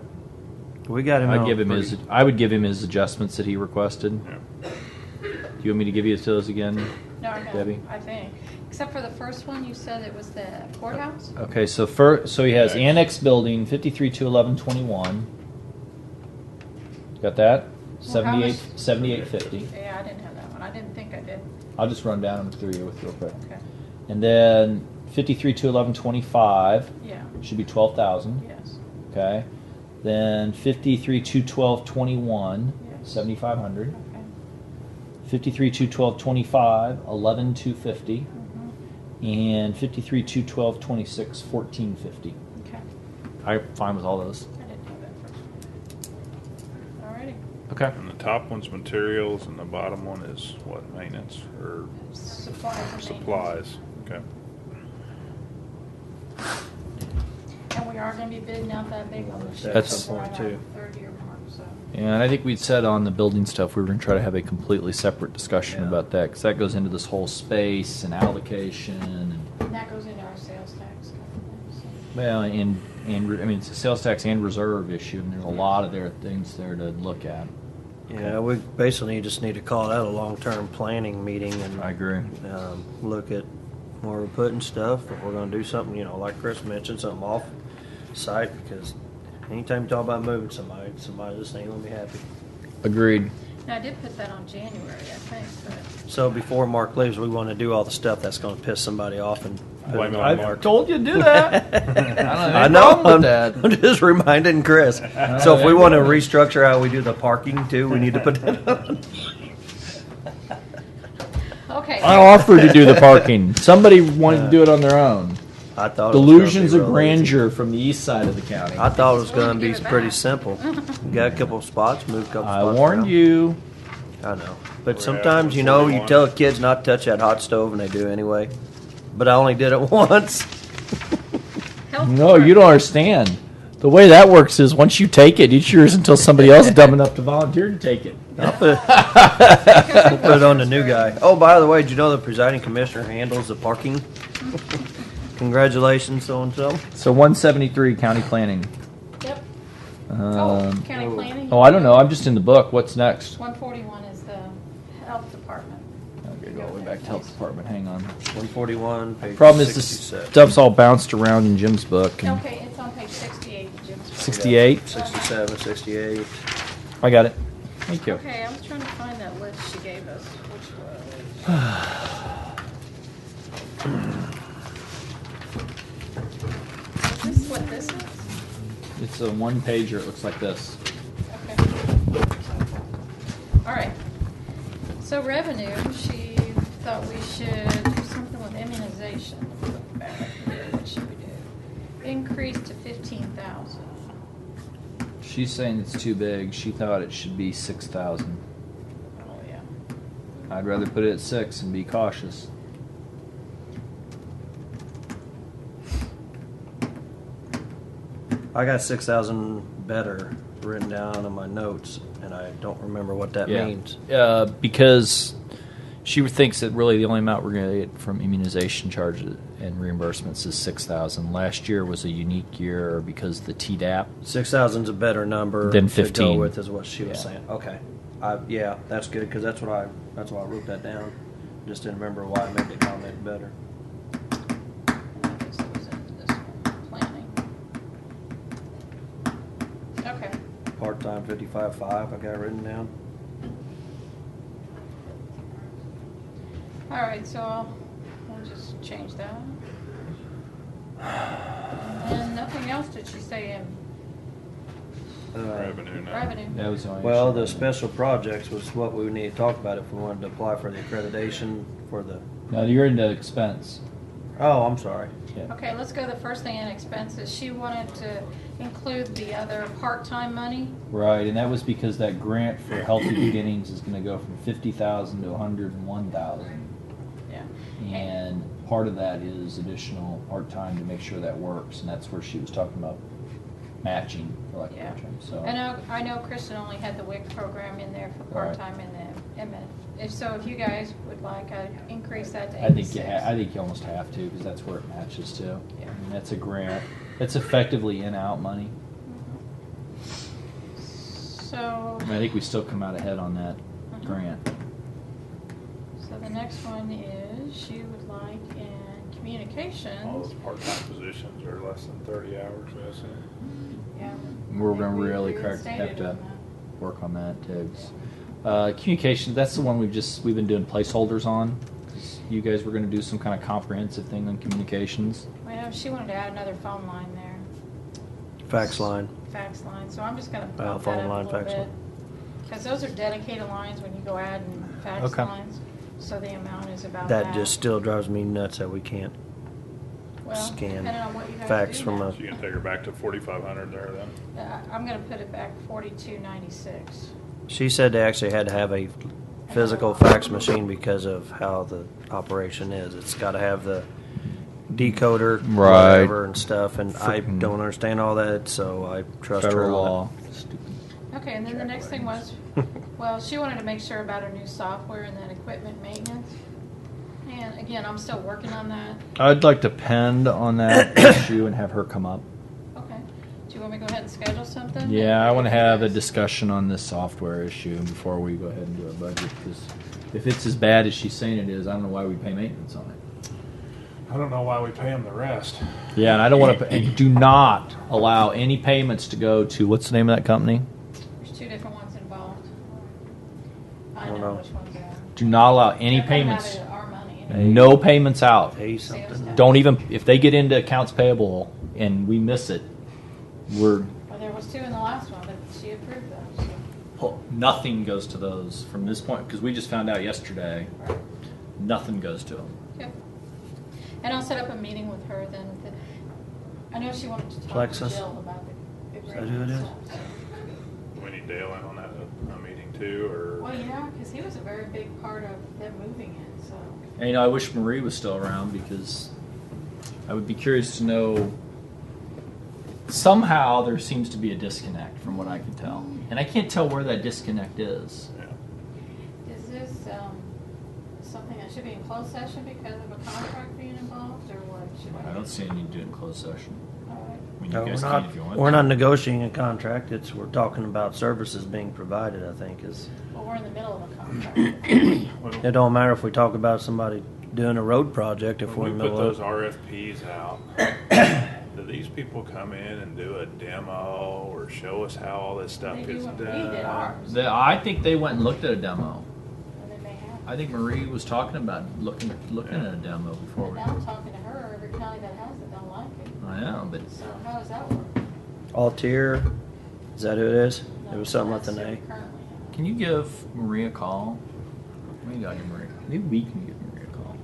Speaker 3: we got him.
Speaker 2: I
Speaker 3: on
Speaker 2: give him
Speaker 3: pretty-
Speaker 2: I would give him his adjustments that he requested.
Speaker 4: Yeah.
Speaker 2: Do you want me to give you those again?
Speaker 6: No,
Speaker 2: Debbie?
Speaker 6: I think. Except for the first one, you said it was the courthouse?
Speaker 2: Okay, so he has
Speaker 4: Okay.
Speaker 2: Annex Building 53-1121. Got that?
Speaker 6: Well, how much-
Speaker 2: 7850.
Speaker 6: Yeah, I didn't have that one. I didn't think I did.
Speaker 2: I'll just run down them through you with real quick.
Speaker 6: Okay.
Speaker 2: And then 53-1125
Speaker 6: Yeah,
Speaker 2: should be 12,000.
Speaker 6: yes,
Speaker 2: Okay. Then 53-1221,
Speaker 6: Yes.
Speaker 2: 7,500.
Speaker 6: okay.
Speaker 2: 53-1225, 11,250.
Speaker 6: Mhm.
Speaker 2: And 53-1226, 1450.
Speaker 6: Okay,
Speaker 2: I'm fine with all those.
Speaker 6: I didn't know that first one. Alrighty.
Speaker 2: Okay.
Speaker 4: And the top one's materials, and the bottom one is what, maintenance or
Speaker 6: Supplies and maintenance.
Speaker 4: supplies? Okay.
Speaker 6: And we are gonna be bidding out that big one.
Speaker 3: That's
Speaker 2: some
Speaker 3: point,
Speaker 6: Right
Speaker 3: too.
Speaker 6: on the 3rd-year mark, so.
Speaker 2: Yeah, and I think we'd said on the building stuff we were going to try to have a completely separate discussion
Speaker 3: Yeah.
Speaker 2: about that because that goes into this whole space and allocation and
Speaker 6: And that goes into our sales tax kind of thing, so.
Speaker 2: well, and I mean it's a sales tax and reserve issue, and there's a lot of things there to look at.
Speaker 3: Yeah, we basically just need to call that a long-term planning meeting and
Speaker 2: I agree.
Speaker 3: look at where we're putting stuff. If we're going to do something, like Chris mentioned, something off site, because anytime you talk about moving somebody just ain't going to be happy.
Speaker 2: Agreed.
Speaker 6: Now, I did put that on January, I think, but.
Speaker 3: So before Mark leaves, we want to do all the stuff that's going to piss somebody off and put
Speaker 4: Blame
Speaker 3: it
Speaker 4: it
Speaker 3: on
Speaker 4: on
Speaker 3: Mark.
Speaker 4: Mark.
Speaker 2: Told you to do that.
Speaker 3: I know.
Speaker 2: With that.
Speaker 3: I'm just reminding Chris. So if we want to restructure how we do the parking too, we need to put that on.
Speaker 6: Okay.
Speaker 2: I offered to do the parking. Somebody wanted to do it on their own.
Speaker 3: I thought
Speaker 2: Delusions
Speaker 3: it was
Speaker 2: of
Speaker 3: gonna be real easy.
Speaker 2: grandeur from the east side of the county.
Speaker 3: I thought it was
Speaker 6: Just wanted
Speaker 3: going
Speaker 6: to
Speaker 3: to
Speaker 6: give
Speaker 3: be
Speaker 6: it
Speaker 3: pretty
Speaker 6: back.
Speaker 3: simple. Got a couple of spots, moved a couple
Speaker 2: I
Speaker 3: spots.
Speaker 2: warned
Speaker 3: around.
Speaker 2: you.
Speaker 3: I know. But
Speaker 4: We're
Speaker 3: sometimes,
Speaker 4: at
Speaker 3: you
Speaker 4: 141.
Speaker 3: tell kids not to touch that hot stove and they do anyway. But I only did it once.
Speaker 6: Health
Speaker 2: No, you don't understand. The way that works is once you take it, it's yours until somebody else is dumb enough to volunteer to take it.
Speaker 3: I'll put it on the new guy. Oh, by the way, did you know the presiding commissioner handles the parking? Congratulations, so-and-so.
Speaker 2: So 173 county planning.
Speaker 6: Yep. Oh,
Speaker 2: Um,
Speaker 6: county planning?
Speaker 2: oh, I don't know. I'm just in the book. What's next?
Speaker 6: 141 is the health department.
Speaker 2: Okay, go all the way back to health department. Hang on.
Speaker 3: 141, page
Speaker 2: Problem is this
Speaker 3: 67.
Speaker 2: stuff's all bounced around in Jim's book. And
Speaker 6: Okay, it's on page 68 of Jim's. book.
Speaker 2: 68.
Speaker 3: 67, 68.
Speaker 2: I got it. Thank you.
Speaker 6: Okay, I was trying to find that list she gave us, which was. Is this what this is?
Speaker 2: It's a one pager. It looks like this.
Speaker 6: Okay. All right. So revenue, she thought we should do something with immunization. Look back here. What should we do? Increase to 15,000.
Speaker 2: She's saying it's too big. She thought it should be 6,000.
Speaker 6: Oh yeah.
Speaker 2: I'd rather put it at 6 and be cautious.
Speaker 3: I got 6,000 better written down on my notes, and I don't remember what that
Speaker 2: Yeah.
Speaker 3: means.
Speaker 2: Because she thinks that really the only amount we're going to get from immunization charges and reimbursements is 6,000. Last year was a unique year because the TDAP.
Speaker 3: 6,000's a better number
Speaker 2: Than
Speaker 3: to go
Speaker 2: 15.
Speaker 3: with, is what she was
Speaker 2: Yeah.
Speaker 3: saying. Okay, yeah, that's good because that's why I wrote that down. Just didn't remember why I made the comment better.
Speaker 6: I guess it was in this one, planning. Okay,
Speaker 3: Part-time 55.5, I got written down.
Speaker 6: all right, so we'll just change that. And nothing else did she say in
Speaker 8: Revenue now.
Speaker 6: revenue?
Speaker 2: That was the only
Speaker 3: Well,
Speaker 2: issue.
Speaker 3: the special projects was what we need to talk about if we wanted to apply for the accreditation for the.
Speaker 2: No, you're into expense.
Speaker 3: Oh, I'm sorry.
Speaker 2: Yeah.
Speaker 6: Okay, let's go the first thing in expenses. She wanted to include the other part-time money.
Speaker 2: Right, and that was because that grant for Healthy Beginnings is going to go from 50,000 to 101,000,
Speaker 6: Yeah.
Speaker 2: and part of that is additional part time to make sure that works, and that's where she was talking about matching for like
Speaker 6: Yeah.
Speaker 2: coaching. So
Speaker 6: I know Kristen only had the WIC program in there for
Speaker 2: Right.
Speaker 6: part-time and the MN. If you guys would like, I'd increase that to
Speaker 2: I think
Speaker 6: 86.
Speaker 2: I think you almost have to because that's where it matches to.
Speaker 6: Yeah.
Speaker 2: I mean, that's a grant. That's effectively in-out money.
Speaker 6: So,
Speaker 2: I think we still come out ahead on that grant.
Speaker 6: so the next one is she would like in
Speaker 4: All
Speaker 6: communications.
Speaker 4: those part-time positions are less than 30 hours, I assume.
Speaker 6: Yeah.
Speaker 2: We're
Speaker 6: I
Speaker 2: going to
Speaker 6: think we
Speaker 2: really have
Speaker 6: reinstated
Speaker 2: to
Speaker 6: on that.
Speaker 2: work on that too. Communications, that's the one we've been doing placeholders on. 'Cause you guys were going to do some kind of comprehensive thing on communications.
Speaker 6: Well, she wanted to add another phone line there,
Speaker 3: Fax line.
Speaker 6: fax line, so I'm just gonna
Speaker 3: Well,
Speaker 6: bump
Speaker 3: phone
Speaker 6: that up a
Speaker 3: line,
Speaker 6: little
Speaker 3: fax
Speaker 6: bit.
Speaker 3: line.
Speaker 6: Because those are dedicated lines when you go adding fax
Speaker 2: Okay.
Speaker 6: lines, so the amount is about
Speaker 3: That just still drives me nuts that we can't.
Speaker 6: well,
Speaker 3: scan
Speaker 6: depending on what you guys
Speaker 3: fax
Speaker 6: do
Speaker 3: from
Speaker 6: now.
Speaker 3: a-
Speaker 4: So you can take her back to 4,500 there then?
Speaker 6: I'm gonna put it back 4296.
Speaker 3: She said they actually had to have a physical fax machine because of how the operation is. It's got to have the decoder,
Speaker 2: Right.
Speaker 3: whatever, and stuff. And I
Speaker 2: Freaking
Speaker 3: don't understand all that, so I trust her
Speaker 2: Federal
Speaker 3: on
Speaker 2: law. Stupid.
Speaker 6: Okay, and then the next thing was, well, she wanted to make sure about her new software and then equipment maintenance. And again, I'm still working on that.
Speaker 2: I'd like to pend on that issue and have her come up.
Speaker 6: Okay. Do you want me to go ahead and schedule something?
Speaker 2: Yeah, I want to
Speaker 6: You
Speaker 2: have a
Speaker 6: guys-
Speaker 2: discussion on this software issue before we go ahead and do our budget. Because if it's as bad as she's saying it is, I don't know why we pay maintenance on it.
Speaker 4: I don't know why we pay them the rest.
Speaker 2: Yeah, and I don't want to. And do not allow any payments to go to what's the name of that company?
Speaker 6: There's two different ones involved. I
Speaker 3: don't
Speaker 6: know
Speaker 3: know.
Speaker 6: which ones are.
Speaker 2: Do not allow any
Speaker 6: They're coming out
Speaker 2: payments.
Speaker 6: of our money.
Speaker 2: No payments out.
Speaker 3: Pay something.
Speaker 2: Don't even if they get into accounts payable and we miss it, we're
Speaker 6: Well, there was two in the last one, but she approved those. So.
Speaker 2: nothing goes to those from this point because we just found out yesterday.
Speaker 6: Right.
Speaker 2: Nothing goes to them.
Speaker 6: Yep. And I'll set up a meeting with her then. I know she wanted to talk
Speaker 3: Plexus?
Speaker 6: to Jill about the
Speaker 3: that who it
Speaker 6: agreement
Speaker 3: is?
Speaker 6: and stuff, so.
Speaker 4: We need Dale in on that a meeting too, or?
Speaker 6: Well, yeah, because he was a very big part of them moving it, so.
Speaker 2: And I wish Marie was still around because I would be curious to know. Somehow there seems to be a disconnect from what I can tell, and I can't tell where that disconnect is.
Speaker 4: Yeah.
Speaker 6: Is this something that should be in closed session because of a contract being involved, or what?
Speaker 2: I don't see any need to do it in closed session.
Speaker 6: All right.
Speaker 2: I mean,
Speaker 3: No,
Speaker 2: you guys
Speaker 3: we're
Speaker 2: can
Speaker 3: not.
Speaker 2: if you want.
Speaker 3: We're not negotiating a contract. We're talking about services being provided. I think is.
Speaker 6: Well, we're in the middle of a contract.
Speaker 3: It don't matter if we talk about somebody doing a road project if we're in
Speaker 4: When
Speaker 3: the
Speaker 4: we put
Speaker 3: middle
Speaker 4: those
Speaker 3: of.
Speaker 4: RFPs out, do these people come in and do a demo or show us how all this stuff
Speaker 6: They do
Speaker 4: is
Speaker 6: when
Speaker 4: done?
Speaker 6: we did ours,
Speaker 2: I think they went and looked at a demo.
Speaker 6: and they may have.
Speaker 2: I think Marie was talking about looking at a demo before
Speaker 6: And
Speaker 2: we.
Speaker 6: now I'm talking to her, every county that has it don't like it.
Speaker 2: I know, but
Speaker 6: So how does that work?
Speaker 3: Altier, is that who it is? It was something with
Speaker 6: That's
Speaker 3: an
Speaker 6: who
Speaker 3: A.
Speaker 6: we currently have.
Speaker 2: can you give Marie a call? Maybe I'll give Marie. Maybe we can give Marie a call.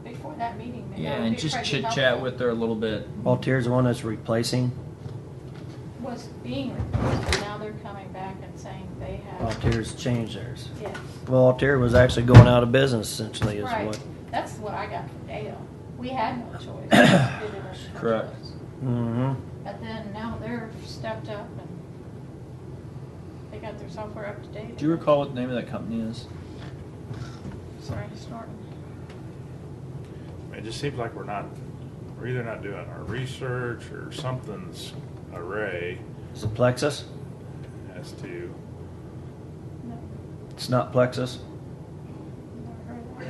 Speaker 6: Before that meeting, maybe
Speaker 2: Yeah,
Speaker 6: that would
Speaker 2: and
Speaker 6: be
Speaker 2: just
Speaker 6: probably
Speaker 2: chit chat
Speaker 6: helpful.
Speaker 2: with her a little bit.
Speaker 3: Altier's the one that's replacing.
Speaker 6: Was being replaced, but now they're coming back and saying they have.
Speaker 3: Altier's changed theirs.
Speaker 6: Yes,
Speaker 3: Well, Altier was actually going out of business essentially, is
Speaker 6: right.
Speaker 3: what.
Speaker 6: That's what I got from Dale. We had no choice. They did us no
Speaker 2: Correct.
Speaker 6: choice.
Speaker 3: Mm-hmm.
Speaker 6: And then now they're stepped up and they got their software up to date.
Speaker 2: Do you recall what the name of that company is?
Speaker 6: Sorry, snorting.
Speaker 4: It just seems like we're either not doing our research or something's array
Speaker 3: Is it Plexus?
Speaker 4: as to,
Speaker 6: No,
Speaker 3: It's not Plexus.
Speaker 6: not heard of it.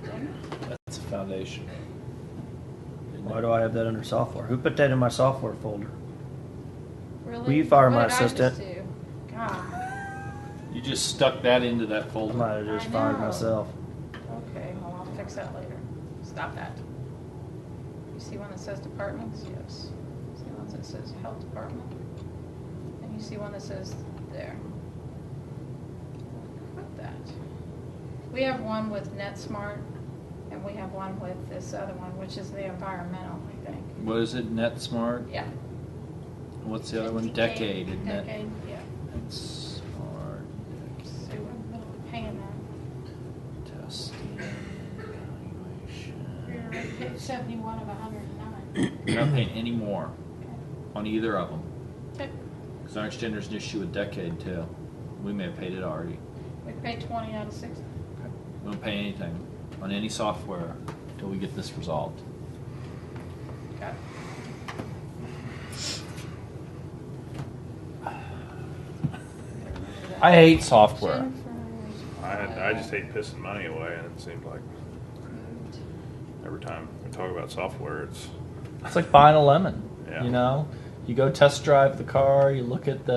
Speaker 6: Damn it.
Speaker 2: That's a foundation.
Speaker 3: Why do I have that under software? Who put that in my software folder?
Speaker 6: Really?
Speaker 3: Will you fire
Speaker 6: What
Speaker 3: my
Speaker 6: did I just
Speaker 3: assistant?
Speaker 6: do? God.
Speaker 2: You just stuck that into that
Speaker 3: I
Speaker 2: folder.
Speaker 3: might have just
Speaker 6: I
Speaker 3: fired
Speaker 6: know.
Speaker 3: myself.
Speaker 6: Okay, well, I'll fix that later. Stop that. You see one that says departments? Yes. See one that says health department? And you see one that says there. Quit that. We have one with NetSmart, and we have one with this other one, which is the environmental, I think.
Speaker 2: What is it? NetSmart?
Speaker 6: Yeah.
Speaker 2: What's the other one?
Speaker 6: 50K,
Speaker 2: Decade, isn't it?
Speaker 6: Decade, yeah.
Speaker 2: NetSmart.
Speaker 6: See, we're in the middle of paying that.
Speaker 2: Testing.
Speaker 6: We're
Speaker 2: Evaluation.
Speaker 6: at page 71 of 109.
Speaker 2: You're not paying any more on either of them.
Speaker 6: Okay.
Speaker 2: Because I understand there's an issue with Decade too. We may have paid it already.
Speaker 6: We paid 20 out of 60.
Speaker 2: We don't pay anything on any software until we get this resolved.
Speaker 6: Got it.
Speaker 2: I hate software.
Speaker 4: I just hate pissing money away, and it seems like every time we talk about software,
Speaker 2: It's like buying a lemon.
Speaker 4: Yeah.
Speaker 2: You know, you go test drive the car, you look at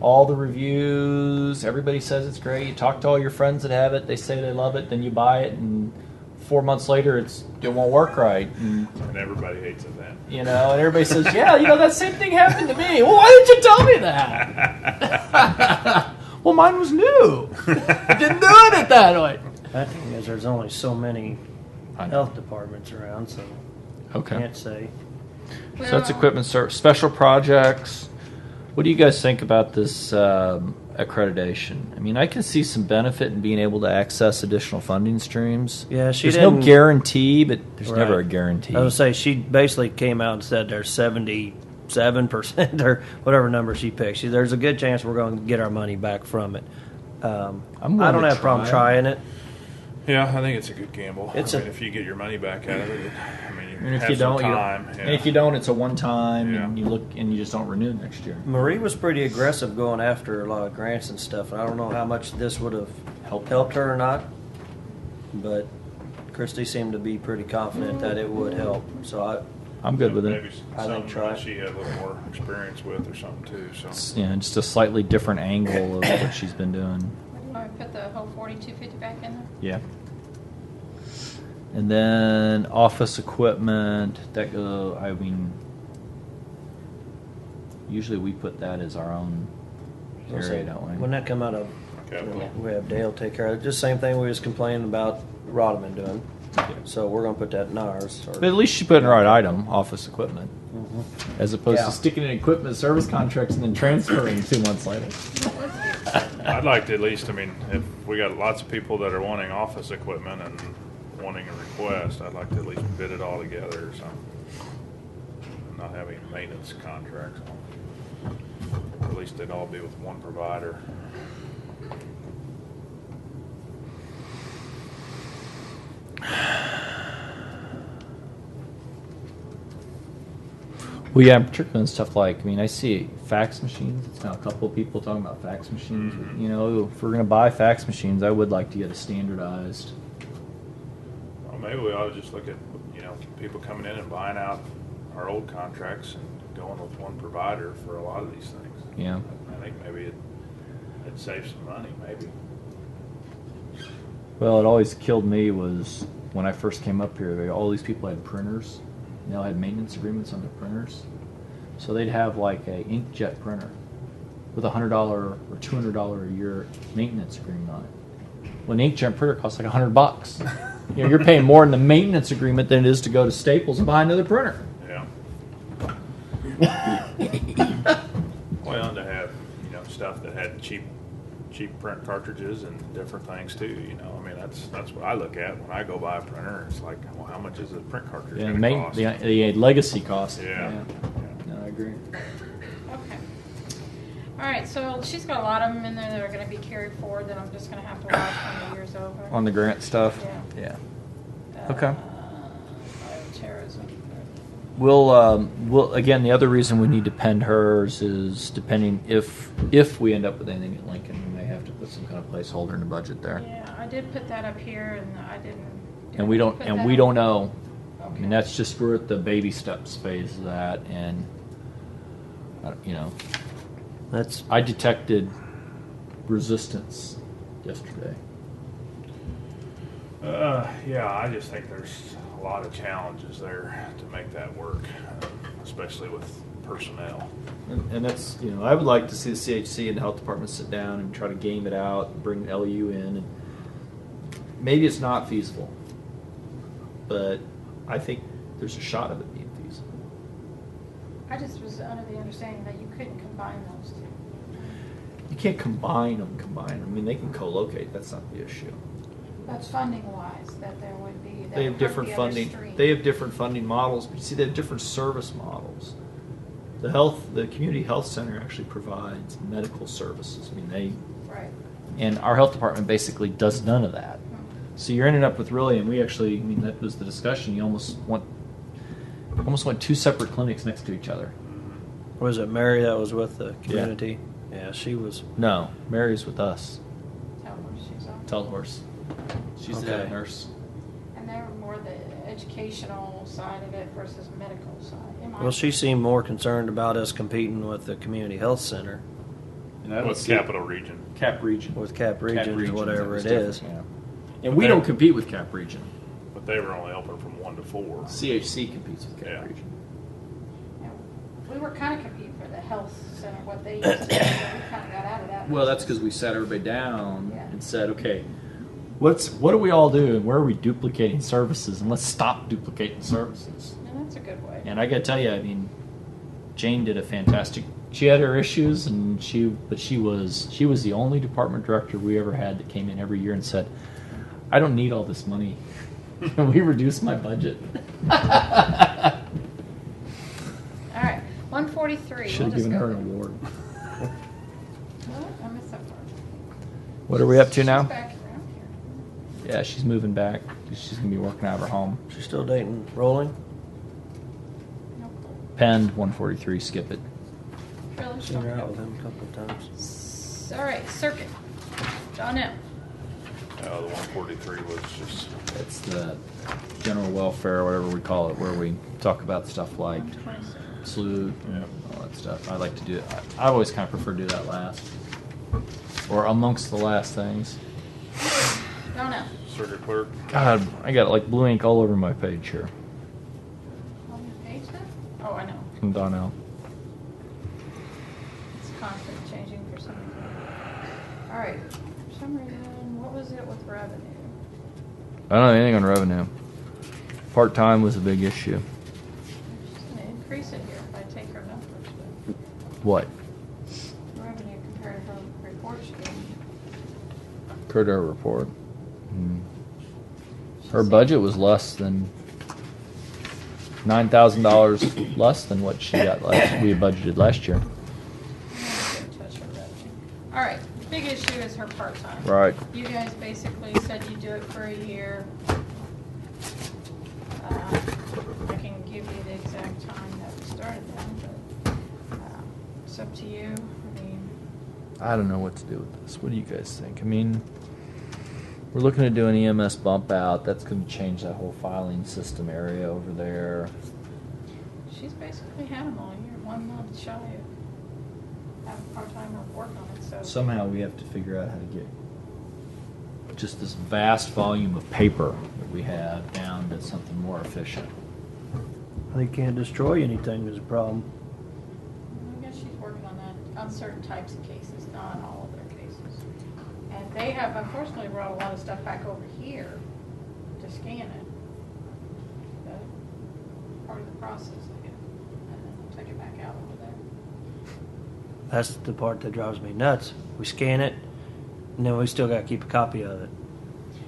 Speaker 2: all the reviews, everybody says it's great. You talk to all your friends that have it, they say they love it, then you buy it, and 4 months later it won't work right. And,
Speaker 4: everybody hates it then.
Speaker 2: you know, and everybody says, yeah, that same thing happened to me. Well, why didn't you tell me that? Well, mine was new. I didn't do it that way.
Speaker 3: That thing is, there's only so many
Speaker 2: I know.
Speaker 3: health departments around, so
Speaker 2: Okay.
Speaker 3: can't say.
Speaker 2: So that's equipment service, special projects. What do you guys think about this accreditation? I mean, I can see some benefit in being able to access additional funding streams.
Speaker 3: Yeah, she
Speaker 2: There's no
Speaker 3: didn't-
Speaker 2: guarantee, but there's
Speaker 3: Right.
Speaker 2: never a guarantee.
Speaker 3: I would say she basically came out and said there's 77% or whatever number she picked. There's a good chance we're going to get our money back from it.
Speaker 2: I'm
Speaker 3: I
Speaker 2: willing
Speaker 3: don't
Speaker 2: to
Speaker 3: have a problem
Speaker 2: try.
Speaker 3: trying it.
Speaker 4: Yeah, I think it's a good gamble.
Speaker 3: It's
Speaker 4: I mean,
Speaker 3: a-
Speaker 4: if you get your money back out of it, I mean, you
Speaker 2: And if
Speaker 4: have
Speaker 2: you
Speaker 4: some
Speaker 2: don't,
Speaker 4: time.
Speaker 2: and if you don't, it's a one-time,
Speaker 4: Yeah.
Speaker 2: and you look and you just don't renew next year.
Speaker 3: Marie was pretty aggressive going after a lot of grants and stuff, and I don't know how much this would have helped her or not, but Christy seemed to be pretty confident that it would help. So
Speaker 2: I'm good with it.
Speaker 4: Maybe
Speaker 3: I think
Speaker 4: something
Speaker 3: try
Speaker 4: that
Speaker 3: it.
Speaker 4: she had a little more experience with or something too. So
Speaker 2: It's, just a slightly different angle of what she's been doing.
Speaker 6: I put the whole 4250 back in there.
Speaker 2: Yeah. And then office equipment that go. I mean, usually we put that as our own area, don't we?
Speaker 3: Wouldn't that come out of?
Speaker 4: capital.
Speaker 3: We have Dale take care of it. Just same thing we was complaining about Rodman doing. So we're gonna put that in ours.
Speaker 2: But at least she put in the right item, office equipment, as opposed
Speaker 3: Yeah.
Speaker 2: to sticking in equipment service contracts and then transferring 2 months later.
Speaker 4: I'd like to at least. I mean, if we got lots of people that are wanting office equipment and wanting a request, I'd like to at least bid it all together or something. And not having maintenance contracts. Or at least they'd all be with one provider.
Speaker 2: Well, yeah, particularly in stuff like, I mean, I see fax machines. It's now a couple of people talking about fax machines.
Speaker 4: Mhm.
Speaker 2: You know, if we're going to buy fax machines, I would like to get a standardized.
Speaker 4: Well, maybe we ought to just look at, people coming in and buying out our old contracts and going with one provider for a lot of these things.
Speaker 2: Yeah.
Speaker 4: I think maybe it'd save some money, maybe.
Speaker 2: Well, it always killed me was when I first came up here, all these people had printers. They all had maintenance agreements on their printers. So they'd have like a inkjet printer with $100 or $200 a year maintenance agreement on it. Well, an inkjet printer costs like $100. You're paying more in the maintenance agreement than it is to go to Staples and buy another printer.
Speaker 4: Yeah. Well, and to have, stuff that had cheap print cartridges and different things too, I mean, that's what I look at when I go buy a printer. It's like, well, how much is a print cartridge
Speaker 2: Yeah,
Speaker 4: going to cost?
Speaker 2: the legacy cost.
Speaker 4: Yeah.
Speaker 2: No. agree.
Speaker 6: Okay. All right, so she's got a lot of them in there that are gonna be carried forward that I'm just gonna have to watch when the year's over.
Speaker 2: On the grant stuff?
Speaker 6: Yeah.
Speaker 2: Yeah. Okay.
Speaker 6: Bioterrorism.
Speaker 2: We'll again, the other reason we need to pend hers is depending if we end up with anything at Lincoln, we may have to put some kind of placeholder in the budget there.
Speaker 6: Yeah, I did put that up here and I didn't.
Speaker 2: And we don't
Speaker 6: put
Speaker 2: and
Speaker 6: that
Speaker 2: we
Speaker 6: up?
Speaker 2: don't know. I
Speaker 6: Okay.
Speaker 2: mean, that's just we're at the baby steps phase of that, and you know,
Speaker 3: That's
Speaker 2: I detected resistance yesterday.
Speaker 4: Yeah, I just think there's a lot of challenges there to make that work, especially with personnel.
Speaker 2: And that's, you know, I would like to see the CHC and the health department sit down and try to game it out and bring LU in. And maybe it's not feasible, but I think there's a shot of it being feasible.
Speaker 6: I just was under the understanding that you couldn't combine those two.
Speaker 2: You can't combine them. I mean, they can co-locate. That's not the issue.
Speaker 6: That's funding wise, that there would be. that
Speaker 2: They have
Speaker 6: would hurt
Speaker 2: different
Speaker 6: the other
Speaker 2: funding.
Speaker 6: stream.
Speaker 2: They have different funding models, but you see, they have different service models. The community health center actually provides medical services. I mean,
Speaker 6: Right.
Speaker 2: and our health department basically does none of that. So you're ending up with really, and we actually, I mean, that was the discussion. You almost want two separate clinics next to each other.
Speaker 3: was it Mary that was with the community? Yeah, she was.
Speaker 2: No, Mary's with us.
Speaker 6: Tell them she's on.
Speaker 2: Tell horse. She's the head
Speaker 3: Okay.
Speaker 2: nurse.
Speaker 6: And they were more the educational side of it versus medical side. Am I-
Speaker 3: Well, she seemed more concerned about us competing with the community health center,
Speaker 2: And that
Speaker 4: With
Speaker 2: was
Speaker 4: Capital Region.
Speaker 2: Cap Region.
Speaker 3: with Cap Region, or
Speaker 2: Region,
Speaker 3: whatever
Speaker 2: that was
Speaker 3: it is.
Speaker 2: different, yeah. And we don't compete with Cap Region.
Speaker 4: But they were only open from 1 to 4.
Speaker 2: CHC competes with Cap
Speaker 4: Yeah.
Speaker 2: Region.
Speaker 6: And we were kind of competing for the health center, what they used to do, but we kind of got out of that.
Speaker 2: Well, that's because we sat everybody down
Speaker 6: Yeah.
Speaker 2: and said, okay, what do we all do, and where are we duplicating services, and let's stop duplicating services.
Speaker 6: And that's a good way.
Speaker 2: And I got to tell you, I mean, Jane did a fantastic. She had her issues, and she was the only department director we ever had that came in every year and said, "I don't need all this money. Can we reduce my budget?"
Speaker 6: All right, 143.
Speaker 2: Should have
Speaker 6: We'll just
Speaker 2: given
Speaker 6: go
Speaker 2: her an
Speaker 6: there.
Speaker 2: award.
Speaker 6: What? I missed that part.
Speaker 2: What are we up to now?
Speaker 6: She's back around here.
Speaker 2: Yeah, she's moving back. She's gonna be working out of her home.
Speaker 3: She's still dating Rolling.
Speaker 6: Nope.
Speaker 2: Penned 143. Skip it.
Speaker 6: Really?
Speaker 3: Seen her
Speaker 6: Okay.
Speaker 3: out with him a couple of times.
Speaker 6: All right, circuit. John M.
Speaker 4: The 143 was just,
Speaker 2: It's the general welfare, whatever we call it, where we talk about stuff like
Speaker 6: 126.
Speaker 2: salute and
Speaker 4: Yeah.
Speaker 2: all that stuff. I like to do it. I've always kind of preferred to do that last, or amongst the last things.
Speaker 6: John M.
Speaker 4: circuit clerk.
Speaker 2: God, I got like blue ink all over my page here
Speaker 6: On your page now? Oh, I know.
Speaker 2: from Donnell.
Speaker 6: It's constantly changing for some reason. All right. For some reason, what was it with revenue?
Speaker 2: I don't know anything on revenue. Part time was a big issue.
Speaker 6: She's going to increase it here if I take her numbers, but
Speaker 2: What?
Speaker 6: revenue compared to her report she gave me.
Speaker 2: Curdo report.
Speaker 6: She
Speaker 2: Her
Speaker 6: said-
Speaker 2: budget was less than $9,000 less than what she got last. We had budgeted last year.
Speaker 6: I'm not gonna touch her revenue. All right, big issue is her part-time.
Speaker 2: Right.
Speaker 6: You guys basically said you do it for a year. I can give you the exact time that we started them, but it's up to you. I mean,
Speaker 2: I don't know what to do with this. What do you guys think? I mean, we're looking at doing EMS bump out. That's going to change that whole filing system area over there.
Speaker 6: she's basically had them all year, 1 month shy of having part-time work on it, so.
Speaker 2: Somehow we have to figure out how to get just this vast volume of paper that we have down to something more efficient.
Speaker 3: They can't destroy anything is a problem.
Speaker 6: I guess she's working on that, on certain types of cases, not on all of their cases. And they have unfortunately brought a lot of stuff back over here to scan it. But part of the process, I guess, and then they'll take it back out over there.
Speaker 3: That's the part that drives me nuts. We scan it, and then we still got to keep a copy of it.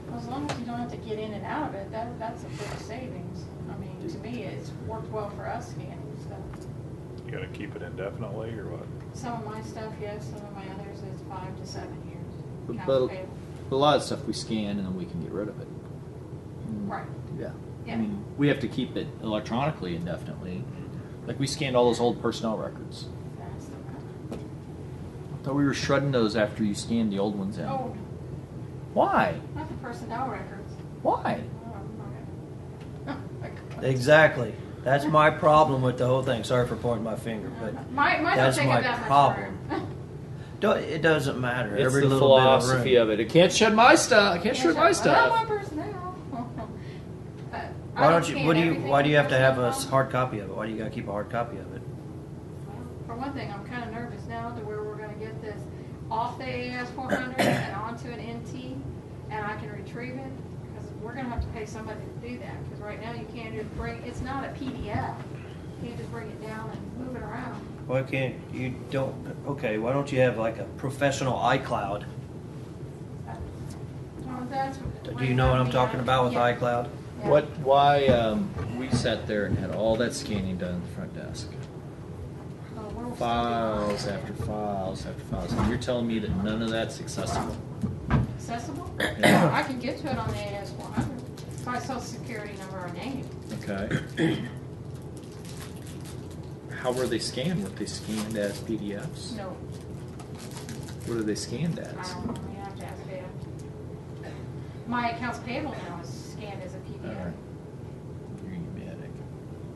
Speaker 6: Well, as long as you don't have to get in and out of it, that's a big savings. I mean, to me, it's worked well for us scanning stuff.
Speaker 4: You gonna keep it indefinitely or what?
Speaker 6: Some of my stuff, yes, some of my others is 5 to 7 years. Accounts
Speaker 2: But
Speaker 6: payable.
Speaker 2: a lot of stuff we scan and then we can get rid of it.
Speaker 6: Right.
Speaker 2: Yeah.
Speaker 6: Yeah.
Speaker 2: I mean, we have to keep it electronically indefinitely. Like we scanned all those old personnel records.
Speaker 6: That's the problem.
Speaker 2: I thought we were shredding those after you scanned the old ones in.
Speaker 6: Oh,
Speaker 2: Why?
Speaker 6: not the personnel records.
Speaker 2: Why?
Speaker 6: Oh, okay. Oh, my God.
Speaker 3: Exactly. That's my problem with the whole thing. Sorry for pointing my finger, but
Speaker 6: Mine don't
Speaker 3: that's
Speaker 6: take
Speaker 3: my
Speaker 6: up that much
Speaker 3: problem.
Speaker 6: room.
Speaker 3: it doesn't matter.
Speaker 2: It's
Speaker 3: Every
Speaker 2: the
Speaker 3: little
Speaker 2: philosophy
Speaker 3: bit of
Speaker 2: of it. It can't shred my stuff. I can't shred my
Speaker 6: Not
Speaker 2: stuff.
Speaker 6: my personnel. But I
Speaker 3: Why don't you?
Speaker 6: scan
Speaker 3: What do you?
Speaker 6: everything
Speaker 3: Why do you
Speaker 6: in
Speaker 3: have to have a
Speaker 6: personnel.
Speaker 3: hard copy of it? Why do you got to keep a hard copy of it?
Speaker 6: Well, for one thing, I'm kind of nervous now to where we're going to get this off the AAS 400 and onto an NT, and I can retrieve it, because we're going to have to pay somebody to do that, because right now you can't just bring, it's not a PDF. You can't just bring it down and move it around.
Speaker 3: Why can't you? Don't. Okay. Why don't you have like a professional iCloud?
Speaker 6: Well, that's
Speaker 3: Do you know what I'm talking about with
Speaker 6: Yeah.
Speaker 3: iCloud?
Speaker 6: Yeah.
Speaker 2: What? Why? We sat there and had all that scanning done at the front desk.
Speaker 6: Oh, we're still
Speaker 2: Files
Speaker 6: doing
Speaker 2: after files after files. And you're telling me that none of that's accessible?
Speaker 6: it. Accessible?
Speaker 2: Yeah.
Speaker 6: I can get to it on the AAS 400 by social security number or name.
Speaker 2: Okay. How were they scanned? Were they scanned as PDFs?
Speaker 6: No,
Speaker 2: What are they scanned
Speaker 6: I
Speaker 2: as?
Speaker 6: don't know. You have to ask Dale. My accounts payable now is scanned as a
Speaker 2: All
Speaker 6: PDF.
Speaker 2: right. You're gonna give me a headache.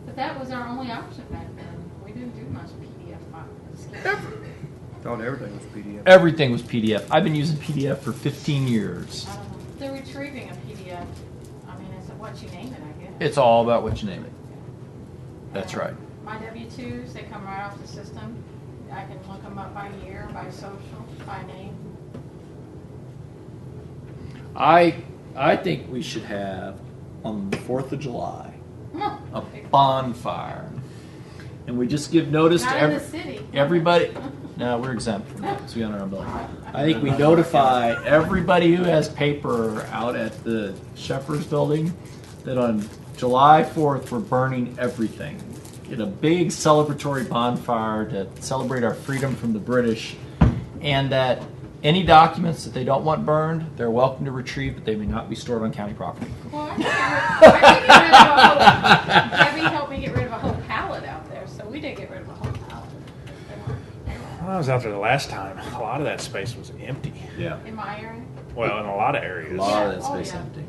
Speaker 6: But that was our only option back then. We didn't do much PDF scanning.
Speaker 3: Thought everything was PDF.
Speaker 2: Everything was PDF. I've been using PDF for 15 years.
Speaker 6: I don't know. The retrieving a PDF, I mean, it's what you name it, I guess.
Speaker 2: It's all about what you name it. That's right.
Speaker 6: My W-2s, they come right off the system. I can look them up by year, by social, by name.
Speaker 2: I think we should have on the 4th of July a bonfire, and we just give notice
Speaker 6: Not
Speaker 2: to
Speaker 6: in the city.
Speaker 2: everybody. No, we're exempt from that, so we own our own building. I think we notify everybody who has paper out at the Shepherds building that on July 4th we're burning everything in a big celebratory bonfire to celebrate our freedom from the British, and that any documents that they don't want burned, they're welcome to retrieve, but they may not be stored on county property.
Speaker 6: Well, I did get rid of a whole, Debbie helped me get rid of a whole pallet out there, so we did get rid of a whole pallet.
Speaker 4: When I was out there the last time, a lot of that space was empty.
Speaker 2: Yeah.
Speaker 6: In my area,
Speaker 4: Well, in a lot of
Speaker 2: A
Speaker 4: areas.
Speaker 2: lot of that
Speaker 6: Oh,
Speaker 2: space
Speaker 6: yeah.
Speaker 2: empty.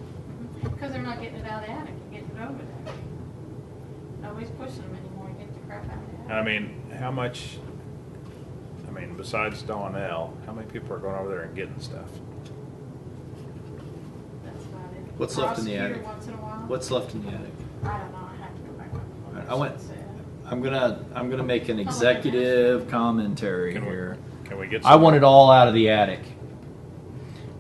Speaker 6: because they're not getting it out of the attic, they're getting it over there. Nobody's pushing them anymore, get the crap out of the
Speaker 4: And
Speaker 6: attic.
Speaker 4: I mean, how much? I mean, besides Donnell, how many people are going over there and getting stuff?
Speaker 6: That's about it.
Speaker 2: What's left in the
Speaker 6: Prosecutor
Speaker 2: attic?
Speaker 6: Once in a while.
Speaker 2: What's left in the attic?
Speaker 6: I don't know, I have to go back. and look.
Speaker 2: I went-
Speaker 6: Shouldn't say it.
Speaker 2: I'm gonna make an executive commentary
Speaker 4: Can we-
Speaker 2: here.
Speaker 4: Can we get?
Speaker 2: I want it all out of the attic.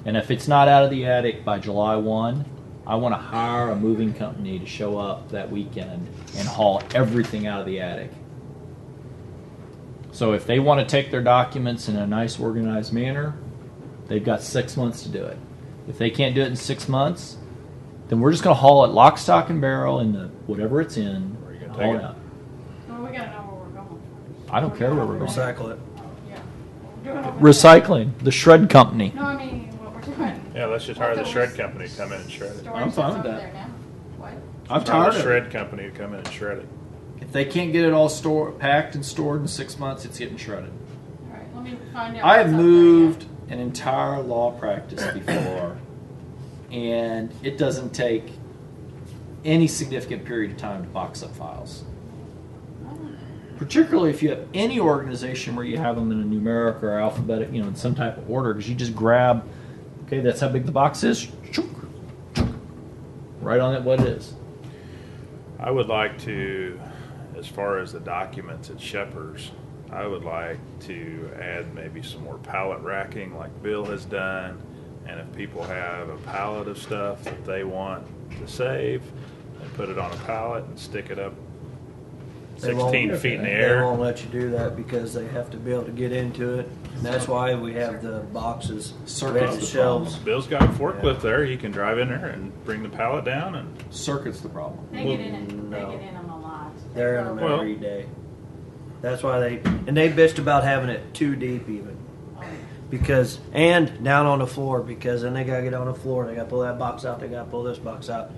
Speaker 2: And if it's not out of the attic by July 1, I want to hire a moving company to show up that weekend and haul everything out of the attic. So if they want to take their documents in a nice organized manner, they've got 6 months to do it. If they can't do it in 6 months, then we're just going to haul it lock, stock, and barrel in the whatever it's in.
Speaker 4: Where you gonna
Speaker 2: haul
Speaker 4: take
Speaker 2: it
Speaker 4: it?
Speaker 2: out.
Speaker 6: Well, we gotta know where we're going.
Speaker 2: I don't care where we're going.
Speaker 3: Recycle it.
Speaker 6: Yeah. We're doing over there.
Speaker 2: Recycling, the shred company.
Speaker 6: No, I mean, what we're doing.
Speaker 4: Yeah, let's just hire the shred company to come in and shred it.
Speaker 6: Storage
Speaker 2: I'm fine
Speaker 6: that's
Speaker 2: with
Speaker 6: over
Speaker 2: that.
Speaker 6: there now. What?
Speaker 2: I'm
Speaker 4: Hire
Speaker 2: tired
Speaker 4: the
Speaker 2: of it.
Speaker 4: shred company to come in and shred it.
Speaker 2: If they can't get it all packed and stored in 6 months, it's getting shredded.
Speaker 6: All right, let me find out.
Speaker 2: I have
Speaker 6: what's up there
Speaker 2: moved an entire law practice before, and it doesn't take any significant period of time to box up files. Particularly if you have any organization where you have them in a numeric or alphabetic, in some type of order, because you just grab, okay, that's how big the box is, right on it what it is.
Speaker 4: I would like to, as far as the documents at Shepherd's, I would like to add maybe some more pallet racking like Bill has done. And if people have a pallet of stuff that they want to save, they put it on a pallet and stick it up
Speaker 3: They won't-
Speaker 4: 16 feet in the
Speaker 3: They
Speaker 4: air.
Speaker 3: won't let you do that because they have to be able to get into it. And that's why we have the boxes,
Speaker 2: Circuit's
Speaker 3: ready
Speaker 2: the
Speaker 3: shelves.
Speaker 4: Bill's got a forklift there. He can drive in there and bring the pallet down and
Speaker 2: Circuit's the problem.
Speaker 6: They get in it. They
Speaker 3: No.
Speaker 6: get in them a lot.
Speaker 3: They're in them
Speaker 4: Well-
Speaker 3: every day. That's why they bitched about having it too deep even. Because and down on the floor, because then they gotta get on the floor, they gotta pull that box out, they gotta pull this box out.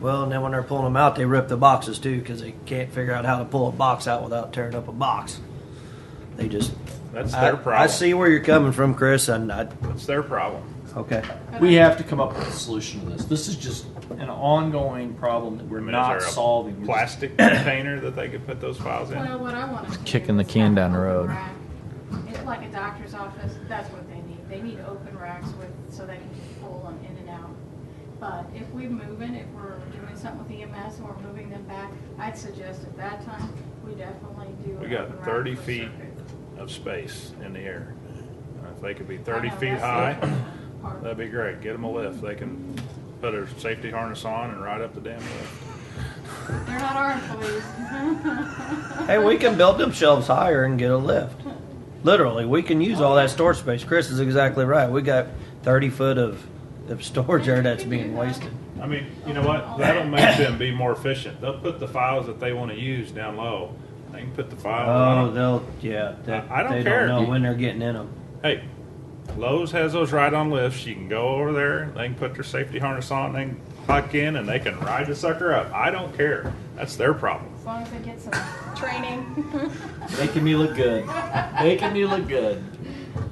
Speaker 3: Well, and then when they're pulling them out, they rip the boxes too, because they can't figure out how to pull a box out without tearing up a box. They just
Speaker 4: That's their problem.
Speaker 3: I see where you're coming from, Chris, and
Speaker 4: That's their problem.
Speaker 3: okay.
Speaker 2: We have to come up with a solution to this. This is just an ongoing problem that we're
Speaker 4: I mean,
Speaker 2: not
Speaker 4: is there a
Speaker 2: solving. We're just-
Speaker 4: plastic container that they could put those files in?
Speaker 6: Well, what I want to
Speaker 2: Kicking the can down the road.
Speaker 6: It's like a doctor's office, that's what they need. They need open racks with, so they can pull them in and out. But if we're moving, if we're doing something with EMS and we're moving them back, I'd suggest at that time, we definitely do.
Speaker 4: We
Speaker 6: an
Speaker 4: got
Speaker 6: open rack
Speaker 4: 30
Speaker 6: for
Speaker 4: feet
Speaker 6: circuit.
Speaker 4: of space in the air. If they could be
Speaker 6: I
Speaker 4: 30
Speaker 6: know,
Speaker 4: feet
Speaker 6: that's the
Speaker 4: high,
Speaker 6: part.
Speaker 4: that'd be great. Get them a lift. They can put a safety harness on and ride up the damn lift.
Speaker 6: They're not our employees.
Speaker 3: Hey, we can build them shelves higher and get a lift. Literally, we can use all that storage space. Chris is exactly right. We got 30 foot of storage there that's being wasted.
Speaker 4: I mean, you know what? That'll make them be more efficient. They'll put the files that they want to use down low. They can put the file
Speaker 3: Oh,
Speaker 4: on. I don't
Speaker 3: they
Speaker 4: care.
Speaker 3: don't know when they're getting in them.
Speaker 4: Hey, Lowe's has those ride-on lifts. You can go over there. They can put their safety harness on. They can hook in and they can ride the sucker up. I don't care. That's their problem.
Speaker 6: As long as they get some training.
Speaker 2: Making me look good. Making me look good.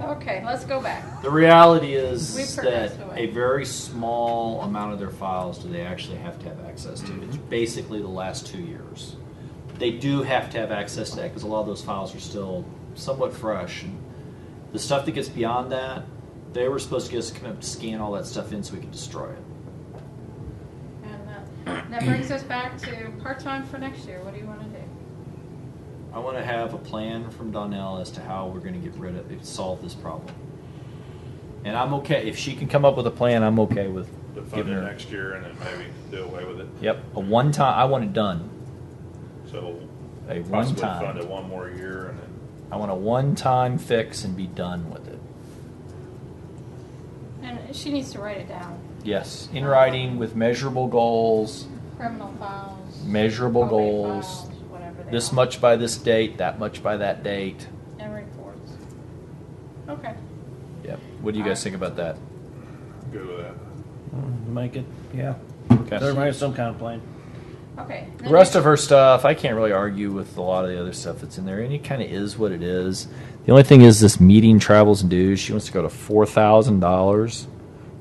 Speaker 6: Okay, let's go back.
Speaker 2: The reality is
Speaker 6: We've
Speaker 2: that
Speaker 6: progressed away.
Speaker 2: a very small amount of their files do they actually have to have access to. It's basically the last 2 years. They do have to have access to that because a lot of those files are still somewhat fresh. And the stuff that gets beyond that, they were supposed to get us to come up to scan all that stuff in so we could destroy it.
Speaker 6: And that brings us back to part-time for next year. What do you want to do?
Speaker 2: I want to have a plan from Donnell as to how we're going to get rid of it, solve this problem. And I'm okay if she can come up with a plan. I'm okay with
Speaker 4: To fund
Speaker 2: giving
Speaker 4: it
Speaker 2: her.
Speaker 4: next year and then maybe do away with it.
Speaker 2: Yep, a one time. I want it done.
Speaker 4: So
Speaker 2: A one
Speaker 4: possibly fund
Speaker 2: time.
Speaker 4: it one more year and then.
Speaker 2: I want a one-time fix and be done with it.
Speaker 6: And she needs to write it down.
Speaker 2: Yes, in writing with measurable goals,
Speaker 6: Criminal files.
Speaker 2: measurable
Speaker 6: probate
Speaker 2: goals.
Speaker 6: files, whatever they
Speaker 2: This
Speaker 6: are.
Speaker 2: much by this date, that much by that date.
Speaker 6: And reports. Okay.
Speaker 2: Yep. What do you guys think about that?
Speaker 4: Good with that.
Speaker 3: Make it, yeah.
Speaker 2: Okay.
Speaker 3: Everybody has some kind of plan.
Speaker 6: Okay.
Speaker 2: The rest of her stuff, I can't really argue with a lot of the other stuff that's in there, and it kind of is what it is. The only thing is this meeting, travels, and dues. She wants to go to $4,000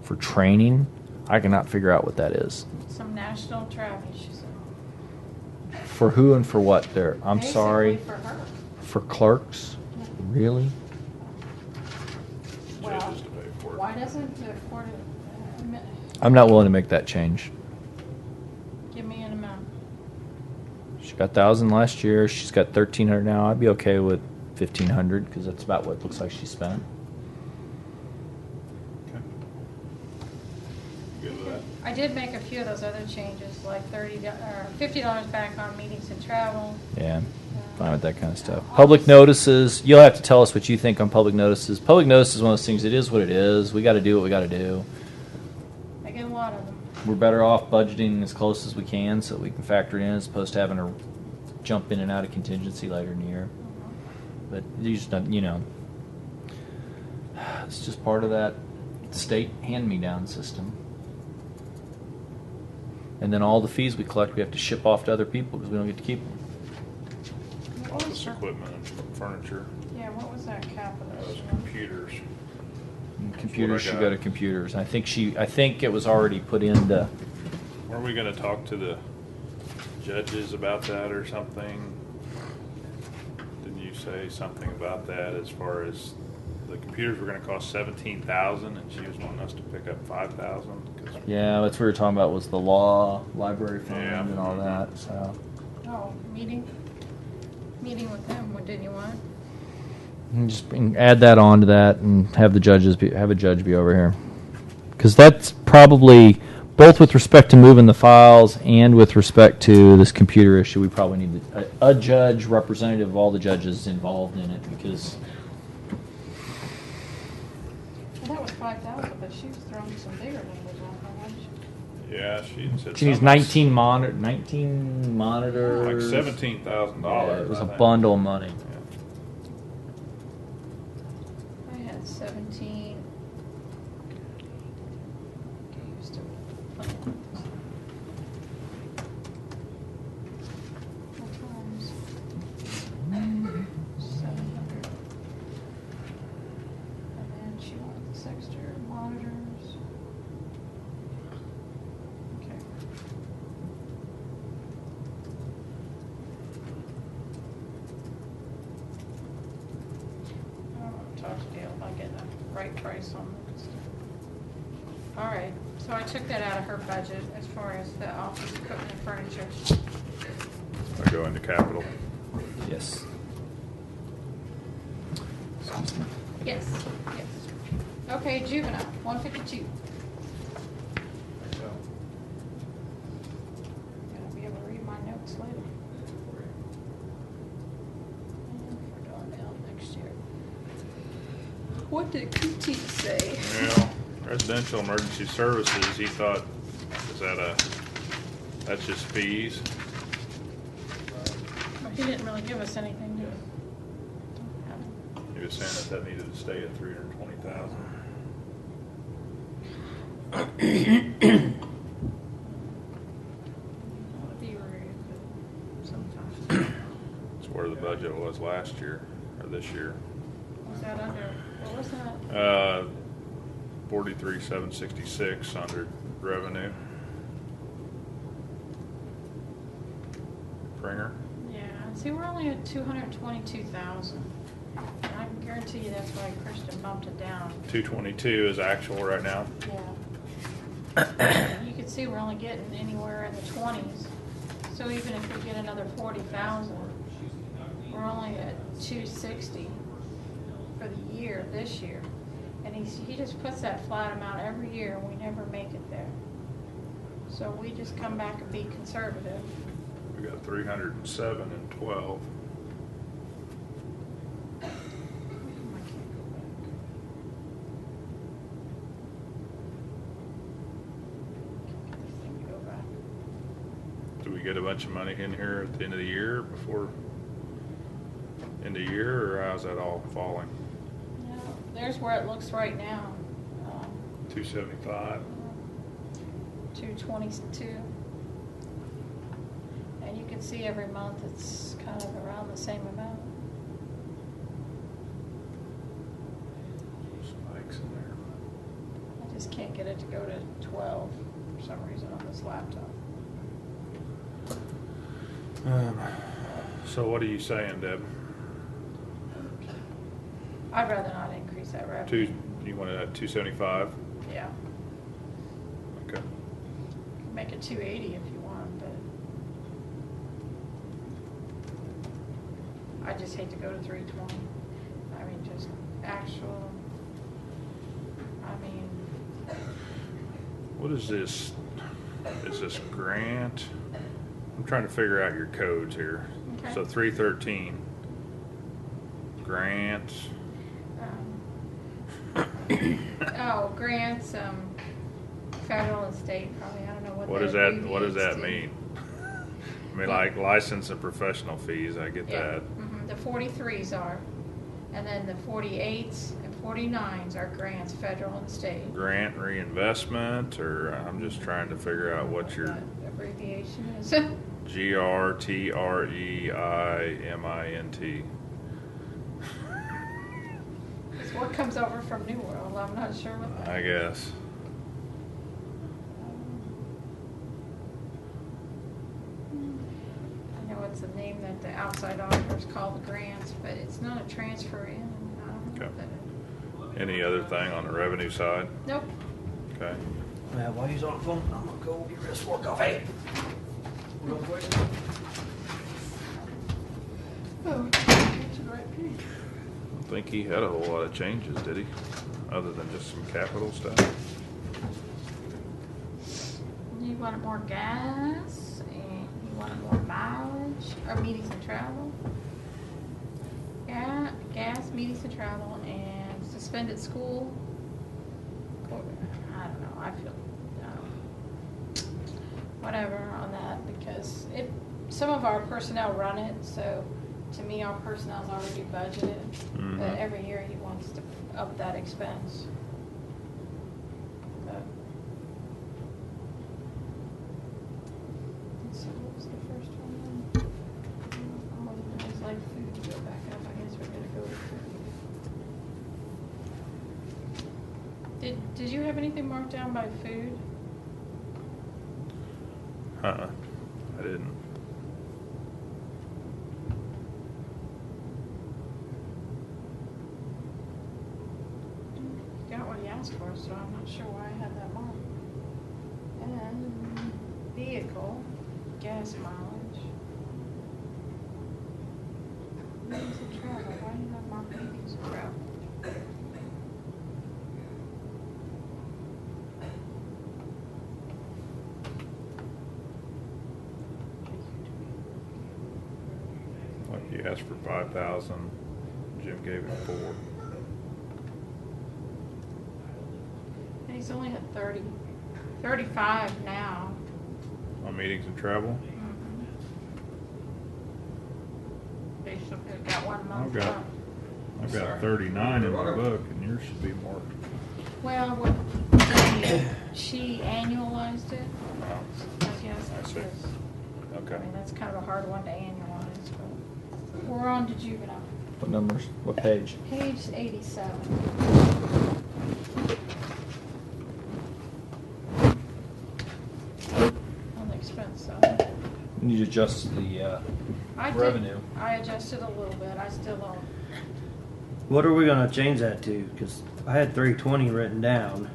Speaker 2: for training. I cannot figure out what that is.
Speaker 6: Some national travel, she said.
Speaker 2: For who and for what? There, I'm
Speaker 6: Basically
Speaker 2: sorry.
Speaker 6: for her.
Speaker 2: For clerks, really?
Speaker 6: Well,
Speaker 4: Judges to pay for it.
Speaker 6: why doesn't the court
Speaker 2: I'm not willing to make that change.
Speaker 6: give me an amount?
Speaker 2: She got 1,000 last year. She's got 1,300 now. I'd be okay with 1,500 because that's about what it looks like she spent.
Speaker 4: Okay. Good with that.
Speaker 6: I did make a few of those other changes, like $50 back on meetings and travel.
Speaker 2: Yeah, fine with that kind of stuff. Public notices. You'll have to tell us what you think on public notices. Public notice is one of those things. It is what it is. We got to do what we got to do.
Speaker 6: I get a lot of them.
Speaker 2: We're better off budgeting as close as we can so we can factor it in as opposed to having to jump in and out of contingency later in the year. But you just don't, it's just part of that state hand-me-down system. And then all the fees we collect, we have to ship off to other people because we don't get to keep them.
Speaker 6: What was
Speaker 4: Office
Speaker 6: that?
Speaker 4: equipment and furniture.
Speaker 6: Yeah, what was that capital?
Speaker 4: Those computers.
Speaker 2: And computers
Speaker 4: That's what I
Speaker 2: should go
Speaker 4: got.
Speaker 2: to computers. I think it was already put into.
Speaker 4: Weren't we going to talk to the judges about that or something? Didn't you say something about that as far as the computers were going to cost $17,000 and she was wanting us to pick up $5,000?
Speaker 2: Yeah, that's what we were talking about was the law, library fund,
Speaker 4: Yeah.
Speaker 2: and all that. So
Speaker 6: Oh, meeting with them, what didn't you want?
Speaker 2: and just add that on to that and have a judge be over here because that's probably both with respect to moving the files and with respect to this computer issue. We probably need a judge representative of all the judges involved in it because.
Speaker 6: Well, that was 5,000, but she was throwing some bigger numbers on her, wasn't she?
Speaker 4: Yeah, she said.
Speaker 10: She needs
Speaker 4: something
Speaker 10: 19 monitors.
Speaker 4: like $17,000.
Speaker 10: Yeah, it was
Speaker 4: I
Speaker 10: a
Speaker 4: think.
Speaker 10: bundle of money.
Speaker 4: Yeah.
Speaker 6: I had 17. Used to plan. Times 700. And then she wants 6 extra monitors. Okay. I want to talk to Dale about getting the right price on this stuff. All right, so I took that out of her budget as far as the office equipment and furniture.
Speaker 4: I go into capital.
Speaker 10: Yes.
Speaker 6: Yes, yes. Okay, juvenile, 152. Gotta be able to read my notes later. And for Darnell next year. What did QT say?
Speaker 4: Well, residential emergency services, he thought, that's just fees?
Speaker 6: Well, he didn't really give us anything to.
Speaker 4: He was saying that needed to stay at 320,000.
Speaker 6: Not to be rude, but sometimes.
Speaker 4: It's where the budget was last year, or this year.
Speaker 6: Was that under, what was that?
Speaker 4: 43,766 under revenue. Pringer?
Speaker 6: Yeah, see, we're only at 222,000. And I can guarantee you that's why Christian bumped it down.
Speaker 4: 222 is actual right now.
Speaker 6: Yeah. You can see we're only getting anywhere in the 20s. So even if we get another 40,000, we're only at 260 for the year, this year. And he just puts that flat amount every year and we never make it there. So we just come back and be conservative.
Speaker 4: We got 307 and 12. Do we get a bunch of money in here at the end of the year before end of year, or how's that all falling?
Speaker 6: Yeah, there's where it looks right now.
Speaker 4: 275.
Speaker 6: 222. And you can see every month it's kind of around the same amount.
Speaker 4: Spikes in there.
Speaker 6: I just can't get it to go to 12 for some reason on this laptop.
Speaker 4: So what are you saying, Deb?
Speaker 6: I'd rather not increase that revenue.
Speaker 4: You want it at 275?
Speaker 6: Yeah.
Speaker 4: Okay.
Speaker 6: Make it 280 if you want, but I just hate to go to 320. I mean, just actual,
Speaker 4: What is this? Is this grant? I'm trying to figure out your codes here.
Speaker 6: Okay.
Speaker 4: So 313. Grant.
Speaker 6: Grants, federal and state probably, I don't know what
Speaker 4: What
Speaker 6: that
Speaker 4: does that
Speaker 6: abbreviates to.
Speaker 4: mean? I mean, like license and professional fees, I get
Speaker 6: Yeah.
Speaker 4: that.
Speaker 6: The 43s are, and then the 48s and 49s are grants, federal and state.
Speaker 4: Grant reinvestment, or I'm just trying to figure out what your
Speaker 6: That abbreviation is.
Speaker 4: GRTREIMINT.
Speaker 6: It's what comes over from New World, I'm not sure what that
Speaker 4: I guess.
Speaker 6: I know it's a name that the outside auditors call the grants, but it's not a transfer in. I don't know
Speaker 4: Okay.
Speaker 6: what that is.
Speaker 4: Any other thing on the revenue side?
Speaker 6: Nope.
Speaker 4: Okay.
Speaker 3: While he's on the phone, I'm gonna go get this for coffee. Real quick.
Speaker 6: Oh, get to the right page.
Speaker 4: I don't think he had a whole lot of changes, did he? Other than just some capital stuff?
Speaker 6: You wanted more gas, and you wanted more mileage, or meetings and travel. Yeah, gas, meetings and travel, and suspended school. I don't know, I feel, whatever on that, because some of our personnel run it, so to me, our personnel's already budgeted.
Speaker 4: Mhm.
Speaker 6: But every year he wants to up that expense. But- So what was the first one then? Oh, it was like food to go back up, I guess we're gonna go with food. Did you have anything marked down by food?
Speaker 4: I didn't.
Speaker 6: He got what he asked for, so I'm not sure why I had that marked. And vehicle, gas mileage. Meetings of travel, why did I mark meetings of travel?
Speaker 4: Like you asked for 5,000, Jim gave it 4.
Speaker 6: And he's only at 35 now.
Speaker 4: On meetings and travel.
Speaker 6: Basically, got 1 month
Speaker 4: I've got-
Speaker 6: left.
Speaker 4: I've got 39 in my book, and yours should be more.
Speaker 6: Well, she annualized it. Yes,
Speaker 4: I see.
Speaker 6: because,
Speaker 4: Okay.
Speaker 6: I mean, that's kind of a hard one to annualize, but we're on to juvenile.
Speaker 10: What numbers? What page?
Speaker 6: Page 87. On the expense side.
Speaker 10: You need to adjust the
Speaker 6: I did-
Speaker 10: revenue.
Speaker 6: I adjusted a little bit, I still don't.
Speaker 3: What are we gonna change that to? Because I had 320 written down.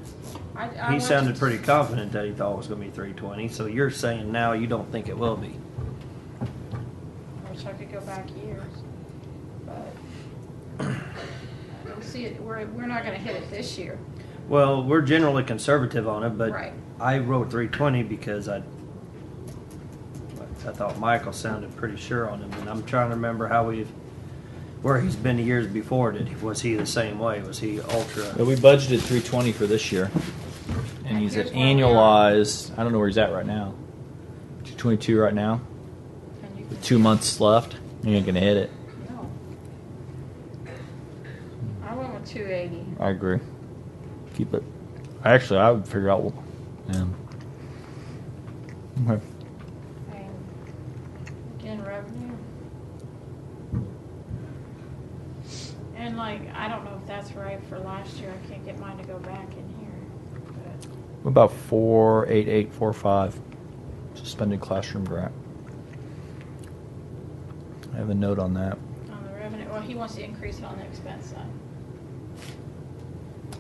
Speaker 6: I
Speaker 3: He
Speaker 6: left
Speaker 3: sounded
Speaker 6: it-
Speaker 3: pretty confident that he thought it was gonna be 320, so you're saying now you don't think it will be.
Speaker 6: I wish I could go back years, but I don't see it, we're not gonna hit it this year.
Speaker 3: Well, we're generally conservative on it, but
Speaker 6: Right.
Speaker 3: I wrote 320 because I thought Michael sounded pretty sure on him, and I'm trying to remember where he's been the years before. Was he the same way? Was he ultra?
Speaker 10: Yeah, we budgeted 320 for this year, and he's at
Speaker 6: Here's where we are.
Speaker 10: annualized. I don't know where he's at right now. 222 right now.
Speaker 6: And you
Speaker 10: With
Speaker 6: can
Speaker 10: 2 months left, you ain't gonna hit it.
Speaker 6: No. I went with 280.
Speaker 10: I agree. Keep it. Actually, I would figure out. Yeah. Okay.
Speaker 6: And again, revenue. And like, I don't know if that's right for last year. I can't get mine to go back in here. But
Speaker 10: What about 48845? Suspended classroom grant. I have a note on that.
Speaker 6: on the revenue, well, he wants to increase it on the expense side.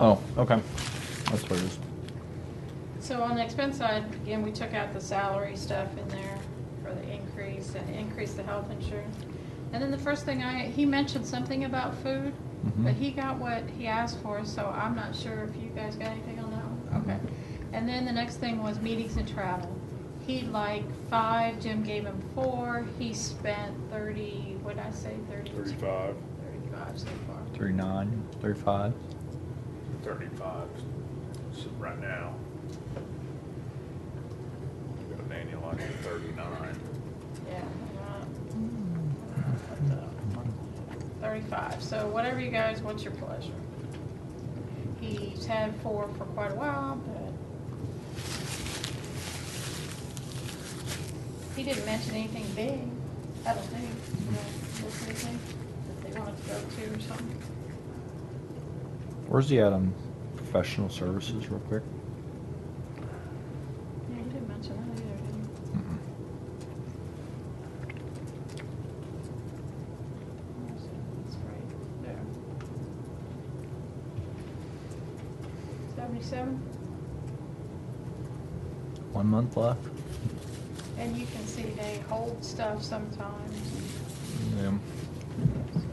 Speaker 10: Oh, okay. That's what it is.
Speaker 6: So on the expense side, again, we took out the salary stuff in there for the increase and increased the health insurance. And then the first thing he mentioned something about food,
Speaker 10: Mhm.
Speaker 6: but he got what he asked for, so I'm not sure if you guys got anything on that one. Okay. And then the next thing was meetings and travel. He'd like 5, Jim gave him 4, he spent 30, what did I say, 30?
Speaker 4: 35.
Speaker 6: 35 so far.
Speaker 10: 39, 35.
Speaker 4: 35. So right now, you got an annualized of 39.
Speaker 6: Yeah. 35. So whatever you guys, what's your pleasure? He's had 4 for quite a while, but he didn't mention anything big. I don't think. What's anything that they wanted to go to or something?
Speaker 10: Where's he at on professional services, real quick?
Speaker 6: Yeah, he didn't mention that either, did he?
Speaker 10: Mm-mm.
Speaker 6: That's right there. 77.
Speaker 10: 1 month left.
Speaker 6: And you can see they hold stuff sometimes.
Speaker 10: Yeah.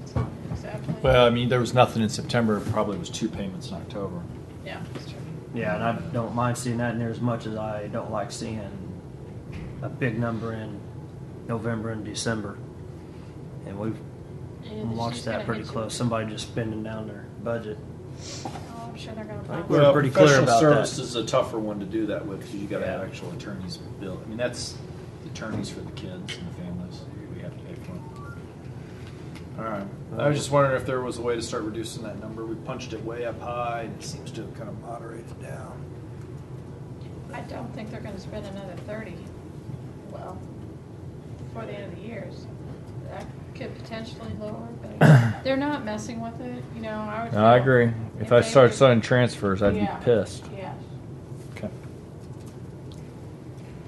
Speaker 6: It's not exactly.
Speaker 10: Well, I mean, there was nothing in September. Probably was 2 payments in October.
Speaker 6: Yeah, that's true.
Speaker 3: Yeah, and I don't mind seeing that in there as much as I don't like seeing a big number in November and December. And we've
Speaker 6: Yeah,
Speaker 3: watched
Speaker 6: she's
Speaker 3: that
Speaker 6: gonna
Speaker 3: pretty
Speaker 6: hit you
Speaker 3: close.
Speaker 6: with it.
Speaker 3: Somebody just spending down their budget.
Speaker 6: I'm sure they're gonna.
Speaker 3: I think
Speaker 6: pop
Speaker 3: we're
Speaker 6: up.
Speaker 3: pretty clear
Speaker 2: professional
Speaker 3: about that.
Speaker 2: services is a tougher one to do that with because you got to have
Speaker 3: Yeah.
Speaker 2: actual attorneys bill. I mean, that's attorneys for the kids and the families. We have to pay for. All right. I was just wondering if there was a way to start reducing that number. We punched it way up high, and it seems to have kind of moderated down.
Speaker 6: I don't think they're gonna spend another 30, well, before the end of the year. So that could potentially lower, but they're not messing with it, you know, I would.
Speaker 10: No, I
Speaker 6: feel
Speaker 10: agree. If I
Speaker 6: they
Speaker 10: started
Speaker 6: would-
Speaker 10: sending transfers, I'd
Speaker 6: Yeah,
Speaker 10: be pissed.
Speaker 6: Yes.
Speaker 10: Okay.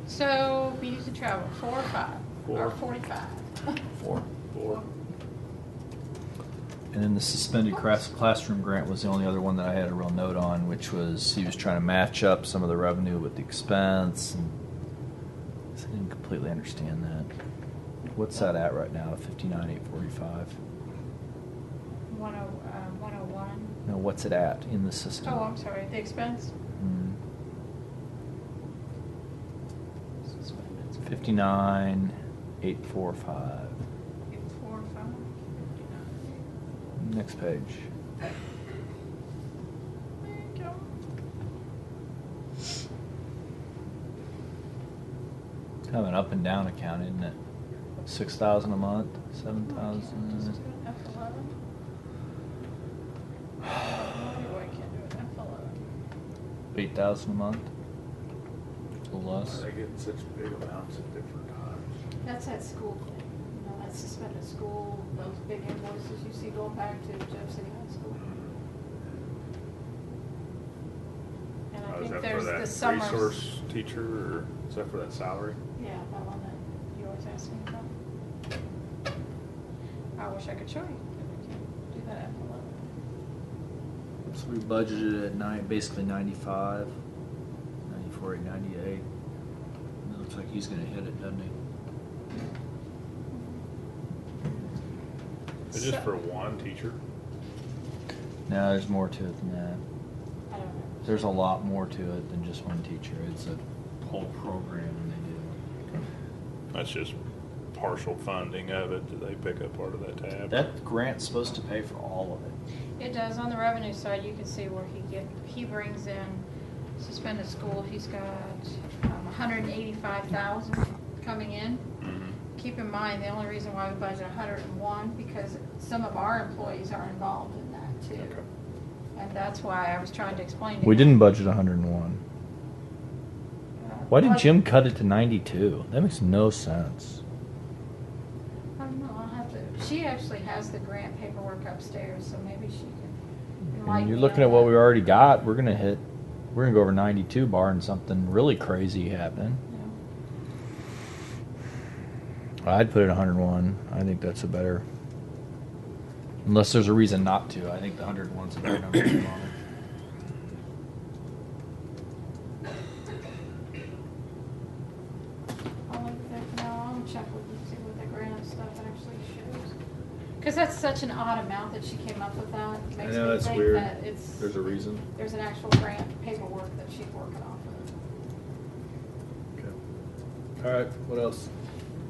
Speaker 6: So, meetings and travel, 4 or 5, or
Speaker 2: 4.
Speaker 6: 45.
Speaker 10: 4.
Speaker 1: 4.
Speaker 2: And then the suspended classroom grant was the only other one that I had a real note on, which was he was trying to match up some of the revenue with the expense. And I didn't completely understand that. What's that at right now? 59,845.
Speaker 6: 101.
Speaker 2: No, what's it at in the system?
Speaker 6: Oh, I'm sorry, the expense?
Speaker 2: Mm,
Speaker 6: Suspended.
Speaker 2: 59,845.
Speaker 6: 4 or 5.
Speaker 2: Next page.
Speaker 6: Thank you.
Speaker 2: Kind of an up and down account, isn't it? 6,000 a month,
Speaker 6: Just
Speaker 2: 7,000,
Speaker 6: do an F11. Why can't do an F11?
Speaker 2: 8,000 a month. A little less.
Speaker 8: They get such big amounts at different times.
Speaker 6: That's that school thing, you know, that suspended school, those big invoices you see going back to Jeff City High School. And I
Speaker 4: Is
Speaker 6: think
Speaker 4: that for
Speaker 6: there's the
Speaker 4: that
Speaker 6: summer.
Speaker 4: resource teacher, or is that for that salary?
Speaker 6: Yeah, that one that you always ask me about. I wish I could show you, but we can't do that at 11.
Speaker 2: So we budgeted at basically 95, 94, 98. It looks like he's going to hit it, doesn't he?
Speaker 4: Is it just for one teacher?
Speaker 2: No, there's more to it than that.
Speaker 6: I don't know.
Speaker 2: There's a lot more to it than just one teacher. It's a whole program they do.
Speaker 4: That's just partial funding of it. Do they pick up part of that tab?
Speaker 2: That grant's supposed to pay for all of it.
Speaker 6: It does, on the revenue side, you can see where he brings in suspended school, he's got 185,000 coming in.
Speaker 4: Mhm.
Speaker 6: Keep in mind, the only reason why we budget 101, because some of our employees are involved in that too.
Speaker 4: Okay.
Speaker 6: And that's why I was trying to explain to
Speaker 10: We
Speaker 6: him.
Speaker 10: didn't budget 101. Why did
Speaker 6: Well,
Speaker 10: Jim cut it to 92? That makes no sense.
Speaker 6: I don't know, I'll have to, she actually has the grant paperwork upstairs, so maybe she can
Speaker 10: And
Speaker 6: enlighten
Speaker 10: you're
Speaker 6: me
Speaker 10: looking
Speaker 6: on
Speaker 10: at what
Speaker 6: that.
Speaker 10: we already got. We're gonna go over 92 barring something really crazy happening.
Speaker 6: Yeah.
Speaker 10: I'd put it 101. I think that's a better.
Speaker 2: Unless there's a reason not to. I think the 101's a better number to put on it.
Speaker 6: I'll leave it there for now. I'll check with you, see what the grant stuff actually shows. Because that's such an odd amount that she came up with that. It makes me think that it's,
Speaker 2: a reason.
Speaker 6: there's an actual grant paperwork that she's working off of.
Speaker 2: Okay. All right. What else?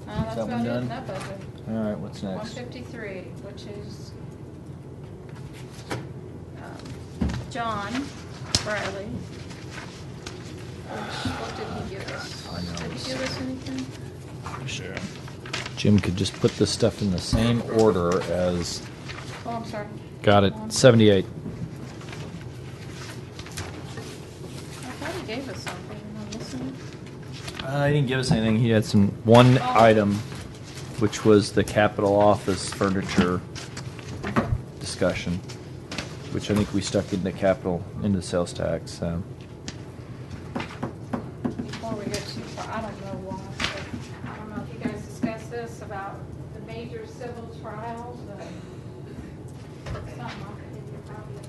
Speaker 6: That's
Speaker 2: that one
Speaker 6: about it
Speaker 2: done?
Speaker 6: in that budget.
Speaker 2: All right. What's next?
Speaker 6: 153, which is John Bradley. What did he give us?
Speaker 2: I know.
Speaker 6: Did he give us anything?
Speaker 4: Yeah.
Speaker 10: Jim could just put this stuff in the same order as.
Speaker 6: Oh, I'm sorry.
Speaker 10: Got it. 78.
Speaker 6: I thought he gave us something. Am I missing it?
Speaker 10: He didn't give us anything. He had one
Speaker 6: Oh.
Speaker 10: item, which was the capital office furniture discussion, which I think we stuck in the capital into sales tax. So.
Speaker 6: Before we get too far, I don't know why, but I don't know if you guys discussed this about the major civil trials. Something I could give you a copy of.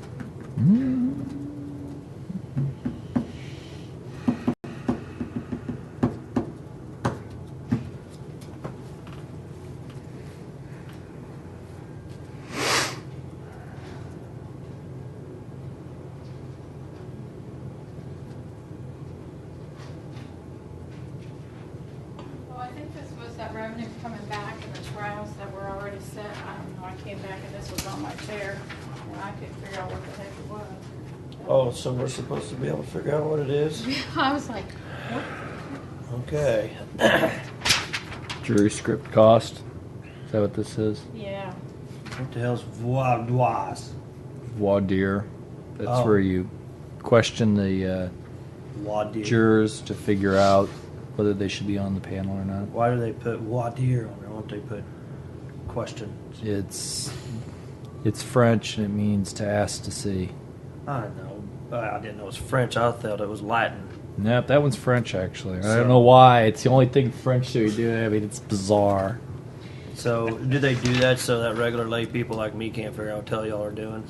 Speaker 6: Well, I think this was that revenue coming back and the trials that were already set. I don't know, I came back and this was on my chair, and I couldn't figure out what the heck it was.
Speaker 3: Oh, so we're supposed to be able to figure out what it is?
Speaker 6: I was like, what?
Speaker 3: Okay.
Speaker 10: Jury script cost. Is that what this is?
Speaker 6: Yeah.
Speaker 3: What the hell's voir dire?
Speaker 10: Voir dire. That's
Speaker 3: Oh.
Speaker 10: where you question the
Speaker 3: Voir dire.
Speaker 10: jurors to figure out whether they should be on the panel or not.
Speaker 3: Why do they put voir dire on there? Why don't they put questions?
Speaker 10: It's French and it means to ask to see.
Speaker 3: I don't know. I didn't know it was French. I thought it was Latin.
Speaker 10: Nope, that one's French actually. I
Speaker 3: So-
Speaker 10: don't know why. It's the only thing French that we do. I mean, it's bizarre.
Speaker 3: So, do they do that so that regular lay people like me can't figure out what the hell y'all are doing?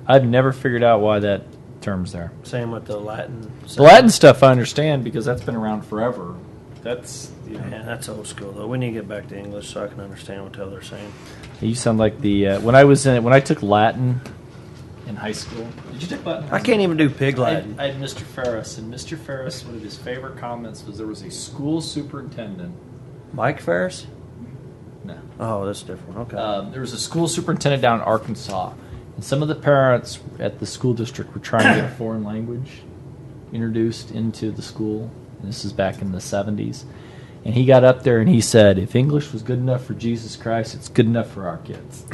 Speaker 10: I've never figured out why that term's there.
Speaker 3: Same with the Latin.
Speaker 10: The Latin stuff I understand because that's been around forever. That's
Speaker 3: Yeah, that's old school though. We need to get back to English so I can understand what the hell they're saying.
Speaker 10: You sound like the when I took Latin in high school. Did you take Latin?
Speaker 3: I can't even do pig Latin.
Speaker 2: I had Mr. Ferris, and Mr. Ferris, one of his favorite comments was there was a school superintendent.
Speaker 3: Mike Ferris?
Speaker 2: No.
Speaker 3: Oh, that's different. Okay.
Speaker 2: There was a school superintendent down in Arkansas, and some of the parents at the school district were trying to get a foreign language introduced into the school. And this is back in the 70s. And he got up there and he said, if English was good enough for Jesus Christ, it's good enough for our kids.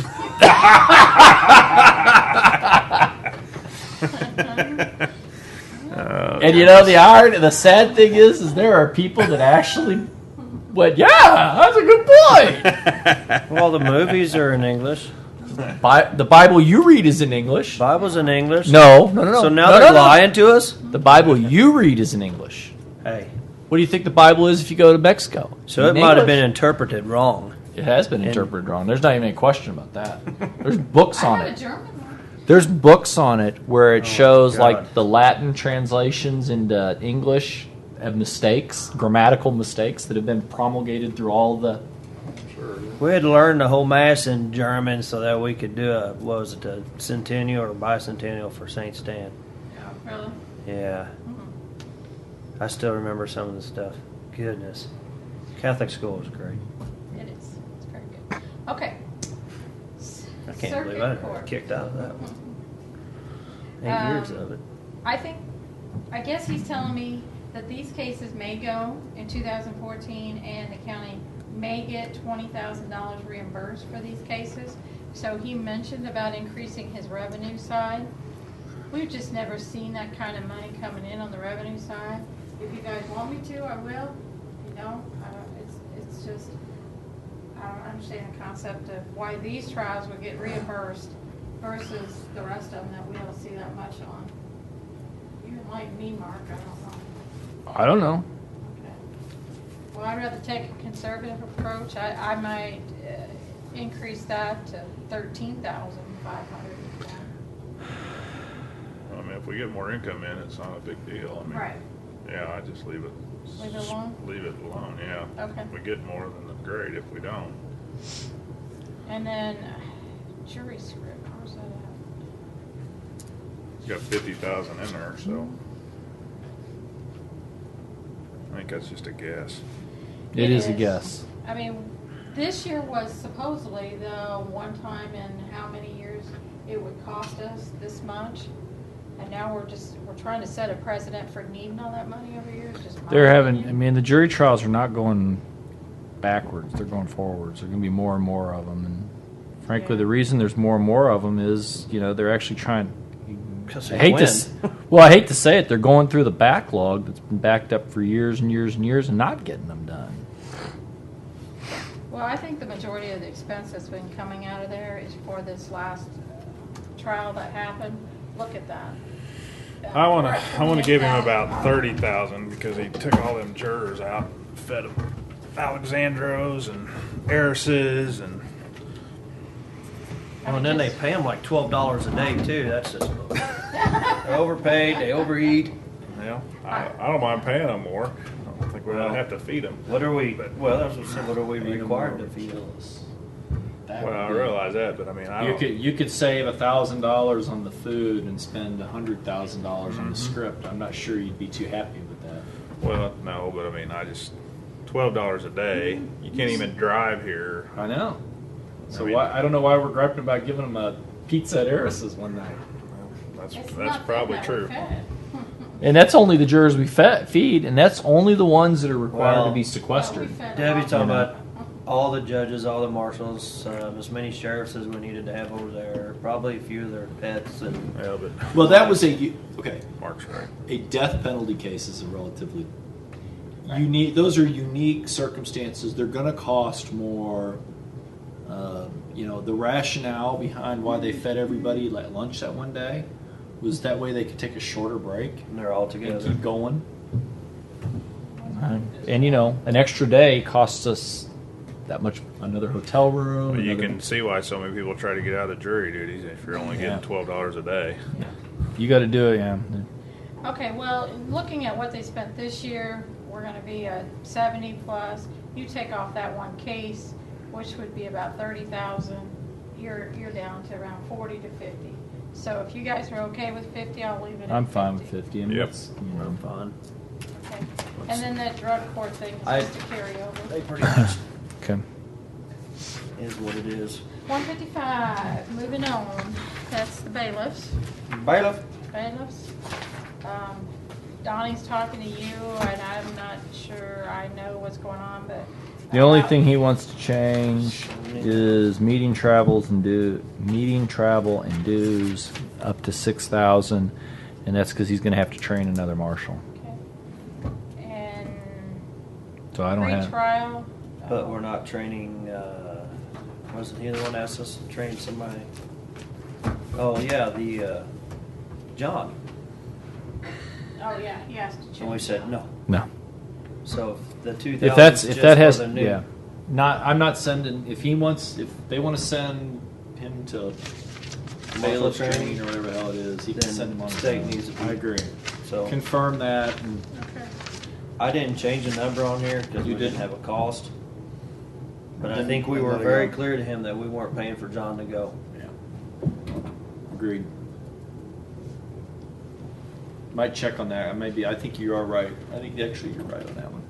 Speaker 2: And you know, the sad thing is there are people that actually went, yeah, that's a good point.
Speaker 3: Well, the movies are in English.
Speaker 2: The Bible you read is in English.
Speaker 3: Bible's in English.
Speaker 2: No.
Speaker 3: So now
Speaker 2: No,
Speaker 3: they're
Speaker 2: no.
Speaker 3: lying to us?
Speaker 2: The Bible you read is in English.
Speaker 3: Hey.
Speaker 2: What do you think the Bible is if you go to Mexico?
Speaker 3: So it
Speaker 2: In
Speaker 3: might have been
Speaker 2: English.
Speaker 3: interpreted wrong.
Speaker 2: It has been interpreted wrong. There's not even any question about that. There's books
Speaker 6: I
Speaker 2: on
Speaker 6: have a
Speaker 2: it.
Speaker 6: German one.
Speaker 2: There's books on it where it shows
Speaker 3: God.
Speaker 2: like the Latin translations into English have mistakes, grammatical mistakes that have been promulgated through all the.
Speaker 3: We had to learn the whole mass in German so that we could do a centennial or bicentennial for Saint Stan.
Speaker 6: Really?
Speaker 3: Yeah. I still remember some of the stuff. Goodness. Catholic school was great.
Speaker 6: It is. It's very good. Okay.
Speaker 3: I can't believe
Speaker 6: Circuit
Speaker 3: I got
Speaker 6: court.
Speaker 3: kicked out of that one. 8 years of it.
Speaker 6: I guess he's telling me that these cases may go in 2014 and the county may get $20,000 reimbursed for these cases. So he mentioned about increasing his revenue side. We've just never seen that kind of money coming in on the revenue side. If you guys want me to, I will. If you don't, I don't, it's just, I don't understand the concept of why these trials would get reimbursed versus the rest of them that we don't see that much on. You like me, Mark, I don't know.
Speaker 10: I don't know.
Speaker 6: Okay. Well, I'd rather take a conservative approach. I might increase that to $13,500.
Speaker 8: I mean, if we get more income in, it's not a big deal. I mean,
Speaker 6: Right.
Speaker 8: Yeah, I just leave it.
Speaker 6: Leave it alone?
Speaker 8: Leave it alone, yeah.
Speaker 6: Okay.
Speaker 8: If we get more, then great. If we don't,
Speaker 6: And then jury script, where's that at?
Speaker 8: you got 50,000 in there, so I think that's just a guess.
Speaker 10: It is a guess.
Speaker 6: I mean, this year was supposedly the one time in how many years it would cost us this much. And now we're trying to set a precedent for needing all that money every year. It's just my
Speaker 10: They're having.
Speaker 6: opinion.
Speaker 10: I mean, the jury trials are not going backwards. They're going forwards. There are going to be more and more of them. And frankly,
Speaker 6: Yeah.
Speaker 10: the reason there's more and more of them is, they're actually trying.
Speaker 3: 'Cause
Speaker 10: I
Speaker 3: they
Speaker 10: hate
Speaker 3: win.
Speaker 10: this. Well, I hate to say it. They're going through the backlog that's been backed up for years and years and years, and not getting them done.
Speaker 6: Well, I think the majority of the expense that's been coming out of there is for this last trial that happened. Look at that.
Speaker 8: I want to give him about 30,000 because he took all them jurors out, fed them Alexandros and Erises and
Speaker 3: Oh, and then they pay them like $12 a day too. That's just they overpaid. They overeat.
Speaker 8: I don't mind paying them more. I don't think we're gonna have to feed them.
Speaker 3: What are we? Well, that's what are we required to feed them?
Speaker 8: Well, I realize that, but I mean, I don't.
Speaker 2: You could save $1,000 on the food and spend $100,000 on the script. I'm not sure you'd be too happy with that.
Speaker 8: Well, no, but I mean, $12 a day. You can't even drive here.
Speaker 2: I know. So
Speaker 8: I mean-
Speaker 2: I don't know why we're griping about giving them a pizza at Eris's one night.
Speaker 6: It's
Speaker 4: that's
Speaker 6: not
Speaker 4: probably
Speaker 6: them that were
Speaker 4: true.
Speaker 6: fed.
Speaker 10: And that's only the jurors we feed, and that's only the ones that are required
Speaker 3: Well,
Speaker 10: to be
Speaker 6: Well, we
Speaker 10: sequestered.
Speaker 6: fed
Speaker 3: Debbie's
Speaker 6: them
Speaker 3: talking
Speaker 10: You know.
Speaker 3: about all the judges, all the marshals, as many sheriffs as we needed to have over there, probably a few of their pets, and
Speaker 4: Yeah, but
Speaker 2: Well, that was okay.
Speaker 4: Mark's right.
Speaker 2: A death penalty case is a relatively unique. Those are unique circumstances. They're going to cost more. The rationale behind why they fed everybody at lunch that one day was that way they could take a shorter break
Speaker 3: they're all
Speaker 2: and
Speaker 3: together.
Speaker 2: keep going.
Speaker 10: And an extra day costs us that much. Another hotel room.
Speaker 4: But you
Speaker 10: another-
Speaker 4: can see why so many people try to get out of the jury duties if you're only
Speaker 10: Yeah.
Speaker 4: getting $12 a day.
Speaker 10: You got to do it, yeah.
Speaker 6: Okay, well, looking at what they spent this year, we're gonna be at 70 plus. You take off that one case, which would be about 30,000. You're down to around 40 to 50. So if you guys are okay with 50, I'll leave it at 50.
Speaker 10: I'm fine with 50. I mean,
Speaker 4: Yep.
Speaker 3: I'm fine.
Speaker 6: Okay. And then that drug court thing is
Speaker 3: I-
Speaker 6: just a carryover.
Speaker 3: They pretty much
Speaker 10: Okay.
Speaker 3: is what it is.
Speaker 6: 155, moving on. That's the bailiffs.
Speaker 3: Bailiff.
Speaker 6: Bailiffs. Donnie's talking to you, and I'm not sure I know what's going on, but.
Speaker 10: The only thing he wants to change is meeting travel and dues up to 6,000, and that's because he's going to have to train another marshal.
Speaker 6: Okay. And
Speaker 10: So I don't have.
Speaker 6: pre-trial.
Speaker 3: But we're not training, wasn't he the one that asked us to train somebody? Oh, yeah, John.
Speaker 6: Oh, yeah, he has to change.
Speaker 3: And we said no.
Speaker 10: No.
Speaker 3: So if the 2,000
Speaker 10: If that's
Speaker 3: is
Speaker 10: if
Speaker 3: just
Speaker 10: that
Speaker 3: for
Speaker 10: has
Speaker 3: the new,
Speaker 10: yeah.
Speaker 2: I'm not sending. If they want to send him to bailiff
Speaker 3: training,
Speaker 2: training or whatever the hell it is, he can
Speaker 3: then
Speaker 2: send him on his
Speaker 3: state
Speaker 2: own.
Speaker 3: needs to be-
Speaker 2: I agree.
Speaker 3: So
Speaker 2: Confirm that. And
Speaker 6: Okay.
Speaker 3: I didn't change the number on here because we
Speaker 2: You
Speaker 3: didn't
Speaker 2: didn't?
Speaker 3: have a cost. But I
Speaker 2: Then-
Speaker 3: think we
Speaker 2: then
Speaker 3: were
Speaker 2: let it
Speaker 3: very
Speaker 2: go.
Speaker 3: clear to him that we weren't paying for John to go.
Speaker 2: Agreed. Might check on that. I think you are right. I think actually you're right on that one.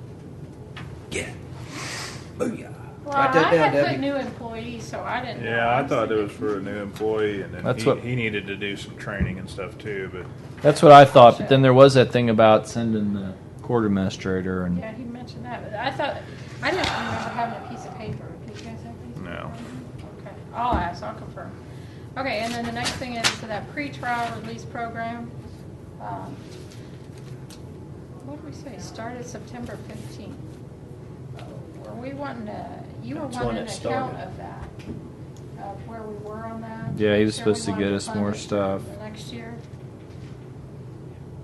Speaker 6: Well,
Speaker 3: Write that
Speaker 6: I
Speaker 3: down,
Speaker 6: had put
Speaker 3: Debbie.
Speaker 6: new employees, so I didn't know.
Speaker 4: Yeah, I
Speaker 6: was
Speaker 4: thought it
Speaker 6: thinking-
Speaker 4: was for a new employee, and then
Speaker 10: That's what-
Speaker 4: he needed to do some training and stuff too. But
Speaker 10: That's what I thought, but then there was that thing about sending the court administrator and
Speaker 6: Yeah, he mentioned that, but I thought, I didn't remember having a piece of paper. Do you guys have a piece of
Speaker 4: No.
Speaker 6: paper? Okay, I'll ask, I'll confirm. Okay, and then the next thing is to that pre-trial release program. What did we say, started September 15th? Were we wanting to, you were
Speaker 3: That's when
Speaker 6: wanting
Speaker 3: it
Speaker 6: an account
Speaker 3: started.
Speaker 6: of that? Of where we were on that?
Speaker 10: Yeah, he was
Speaker 6: Sure we
Speaker 10: supposed to
Speaker 6: wanted
Speaker 10: get us
Speaker 6: fund
Speaker 10: more
Speaker 6: it for
Speaker 10: stuff.
Speaker 6: the next year?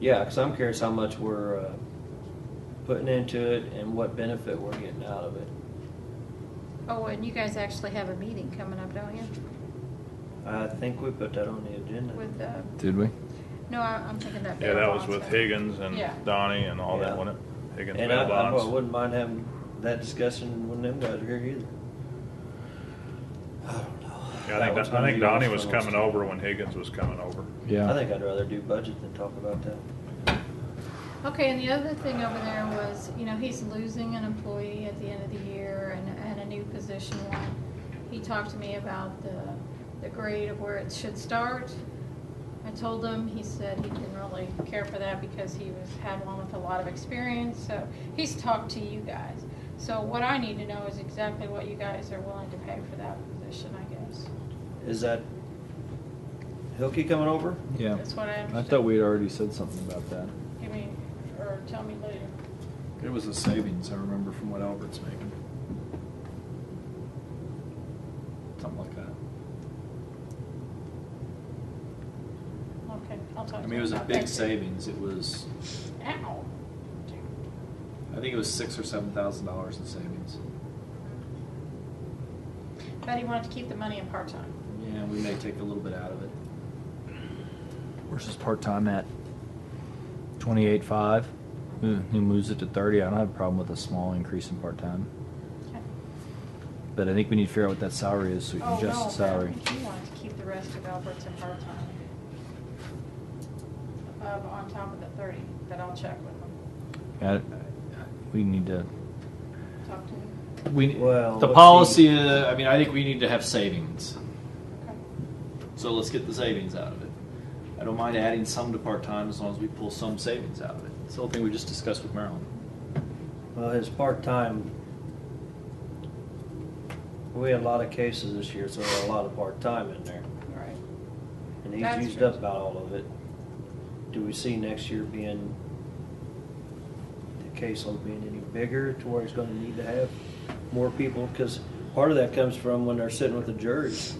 Speaker 3: Yeah, because I'm curious how much we're putting into it and what benefit we're getting out of it.
Speaker 6: Oh, and you guys actually have a meeting coming up, don't you?
Speaker 3: I think we put that on the agenda.
Speaker 6: With,
Speaker 10: did we?
Speaker 6: no, I'm thinking that.
Speaker 4: yeah,
Speaker 6: bail
Speaker 4: that was
Speaker 6: bonds
Speaker 4: with
Speaker 6: thing.
Speaker 4: Higgins and
Speaker 6: Yeah.
Speaker 4: Donnie and all
Speaker 3: Yeah.
Speaker 4: that, wasn't it? Higgins
Speaker 3: And
Speaker 4: bail
Speaker 3: I
Speaker 4: bonds.
Speaker 3: wouldn't mind having that discussion when them guys are here either. I don't know.
Speaker 4: Yeah,
Speaker 3: That one's
Speaker 4: I
Speaker 3: gonna
Speaker 4: think
Speaker 3: be
Speaker 4: Donnie
Speaker 3: on
Speaker 4: was
Speaker 3: for
Speaker 4: coming
Speaker 3: us.
Speaker 4: over when Higgins was coming over.
Speaker 10: Yeah.
Speaker 3: I think I'd rather do budget than talk about that.
Speaker 6: Okay, and the other thing over there was, he's losing an employee at the end of the year and a new position one. He talked to me about the grade of where it should start. I told him, he said he didn't really care for that because he had one with a lot of experience, so he's talked to you guys. So what I need to know is exactly what you guys are willing to pay for that position, I guess.
Speaker 3: Is that Hilke coming over?
Speaker 10: Yeah.
Speaker 6: That's what I
Speaker 10: I
Speaker 6: understood.
Speaker 10: thought we had already said something about that.
Speaker 6: Give me, or tell me later.
Speaker 2: It was a savings, I remember, from what Albert's making. Something like that.
Speaker 6: Okay, I'll talk to
Speaker 2: I
Speaker 6: you
Speaker 2: mean, it was a
Speaker 6: about
Speaker 2: big
Speaker 6: that.
Speaker 2: savings. It was,
Speaker 6: Ow.
Speaker 2: I think it was $6,000 or $7,000 in savings.
Speaker 6: But he wanted to keep the money in part-time.
Speaker 2: Yeah, we may take a little bit out of it.
Speaker 10: Versus part-time at 28.5. He moves it to 30. I don't have a problem with a small increase in part-time.
Speaker 6: Okay.
Speaker 10: But I think we need to figure out what that salary is so we can
Speaker 6: Oh,
Speaker 10: adjust
Speaker 6: no,
Speaker 10: the salary.
Speaker 6: but he wanted to keep the rest of Albert's in part-time. On top of the 30, but I'll check with him.
Speaker 10: We need to.
Speaker 6: Talk to him.
Speaker 3: Well,
Speaker 2: The
Speaker 3: what's
Speaker 2: policy, I mean, I think we need to have savings.
Speaker 6: Okay.
Speaker 2: So let's get the savings out of it. I don't mind adding some to part-time as long as we pull some savings out of it. It's the whole thing we just discussed with Maryland.
Speaker 3: Well, his part-time, we had a lot of cases this year, so there were a lot of part-time in there.
Speaker 6: Right.
Speaker 3: And he's
Speaker 6: That's
Speaker 3: used
Speaker 6: true.
Speaker 3: up about all of it. Do we see next year being, the caseload being any bigger to where he's gonna need to have more people? Because part of that comes from when they're sitting with the juries.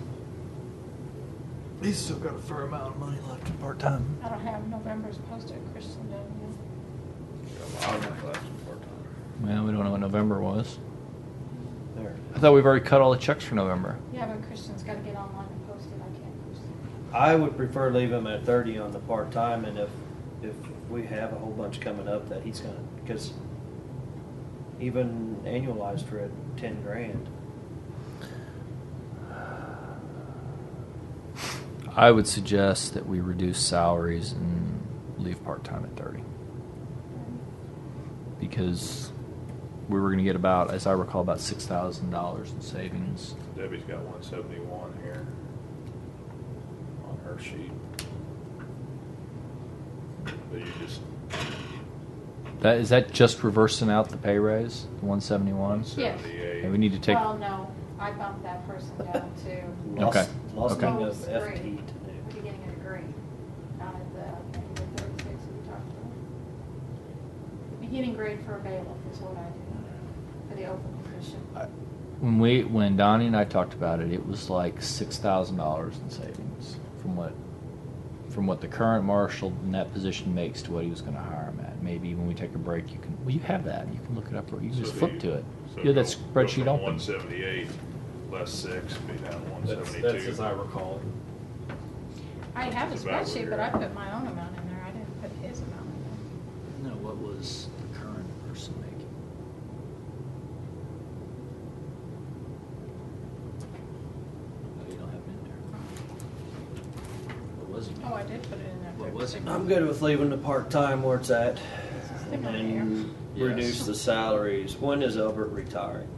Speaker 2: He's still got a fair amount of money left in part-time.
Speaker 6: I don't have November's posted, Christian does.
Speaker 10: Well, we don't know what November was.
Speaker 3: There.
Speaker 10: I thought we've already cut all the checks for November.
Speaker 6: Yeah, but Christian's gotta get online and post it, I can't post it.
Speaker 3: I would prefer leave him at 30 on the part-time, and if we have a whole bunch coming up that he's gonna, because even annualized for a 10 grand.
Speaker 10: I would suggest that we reduce salaries and leave part-time at 30. Because we were going to get about, as I recall, about $6,000 in savings.
Speaker 4: Debbie's got 171 here on her sheet. But you just
Speaker 10: Is that just reversing out the pay raise, the 171?
Speaker 4: 178.
Speaker 10: Okay, we need to take.
Speaker 6: Well, no, I bumped that person down to
Speaker 3: Lost
Speaker 10: Okay.
Speaker 3: king of
Speaker 6: Lowest
Speaker 3: FT
Speaker 6: grade.
Speaker 3: to do.
Speaker 6: the beginning of the grade, not at the 36 we talked about. The beginning grade for a bailiff is what I do for the open position.
Speaker 10: When Donnie and I talked about it, it was like $6,000 in savings from what the current marshal in that position makes to what he was going to hire him at. Maybe when we take a break, you can. Well, you have that. You can look it up. Or you can just flip to it. You have that spreadsheet
Speaker 4: go
Speaker 10: open.
Speaker 4: from 178 less 6 be down to
Speaker 2: That's
Speaker 4: 172.
Speaker 2: as I recall.
Speaker 6: I have a
Speaker 4: That's about
Speaker 6: spreadsheet,
Speaker 4: where
Speaker 6: but
Speaker 4: you're
Speaker 6: I
Speaker 4: at.
Speaker 6: put my own amount in there. I didn't put his amount in there.
Speaker 2: No, what was the current person making? No, you don't have it in there. What was he?
Speaker 6: Oh, I did put it in there.
Speaker 2: What was it?
Speaker 3: I'm good with leaving the part-time where it's at
Speaker 6: Similar here.
Speaker 3: and
Speaker 2: Yes.
Speaker 3: reduce the salaries. When is Albert retiring?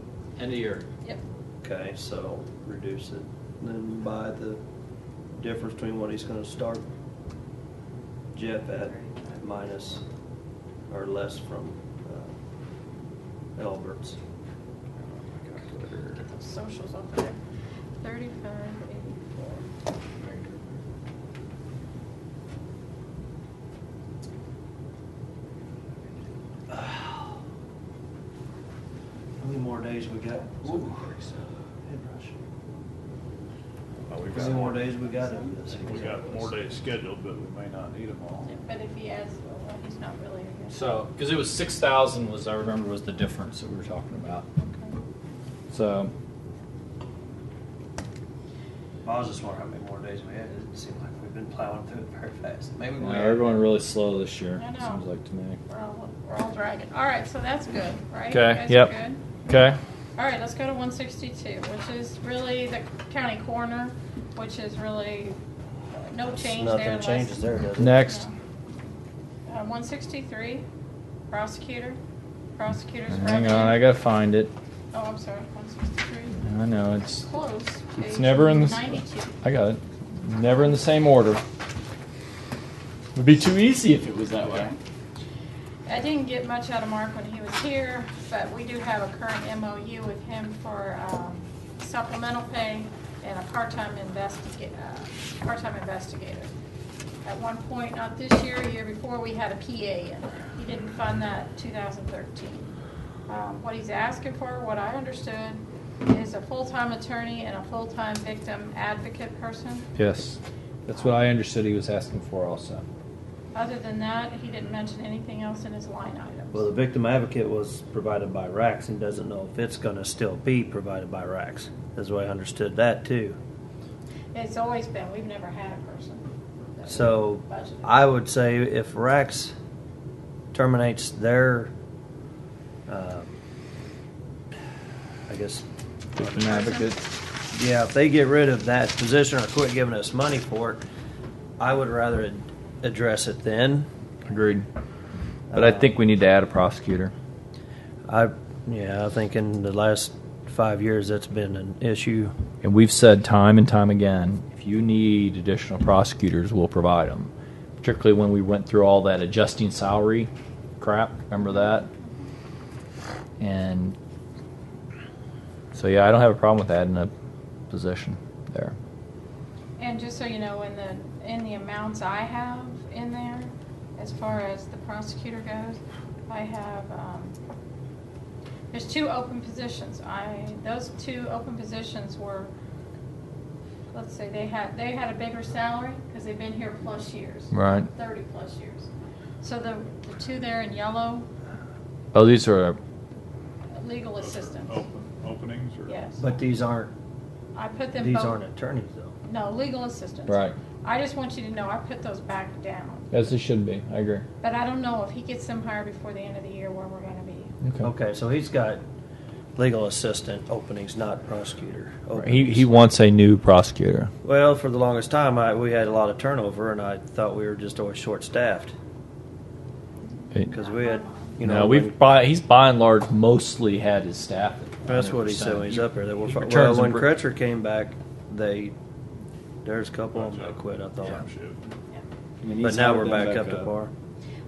Speaker 2: End of year.
Speaker 6: Yep.
Speaker 3: Okay, so reduce it, then by the difference between what he's gonna start Jeff at minus or less from Albert's.
Speaker 6: Get those socials up there. 35.84.
Speaker 3: How many more days we got? Ooh. Head rush.
Speaker 4: Well, we've
Speaker 3: How many
Speaker 4: got
Speaker 3: more days we got of this?
Speaker 4: We got more days scheduled, but we may not need them all.
Speaker 6: But if he adds, well, he's not really.
Speaker 2: So, because it was 6,000 was, I remember, was the difference that we were talking about.
Speaker 6: Okay.
Speaker 2: So,
Speaker 3: I was just wondering how many more days we had. It didn't seem like we've been plowing through it very fast. Maybe we
Speaker 2: we're going really slow this year,
Speaker 6: I know.
Speaker 2: seems like to me.
Speaker 6: We're all dragging. All right, so that's good, right?
Speaker 10: Okay,
Speaker 6: You guys
Speaker 10: yep.
Speaker 6: are good?
Speaker 10: Okay.
Speaker 6: All right, let's go to 162, which is really the county coroner, which is really no change there.
Speaker 3: Nothing
Speaker 6: unless-
Speaker 3: changes there, does it?
Speaker 10: Next.
Speaker 6: 163, prosecutor's
Speaker 10: Hang
Speaker 6: revenue.
Speaker 10: on, I gotta find it.
Speaker 6: Oh, I'm sorry, 163.
Speaker 10: I know it's.
Speaker 6: Close.
Speaker 10: It's
Speaker 6: page
Speaker 10: never in the.
Speaker 6: 92.
Speaker 10: I got it. Never in the same order. Would be too easy if it was that way.
Speaker 6: I didn't get much out of Mark when he was here, but we do have a current MOU with him for supplemental pay and a part-time investigator. At one point, not this year, year before, we had a PA in there. He didn't fund that 2013. What he's asking for, what I understood, is a full-time attorney and a full-time victim advocate person.
Speaker 10: Yes. That's what I understood he was asking for also.
Speaker 6: Other than that, he didn't mention anything else in his line items.
Speaker 3: Well, the victim advocate was provided by RACS and doesn't know if it's gonna still be provided by RACS. That's the way I understood that too.
Speaker 6: It's always been, we've never had a person. that
Speaker 3: So
Speaker 6: budgeted.
Speaker 3: I would say if RACS terminates their, I guess,
Speaker 10: Victim advocate.
Speaker 3: yeah, if they get rid of that position or quit giving us money for it, I would rather address it then.
Speaker 10: Agreed. But I think we need to add a prosecutor.
Speaker 3: I think in the last 5 years that's been an issue.
Speaker 10: And we've said time and time again, if you need additional prosecutors, we'll provide them. Particularly when we went through all that adjusting salary crap. Remember that? And so, yeah, I don't have a problem with adding a position there.
Speaker 6: And just so you know, in the amounts I have in there, as far as the prosecutor goes, I have, there's 2 open positions. Those 2 open positions were, let's say they had a bigger salary because they've been here plus years.
Speaker 10: Right.
Speaker 6: 30 plus years. So the 2 there in yellow,
Speaker 10: Oh, these are
Speaker 6: legal assistants.
Speaker 8: Openings or?
Speaker 6: Yes.
Speaker 3: But these aren't
Speaker 6: I put them
Speaker 3: these
Speaker 6: both.
Speaker 3: aren't attorneys though.
Speaker 6: No, legal assistants.
Speaker 10: right.
Speaker 6: I just want you to know I put those back down.
Speaker 10: As they should be. I agree.
Speaker 6: But I don't know if he gets them hired before the end of the year where we're going to be.
Speaker 10: Okay.
Speaker 3: Okay, so he's got legal assistant openings, not prosecutor
Speaker 10: He
Speaker 3: openings.
Speaker 10: wants a new prosecutor.
Speaker 3: Well, for the longest time, we had a lot of turnover, and I thought we were just always short-staffed because we had,
Speaker 10: No,
Speaker 3: when-
Speaker 10: he's by and large mostly had his staff. at
Speaker 3: That's what he said
Speaker 10: 100%.
Speaker 3: when he's up there. That
Speaker 10: He
Speaker 3: well,
Speaker 10: returns
Speaker 3: when
Speaker 10: them-
Speaker 3: Kretzer came back, there's a couple of them that quit. I thought,
Speaker 10: I mean,
Speaker 3: but
Speaker 10: he's
Speaker 3: now
Speaker 10: hired
Speaker 3: we're
Speaker 10: them
Speaker 3: back up to par.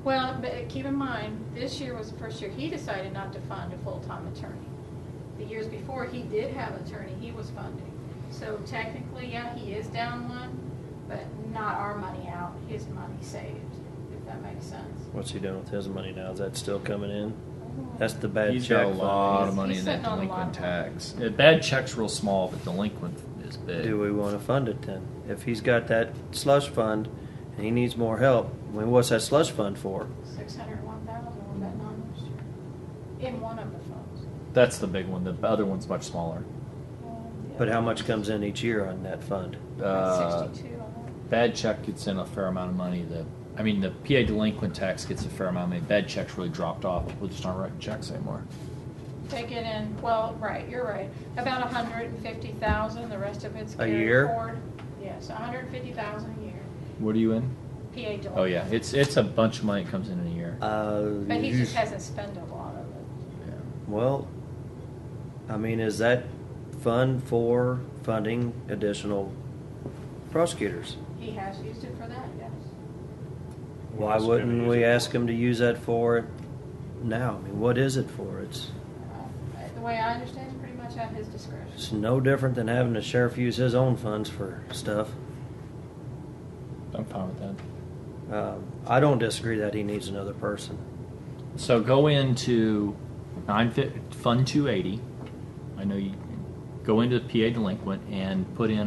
Speaker 6: Well, but keep in mind, this year was the first year he decided not to fund a full-time attorney. The years before, he did have an attorney he was funding. So technically, yeah, he is down one, but not our money out, his money saved, if that makes sense.
Speaker 3: What's he doing with his money now? Is that still coming in? That's the bad
Speaker 10: He's
Speaker 3: check
Speaker 10: got a
Speaker 3: fund.
Speaker 10: lot of money
Speaker 6: He's
Speaker 10: in that
Speaker 6: sitting on a lot
Speaker 10: delinquent
Speaker 6: of money.
Speaker 10: tax. Bad check's real small, but delinquent is big.
Speaker 3: Do we want to fund it then? If he's got that slush fund and he needs more help, I mean, what's that slush fund for?
Speaker 6: 601,000 we're betting on this year, in one of the funds.
Speaker 10: That's the big one. The other one's much smaller.
Speaker 3: But how much comes in each year on that fund?
Speaker 6: 62 on
Speaker 10: Bad check gets in a fair amount of money. The PA delinquent tax gets a fair amount of money. Bad checks really dropped off. People just aren't writing checks anymore.
Speaker 6: that. Take it in, well, right, you're right, about 150,000, the rest of it's
Speaker 3: A
Speaker 6: carried
Speaker 3: year?
Speaker 6: forward. Yes, 150,000 a year,
Speaker 10: What are you in?
Speaker 6: PA delinquent.
Speaker 10: Oh yeah, it's a bunch of money that comes in a year.
Speaker 6: But he just hasn't spent a lot of it.
Speaker 10: Yeah.
Speaker 3: Well, I mean, is that fund for funding additional prosecutors?
Speaker 6: He has used it for that, yes.
Speaker 3: Why wouldn't we ask him to use that for it now? I mean, what is it for? It's
Speaker 6: The way I understand it, pretty much at his discretion.
Speaker 3: it's no different than having the sheriff use his own funds for stuff.
Speaker 10: I'm fine with that.
Speaker 3: I don't disagree that he needs another person.
Speaker 10: So go into Fund 280. I know you go into the PA delinquent and put in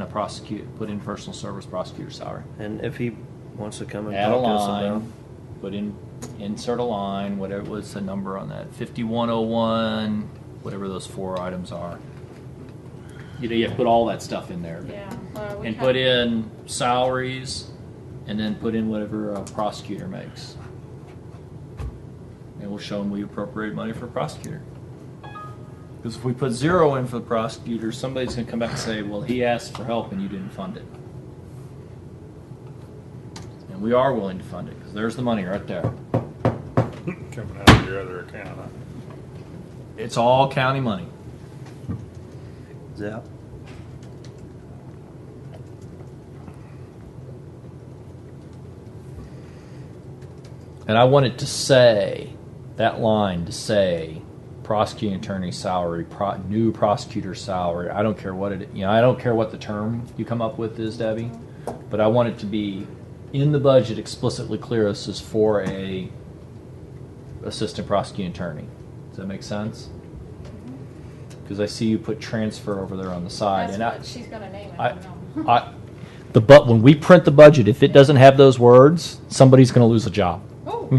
Speaker 10: personal service prosecutor salary.
Speaker 3: And if he wants to come and
Speaker 10: Add a
Speaker 3: talk to us about
Speaker 10: line, insert a line, whatever was the number on that, 5101, whatever those 4 items are. You have to put all that stuff in there.
Speaker 6: Yeah. Well, we
Speaker 10: And
Speaker 6: have-
Speaker 10: put in salaries, and then put in whatever a prosecutor makes. And we'll show them we appropriate money for a prosecutor. Because if we put 0 in for the prosecutor, somebody's going to come back and say, well, he asked for help and you didn't fund it. And we are willing to fund it, because there's the money right there.
Speaker 8: Coming out of your other account, huh?
Speaker 10: It's all county money.
Speaker 3: Yeah.
Speaker 10: And I want it to say, that line to say, prosecuting attorney salary, new prosecutor salary. I don't care what I don't care what the term you come up with is, Debbie, but I want it to be in the budget explicitly clear this is for a assistant prosecuting attorney. Does that make sense? Because I see you put transfer over there on the side,
Speaker 6: That's
Speaker 10: and
Speaker 6: what she's gonna name it,
Speaker 10: I
Speaker 6: I know.
Speaker 10: when we print the budget, if it doesn't have those words, somebody's going to lose a job.
Speaker 6: Oh.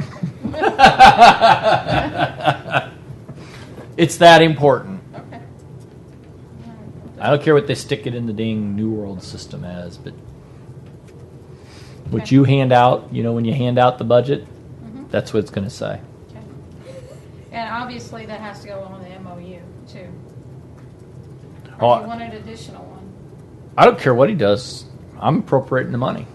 Speaker 10: It's that important.
Speaker 6: Okay.
Speaker 10: I don't care what they stick it in the dang New World system as, but what
Speaker 6: Okay.
Speaker 10: you hand out, when you hand out the budget,
Speaker 6: Mhm.
Speaker 10: that's what it's going to say.
Speaker 6: Okay. And obviously that has to go on the MOU too.
Speaker 10: Oh,
Speaker 6: Or do you want an additional one?
Speaker 10: I don't care what he does. I'm appropriating the money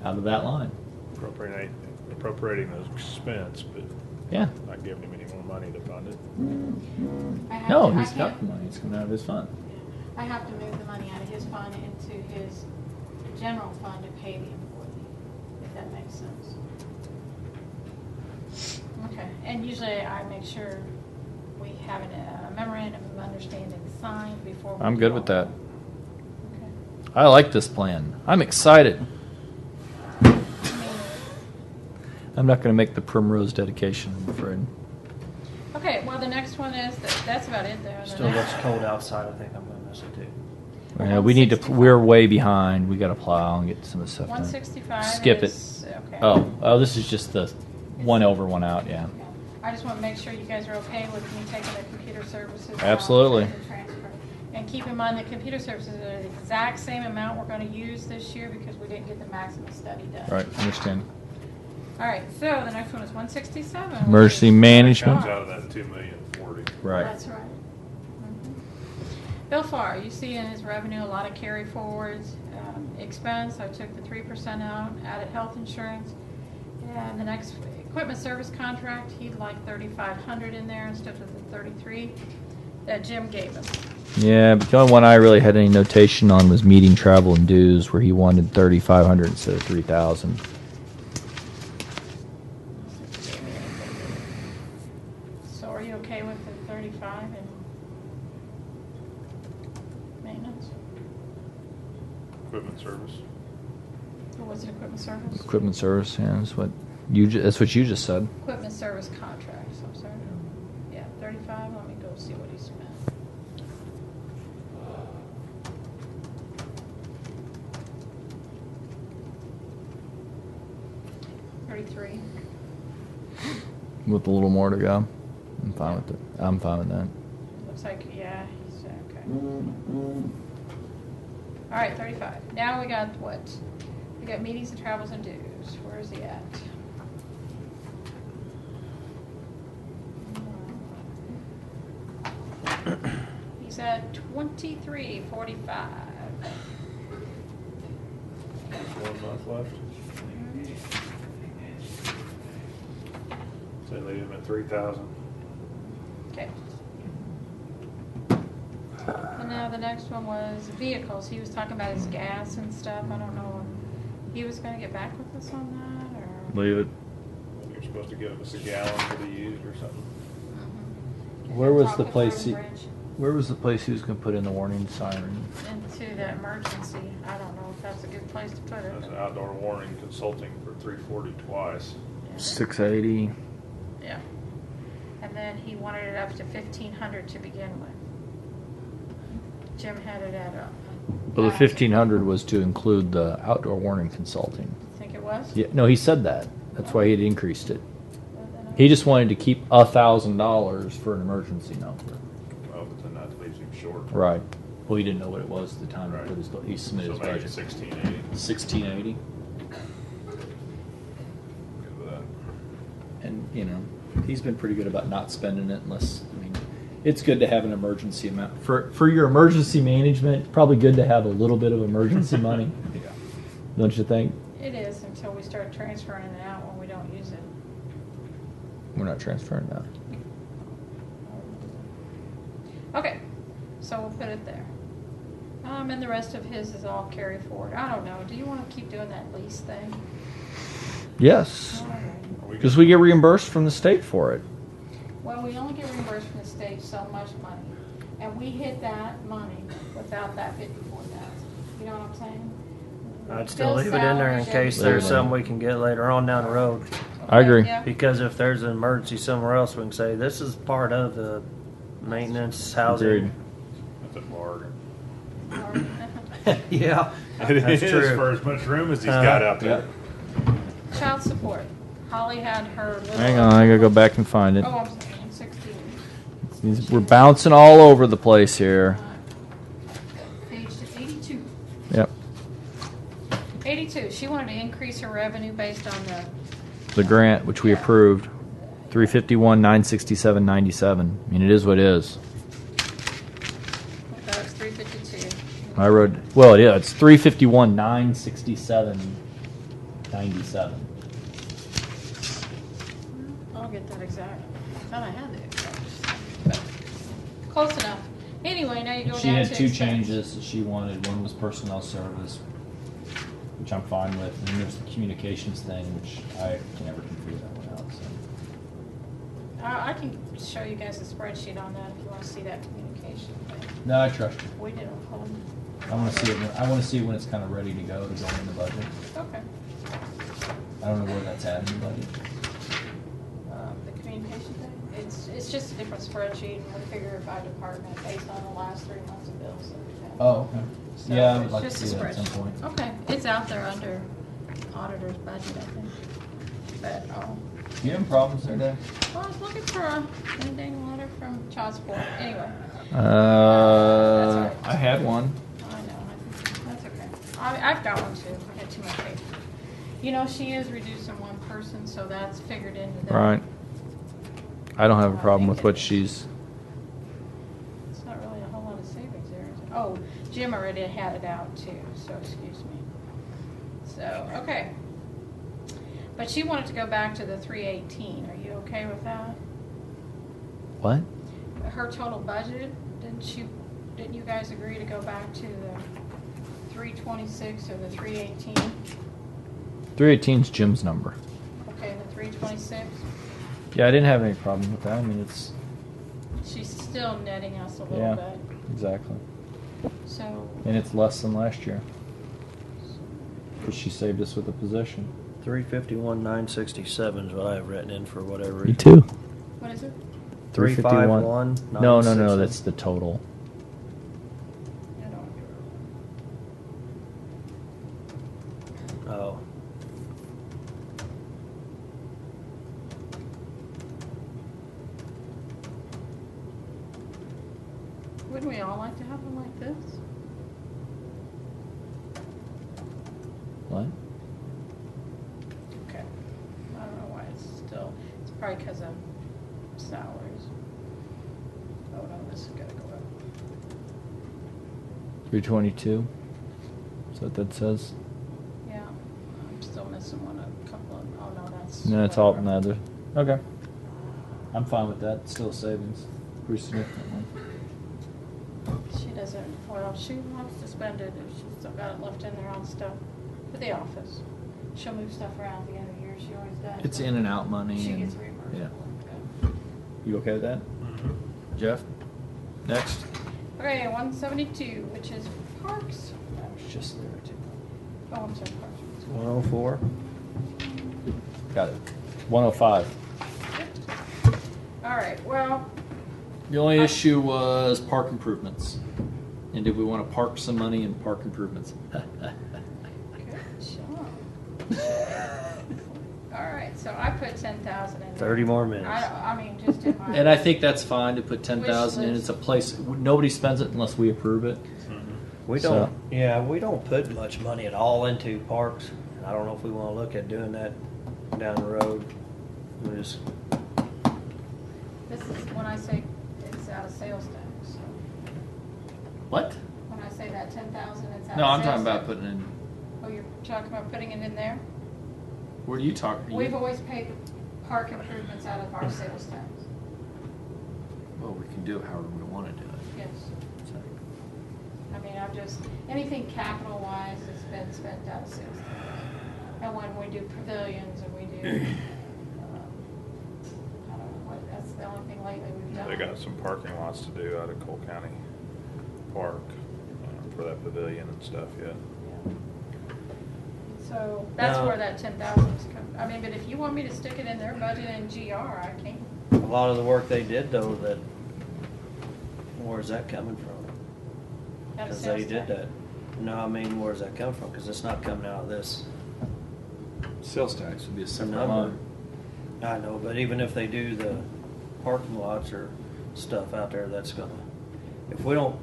Speaker 10: out of that line.
Speaker 8: Appropriating the expense, but
Speaker 10: Yeah.
Speaker 8: not giving him any more money to fund it.
Speaker 6: I have
Speaker 10: No,
Speaker 6: to-
Speaker 10: he's got the money. It's coming out of his fund.
Speaker 6: I have to move the money out of his fund into his general fund to pay the employee, if that makes sense. Okay, and usually I make sure we have a memorandum of understanding signed before we
Speaker 10: I'm
Speaker 6: do
Speaker 10: good
Speaker 6: all
Speaker 10: with that.
Speaker 6: Okay.
Speaker 10: I like this plan. I'm excited.
Speaker 6: I mean,
Speaker 10: I'm not going to make the primrose dedication, I'm afraid.
Speaker 6: okay, well, the next one is, that's about it there. The
Speaker 3: Still
Speaker 6: next-
Speaker 3: looks cold outside. I think I'm gonna miss it too.
Speaker 10: Yeah, we need to.
Speaker 6: 165.
Speaker 10: We're way behind. We got to plow and get some of the stuff done.
Speaker 6: 165
Speaker 10: Skip it.
Speaker 6: is, okay.
Speaker 10: Oh, this is just the one over, one out. Yeah.
Speaker 6: Yeah. I just want to make sure you guys are okay with me taking the computer services out
Speaker 10: Absolutely.
Speaker 6: and the transfer. And keep in mind, the computer services are the exact same amount we're going to use this year because we didn't get the maximum study done.
Speaker 10: Right. Understand.
Speaker 6: All right, so the next one is 167. which
Speaker 10: Emergency
Speaker 6: is-
Speaker 10: management.
Speaker 4: Comes out of that 2,040,000.
Speaker 10: Right.
Speaker 6: That's right. Mhm. Bill Farr, you see in his revenue a lot of carry forwards. Expense, I took the 3% out, added health insurance. And the next equipment service contract, he'd like 3,500 in there instead of the 33 that Jim gave him.
Speaker 10: Yeah, but the only one I really had any notation on was meeting, travel, and dues, where he wanted 3,500 instead of 3,000.
Speaker 6: So are you okay with the 35 and maintenance?
Speaker 4: Equipment service.
Speaker 6: Or was it equipment service?
Speaker 10: Equipment service. Yeah, that's what you just said.
Speaker 6: Equipment service contracts, I'm sorry. Yeah, 35, let me go see what he spent. $33.
Speaker 10: With a little more to go. I'm fine with it. I'm fine with that.
Speaker 6: Looks like, yeah, he's okay. All right, 35. Now we got what? We got meetings and travels and dues. Where is he at? He's at 2345.
Speaker 4: 1 month left. So leave him at 3,000.
Speaker 6: Okay. And now the next one was vehicles. He was talking about his gas and stuff. I don't know if he was gonna get back with us on that or.
Speaker 10: Leave it.
Speaker 4: You're supposed to give us a gallon for the used or something.
Speaker 10: Where was
Speaker 6: Talk
Speaker 10: the
Speaker 6: with
Speaker 10: place?
Speaker 6: Road and Bridge
Speaker 10: Where was the place he was going to put in the warning siren?
Speaker 6: into the emergency. I don't know if that's a good place to put it.
Speaker 4: That's an outdoor warning consulting for 340 twice.
Speaker 10: 680.
Speaker 6: Yeah. And then he wanted it up to 1,500 to begin with. Jim had it at a.
Speaker 10: Well, the 1,500 was to include the outdoor warning consulting.
Speaker 6: Think it was?
Speaker 10: Yeah, no, he said that. That's why he had increased it. He just wanted to keep $1,000 for an emergency number.
Speaker 4: Well, but then that leaves him short.
Speaker 10: Right. Well, he didn't know what it was at the time
Speaker 4: Right.
Speaker 10: he submitted
Speaker 4: So
Speaker 10: his
Speaker 4: maybe
Speaker 10: budget.
Speaker 4: 1,680.
Speaker 10: 1,680.
Speaker 4: Good with that.
Speaker 10: And, he's been pretty good about not spending it unless, it's good to have an emergency amount. For your emergency management, probably good to have a little bit of emergency money.
Speaker 4: Yeah.
Speaker 10: Don't you think?
Speaker 6: It is until we start transferring it out when we don't use it.
Speaker 10: We're not transferring that.
Speaker 6: Okay, so we'll put it there. And the rest of his is all carry forward. I don't know. Do you want to keep doing that lease thing?
Speaker 10: Yes.
Speaker 6: All right.
Speaker 4: Are we
Speaker 10: Because
Speaker 4: good?
Speaker 10: we get reimbursed from the state for it.
Speaker 6: Well, we only get reimbursed from the state so much money, and we hit that money without that 54,000. You know what I'm saying?
Speaker 3: I'd still
Speaker 6: Bill's
Speaker 3: leave it in there in
Speaker 6: salary,
Speaker 3: case
Speaker 6: Jim's
Speaker 3: there's
Speaker 10: salary.
Speaker 3: something we can get later on down the road.
Speaker 10: I agree.
Speaker 6: Yeah.
Speaker 3: Because if there's an emergency somewhere else, we can say this is part of the maintenance housing.
Speaker 10: Agreed.
Speaker 4: That's a bargain.
Speaker 3: Yeah,
Speaker 4: It
Speaker 3: that's
Speaker 4: is
Speaker 3: true.
Speaker 4: for as much room as he's got out there.
Speaker 6: Child support. Holly had her little.
Speaker 10: Hang on, I gotta go back and find it.
Speaker 6: Oh, I'm sorry, I'm 16.
Speaker 10: We're bouncing all over the place here.
Speaker 6: Page 82.
Speaker 10: Yep.
Speaker 6: 82. She wanted to increase her revenue based on
Speaker 10: The grant, which we approved, 351, 967, 97. I mean, it is what it is.
Speaker 6: that was 352.
Speaker 10: I wrote, well, yeah, it's 351, 967, 97.
Speaker 6: I'll get that exact. I thought I had the exact. But close enough. Anyway, now you go
Speaker 10: She
Speaker 6: down
Speaker 10: had
Speaker 6: to
Speaker 10: two
Speaker 6: expense.
Speaker 10: changes that she wanted. One was personnel service. which I'm fine with. And then there's the communications thing, which I can never can figure that one out. So.
Speaker 6: I can show you guys a spreadsheet on that if you want to see that communication thing.
Speaker 10: No, I trust you.
Speaker 6: We did a whole.
Speaker 10: I want to see it. I want to see it when it's kind of ready to go in the budget.
Speaker 6: Okay.
Speaker 10: I don't know where that's at in the budget.
Speaker 6: The communication thing, it's just a different spreadsheet, and we figure it by department based on the last 3 months of bills that we've had.
Speaker 10: Oh, okay.
Speaker 6: So
Speaker 10: Yeah, I would
Speaker 6: it's
Speaker 10: like to
Speaker 6: just
Speaker 10: see
Speaker 6: a
Speaker 10: that at some
Speaker 6: spreadsheet.
Speaker 10: point.
Speaker 6: Okay, it's out there under auditor's budget, I think. But,
Speaker 10: You having problems there, Dave?
Speaker 6: well, I was looking for a mandating letter from child support. Anyway,
Speaker 10: I had one.
Speaker 6: I know, that's okay. I've got one too. I had too much paper. You know, she is reducing one person, so that's figured into that.
Speaker 10: Right. I don't have a
Speaker 6: I
Speaker 10: problem
Speaker 6: think
Speaker 10: with what
Speaker 6: it-
Speaker 10: she's.
Speaker 6: It's not really a whole lot of savings there. Is it? Oh, Jim already had it out too, so excuse me. So, okay. But she wanted to go back to the 318. Are you okay with that?
Speaker 10: What?
Speaker 6: Her total budget, didn't you guys agree to go back to the 326 or the 318?
Speaker 10: 318 is Jim's number.
Speaker 6: Okay, the 326.
Speaker 10: Yeah, I didn't have any problem with that. I mean, it's.
Speaker 6: She's still netting us a little
Speaker 10: Yeah,
Speaker 6: bit.
Speaker 10: exactly.
Speaker 6: So,
Speaker 10: And it's less than last year. Because she saved us with a position.
Speaker 3: 351,967 is what I have written in for whatever
Speaker 10: Me
Speaker 3: reason.
Speaker 10: too.
Speaker 6: what is it?
Speaker 3: 351.
Speaker 10: No, that's the total.
Speaker 6: I don't.
Speaker 3: Oh.
Speaker 6: Wouldn't we all like to have them like this?
Speaker 10: What?
Speaker 6: Okay. I don't know why it's still, it's probably because of salaries. Oh no, this is gonna go up.
Speaker 10: 322? Is that what that says?
Speaker 6: Yeah, I'm still missing one, a couple of, oh no, that's.
Speaker 10: No, it's all
Speaker 6: whatever.
Speaker 10: another. Okay. I'm fine with that. Still savings. Pretty significant one.
Speaker 6: She doesn't, well, she wants to spend it if she's still got it left in there on stuff for the office. She'll move stuff around at the end of the year, she always does.
Speaker 10: It's in and out money.
Speaker 6: She
Speaker 10: and-
Speaker 6: gets reimbursed.
Speaker 10: Yeah.
Speaker 6: Okay.
Speaker 10: You okay with that? Jeff? Next?
Speaker 6: Okay, 172, which is parks.
Speaker 10: That was just there too.
Speaker 6: Oh, I'm sorry, parks.
Speaker 3: 104.
Speaker 10: Got it. 105.
Speaker 6: All right, well,
Speaker 2: The only issue was park improvements. And did we want to park some money in park improvements?
Speaker 6: good job. All right, so I put 10,000 in there.
Speaker 3: 30 more minutes.
Speaker 6: I mean, just in my.
Speaker 2: And I think that's fine to put 10,000 in.
Speaker 6: Wish
Speaker 2: It's a place, nobody spends it unless we approve it.
Speaker 3: We
Speaker 2: So-
Speaker 3: don't. Yeah, we don't put much money at all into parks. I don't know if we want to look at doing that down the road. We just
Speaker 6: This is when I say it's out of sales tax. So
Speaker 2: What?
Speaker 6: when I say that 10,000, it's out
Speaker 2: No,
Speaker 6: of
Speaker 2: I'm
Speaker 6: sales
Speaker 2: talking about
Speaker 6: tax.
Speaker 2: putting in,
Speaker 6: Oh, you're talking about putting it in there?
Speaker 2: where do you talk?
Speaker 6: We've always paid park improvements out of our sales tax.
Speaker 2: Well, we can do it however we want to do it.
Speaker 6: Yes. I mean, I've just, anything capital wise has been spent out of sales tax. And when we do pavilions and we do, I don't know what, that's the only thing lately we've done.
Speaker 4: They got some parking lots to do out of Cole County Park for that pavilion and stuff yet.
Speaker 6: Yeah. So that's
Speaker 3: Now-
Speaker 6: where that 10,000 is coming. I mean, but if you want me to stick it in their budget in GR, I can.
Speaker 3: a lot of the work they did though. That where's that coming from?
Speaker 6: Out of
Speaker 3: Because
Speaker 6: sales
Speaker 3: they did
Speaker 6: tax.
Speaker 3: that. No, I mean, where's that come from? Because it's not coming out of this
Speaker 2: Sales tax would be a separate
Speaker 3: number.
Speaker 2: line.
Speaker 3: I know, but even if they do the parking lots or stuff out there, that's gonna. If we don't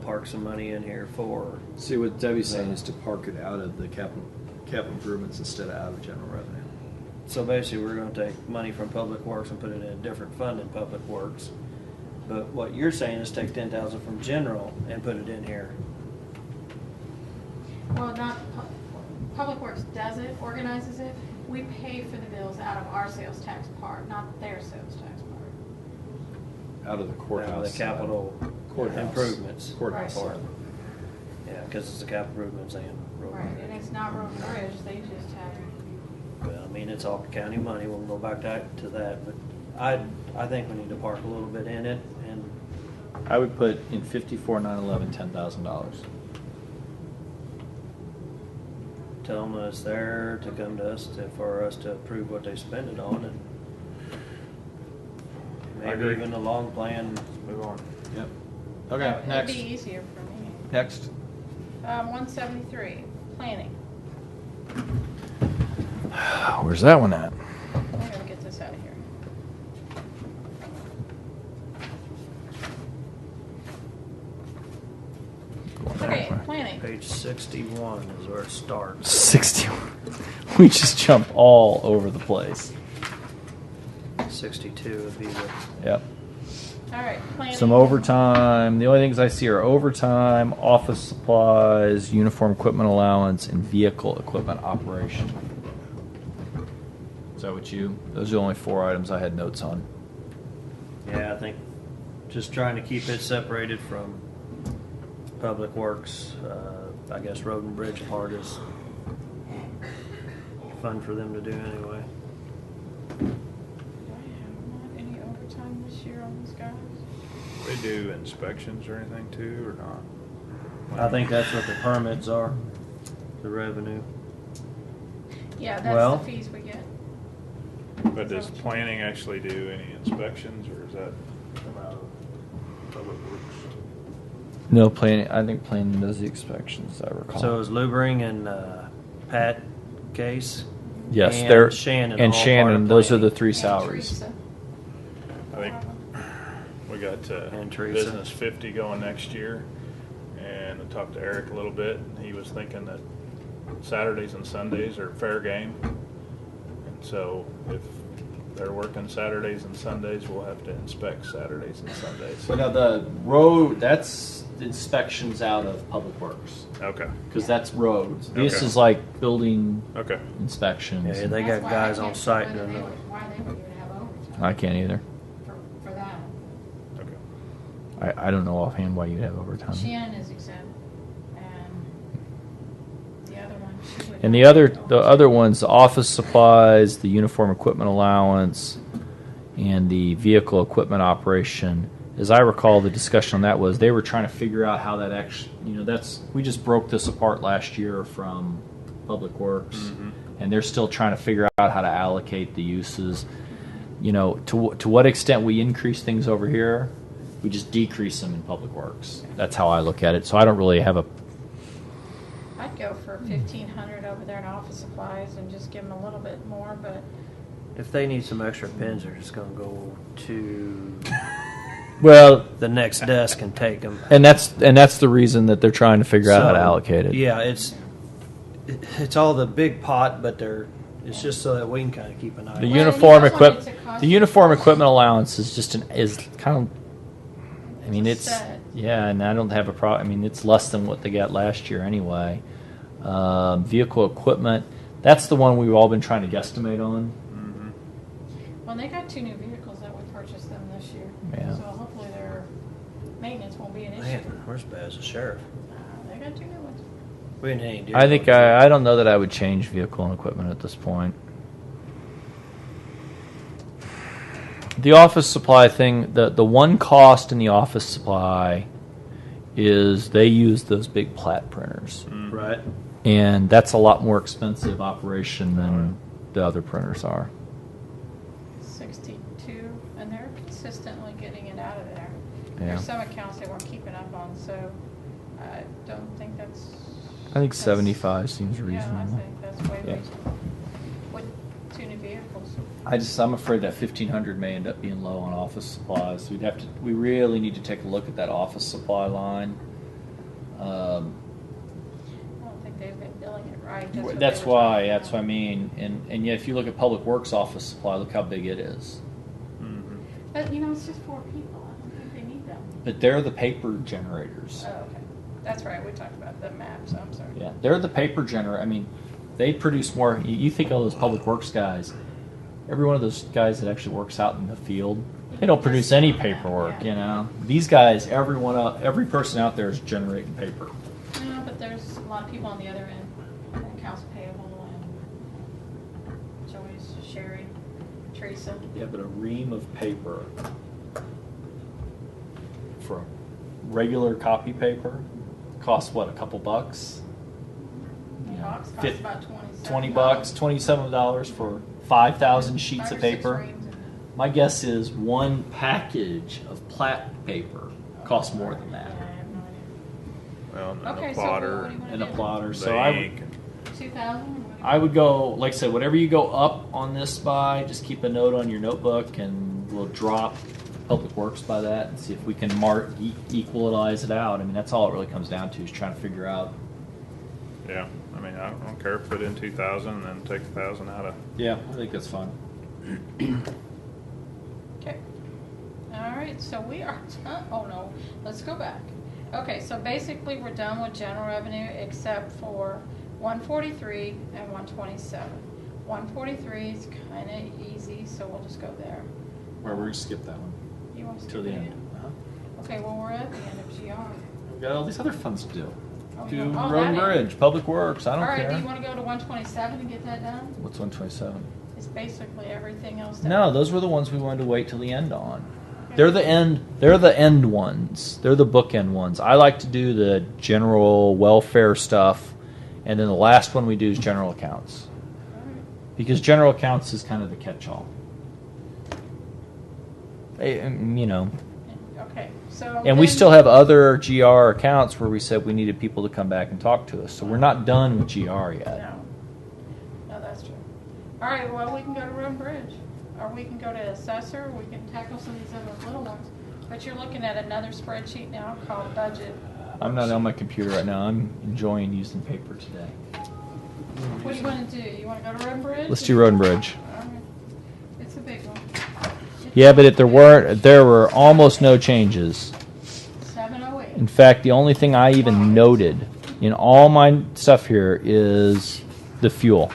Speaker 3: park some money in here for.
Speaker 2: See, what Debbie's saying is to park it out of the capital improvements instead of out of general revenue.
Speaker 3: So basically, we're gonna take money from Public Works and put it in a different fund in Public Works. But what you're saying is take 10,000 from general and put it in here.
Speaker 6: Well, not, Public Works does it, organizes it. We pay for the bills out of our sales tax part, not their sales tax part.
Speaker 2: Out of the courthouse.
Speaker 3: The capital
Speaker 2: Courthouse.
Speaker 3: improvements.
Speaker 2: Courthouse.
Speaker 6: Right.
Speaker 3: part. Yeah, because it's the capital improvements and road
Speaker 6: Right,
Speaker 3: and
Speaker 6: and
Speaker 3: bridge.
Speaker 6: it's not road and bridge, they just have,
Speaker 3: Well, I mean, it's all county money, we'll go back to that, but I think we need to park a little bit in it, and
Speaker 2: I would put in 54, 911, $10,000.
Speaker 3: tell them it's there to come to us, for us to approve what they spend it on, and
Speaker 8: I
Speaker 3: maybe
Speaker 8: agree.
Speaker 3: even the long plan.
Speaker 8: Move on.
Speaker 2: Yep.
Speaker 6: that
Speaker 2: Okay,
Speaker 6: would
Speaker 2: next.
Speaker 6: be easier for me.
Speaker 2: Next.
Speaker 6: 173, planning.
Speaker 10: Where's that one at?
Speaker 6: I'm gonna get this out of here. Okay, planning.
Speaker 3: Page 61 is where it starts.
Speaker 10: 60. We just jump all over the place.
Speaker 3: 62 would be the,
Speaker 10: Yep.
Speaker 6: All right, planning.
Speaker 10: Some overtime. The only things I see are overtime, office supplies, uniform equipment allowance, and vehicle equipment operation. Is that what you? Those are the only 4 items I had notes on.
Speaker 3: yeah, I think just trying to keep it separated from Public Works. I guess road and bridge part is fun for them to do anyway.
Speaker 6: Do I have not any overtime this year on these guys?
Speaker 8: They do inspections or anything too, or not?
Speaker 3: I think that's what the permits are, the revenue.
Speaker 6: Yeah,
Speaker 3: Well-
Speaker 6: that's the fees we get.
Speaker 8: But does planning actually do any inspections, or is that come out of Public Works?
Speaker 10: No, planning. I think planning does the inspections. I recall.
Speaker 3: So is Lubering and Pat Case?
Speaker 10: yes,
Speaker 3: and
Speaker 10: they're
Speaker 3: Shannon
Speaker 10: and
Speaker 3: all part
Speaker 10: Shannon.
Speaker 3: of
Speaker 10: Those are
Speaker 3: planning.
Speaker 10: the 3
Speaker 6: And
Speaker 10: salaries.
Speaker 6: Teresa.
Speaker 8: I think we got
Speaker 3: And Teresa.
Speaker 8: Business 50 going next year, and I talked to Eric a little bit, and he was thinking that Saturdays and Sundays are fair game, and so if they're working Saturdays and Sundays, we'll have to inspect Saturdays and Sundays.
Speaker 2: So now the road, that's inspections out of Public Works,
Speaker 8: Okay,
Speaker 2: because that's roads.
Speaker 10: This
Speaker 8: Okay.
Speaker 10: is like building
Speaker 8: okay.
Speaker 10: inspections.
Speaker 3: Yeah, they
Speaker 6: That's
Speaker 3: got
Speaker 6: why I
Speaker 3: guys
Speaker 6: can't
Speaker 3: on
Speaker 6: see
Speaker 3: site
Speaker 6: whether
Speaker 3: doing
Speaker 6: they
Speaker 3: it.
Speaker 6: would- Why they would even have overtime
Speaker 10: I can't either.
Speaker 6: for that one.
Speaker 8: Okay.
Speaker 10: I don't know offhand why you'd have overtime.
Speaker 6: Shannon is exempt, and the other one, she would
Speaker 10: And
Speaker 6: not
Speaker 10: the
Speaker 6: have
Speaker 10: other ones, the office supplies, the uniform equipment allowance, and the vehicle equipment operation. As I recall, the discussion on that was they were trying to figure out how that actually, we just broke this apart last year from Public Works, and they're still trying to figure out how to allocate the uses. To what extent we increase things over here, we just decrease them in Public Works. That's how I look at it. So I don't really have a.
Speaker 6: I'd go for 1,500 over there in office supplies and just give them a little bit more, but
Speaker 3: If they need some extra pins, they're just going to go to
Speaker 10: Well,
Speaker 3: the next desk and take them.
Speaker 10: and that's the reason that they're trying to figure out how to allocate it.
Speaker 3: Yeah, it's all the big pot, but it's just so that we can kind of keep an eye.
Speaker 10: The
Speaker 3: on it.
Speaker 6: Well,
Speaker 10: uniform
Speaker 6: you don't want it
Speaker 10: equip
Speaker 6: to cost
Speaker 10: the
Speaker 6: you
Speaker 10: uniform
Speaker 6: more.
Speaker 10: equipment allowance is just is kind of. I mean,
Speaker 6: It's
Speaker 10: it's
Speaker 6: set.
Speaker 10: yeah, and I don't have a problem. I mean, it's less than what they got last year anyway. Vehicle equipment, that's the one we've all been trying to guesstimate on.
Speaker 6: well, they got 2 new vehicles that we purchased them this year.
Speaker 10: Yeah.
Speaker 6: So hopefully their maintenance won't be an issue.
Speaker 3: Man, we're as bad as the sheriff.
Speaker 6: They got 2 new ones.
Speaker 3: We didn't any deal
Speaker 10: I think
Speaker 3: with it.
Speaker 10: I don't know that I would change vehicle and equipment at this point. The office supply thing, the one cost in the office supply is they use those big plat printers.
Speaker 3: Right.
Speaker 10: And that's a lot more expensive operation than the other printers are.
Speaker 6: 62, and they're consistently getting it out of there.
Speaker 10: Yeah.
Speaker 6: There's some accounts they weren't keeping up on, so I don't think that's.
Speaker 10: I think
Speaker 6: that's-
Speaker 10: 75 seems
Speaker 6: Yeah, I
Speaker 10: reasonable.
Speaker 6: think that's way
Speaker 10: Yeah.
Speaker 6: reasonable. With 2 new vehicles.
Speaker 2: I'm afraid that 1,500 may end up being low on office supplies. We really need to take a look at that office supply line.
Speaker 6: I don't think they've been billing it right. what
Speaker 2: That's
Speaker 6: they were
Speaker 2: why.
Speaker 6: talking
Speaker 2: That's
Speaker 6: about.
Speaker 2: what I mean. And yet, if you look at Public Works office supply, look how big it is.
Speaker 6: But, it's just 4 people. I don't think they need them.
Speaker 2: But they're the paper generators.
Speaker 6: Oh, okay. That's right. We talked about the maps. I'm sorry.
Speaker 2: Yeah, they're the paper generator. I mean, they produce more. You think of those Public Works guys. Every one of those guys that actually works out in the field, they don't produce any paperwork. These guys, every person out there is generating paper.
Speaker 6: No, but there's a lot of people on the other end accounts payable and Joey's, Sherry, Teresa.
Speaker 2: Yeah, but a ream of paper for regular copy paper costs what, a couple bucks?
Speaker 6: The box costs
Speaker 2: Fit-
Speaker 6: about $27.
Speaker 2: $20, $27 for 5,000 sheets
Speaker 6: 5
Speaker 2: of
Speaker 6: or 6
Speaker 2: paper.
Speaker 6: reams of-
Speaker 2: My guess is one package of plat paper costs more than
Speaker 6: Yeah,
Speaker 2: that.
Speaker 6: I have no idea.
Speaker 8: Well, and
Speaker 6: Okay,
Speaker 8: the
Speaker 6: so
Speaker 8: plotter,
Speaker 6: what do you want
Speaker 2: And
Speaker 6: to
Speaker 2: a
Speaker 6: do?
Speaker 2: plotter.
Speaker 8: the
Speaker 2: So I would,
Speaker 8: ink, and
Speaker 6: 2,000?
Speaker 2: I would go, like I said, whatever you go up on this by, just keep a note on your notebook and we'll drop Public Works by that and see if we can equalize it out. I mean, that's all it really comes down to is trying to figure out.
Speaker 8: yeah, I mean, I don't care, put in 2,000 and then take 1,000 out of,
Speaker 2: Yeah, I think that's fine.
Speaker 6: Okay. All right, so we are done. Oh no, let's go back. Okay, so basically we're done with general revenue except for 143 and 127. 143 is kind of easy, so we'll just go there.
Speaker 2: Or we're going to skip that one
Speaker 6: You want to
Speaker 2: till
Speaker 6: skip
Speaker 2: the
Speaker 6: it?
Speaker 2: end. Uh-huh.
Speaker 6: Okay, well we're at the end of GR.
Speaker 2: We've got all these other funds to do.
Speaker 6: Oh,
Speaker 2: Do
Speaker 6: you want- oh,
Speaker 2: Road
Speaker 6: that
Speaker 2: and
Speaker 6: end.
Speaker 2: Bridge, Public Works, I
Speaker 6: All
Speaker 2: don't
Speaker 6: right,
Speaker 2: care.
Speaker 6: do you want to go to 127 and get that done?
Speaker 2: What's 127?
Speaker 6: It's basically everything else. That
Speaker 2: No, those were the ones we wanted to wait till the end on. They're the end ones. They're the bookend ones. I like to do the general welfare stuff, and then the last one we do is general accounts. Because general accounts is kind of the catch-all. You know.
Speaker 6: Okay, so.
Speaker 2: And we
Speaker 6: then-
Speaker 2: still have other GR accounts where we said we needed people to come back and talk to us. So we're not done with GR yet.
Speaker 6: No, that's true. All right, well, we can go to Road and Bridge, or we can go to Assessor, we can tackle some of these other little ones. But you're looking at another spreadsheet now called Budget.
Speaker 2: I'm not on my computer right now. I'm enjoying using paper today.
Speaker 6: What do you want to do? You want to go to Road and Bridge?
Speaker 2: Let's do Road and Bridge.
Speaker 6: All right. It's a big one.
Speaker 2: Yeah, but if there were almost no changes.
Speaker 6: 708.
Speaker 2: In fact, the only thing I even noted in all my stuff here is the fuel.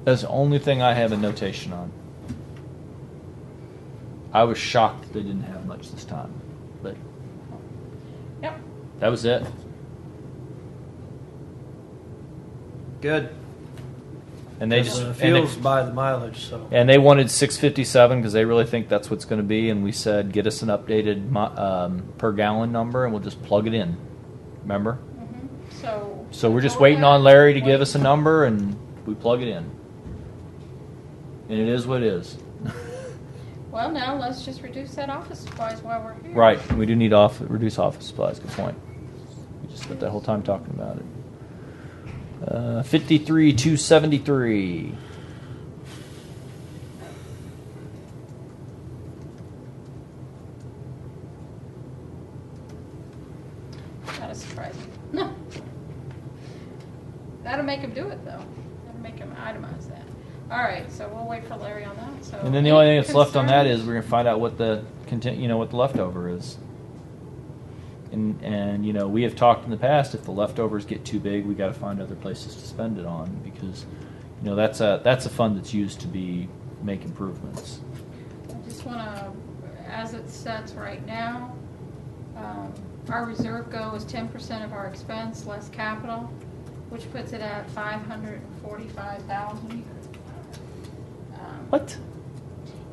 Speaker 2: That's the only thing I have a notation on. I was shocked that they didn't have much this time, but
Speaker 6: Yep.
Speaker 2: that was it.
Speaker 3: Good.
Speaker 2: And they just
Speaker 3: The
Speaker 2: and
Speaker 3: fuel's
Speaker 2: they,
Speaker 3: by the mileage, so.
Speaker 2: and they wanted 657 because they really think that's what's going to be. And we said, get us an updated per gallon number, and we'll just plug it in. Remember?
Speaker 6: So
Speaker 2: we're just
Speaker 6: go
Speaker 2: waiting
Speaker 6: ahead,
Speaker 2: on Larry to
Speaker 6: wait.
Speaker 2: give us a number, and we plug it in. And it is what it is.
Speaker 6: Well, now let's just reduce that office supplies while we're here.
Speaker 2: Right. We do need reduce office supplies. Good point. We just spent that whole time talking about it. 53,273.
Speaker 6: That is surprising. That'll make him do it, though. That'll make him itemize that. All right, so we'll wait for Larry on that. So.
Speaker 2: And then the only thing that's left on that
Speaker 6: concerns?
Speaker 2: is we're gonna find out what the what the leftover is. And we have talked in the past, if the leftovers get too big, we got to find other places to spend it on, because that's a fund that's used to make improvements.
Speaker 6: I just want to, as it sets right now, our reserve go is 10% of our expense less capital, which puts it at 545,000.
Speaker 2: What?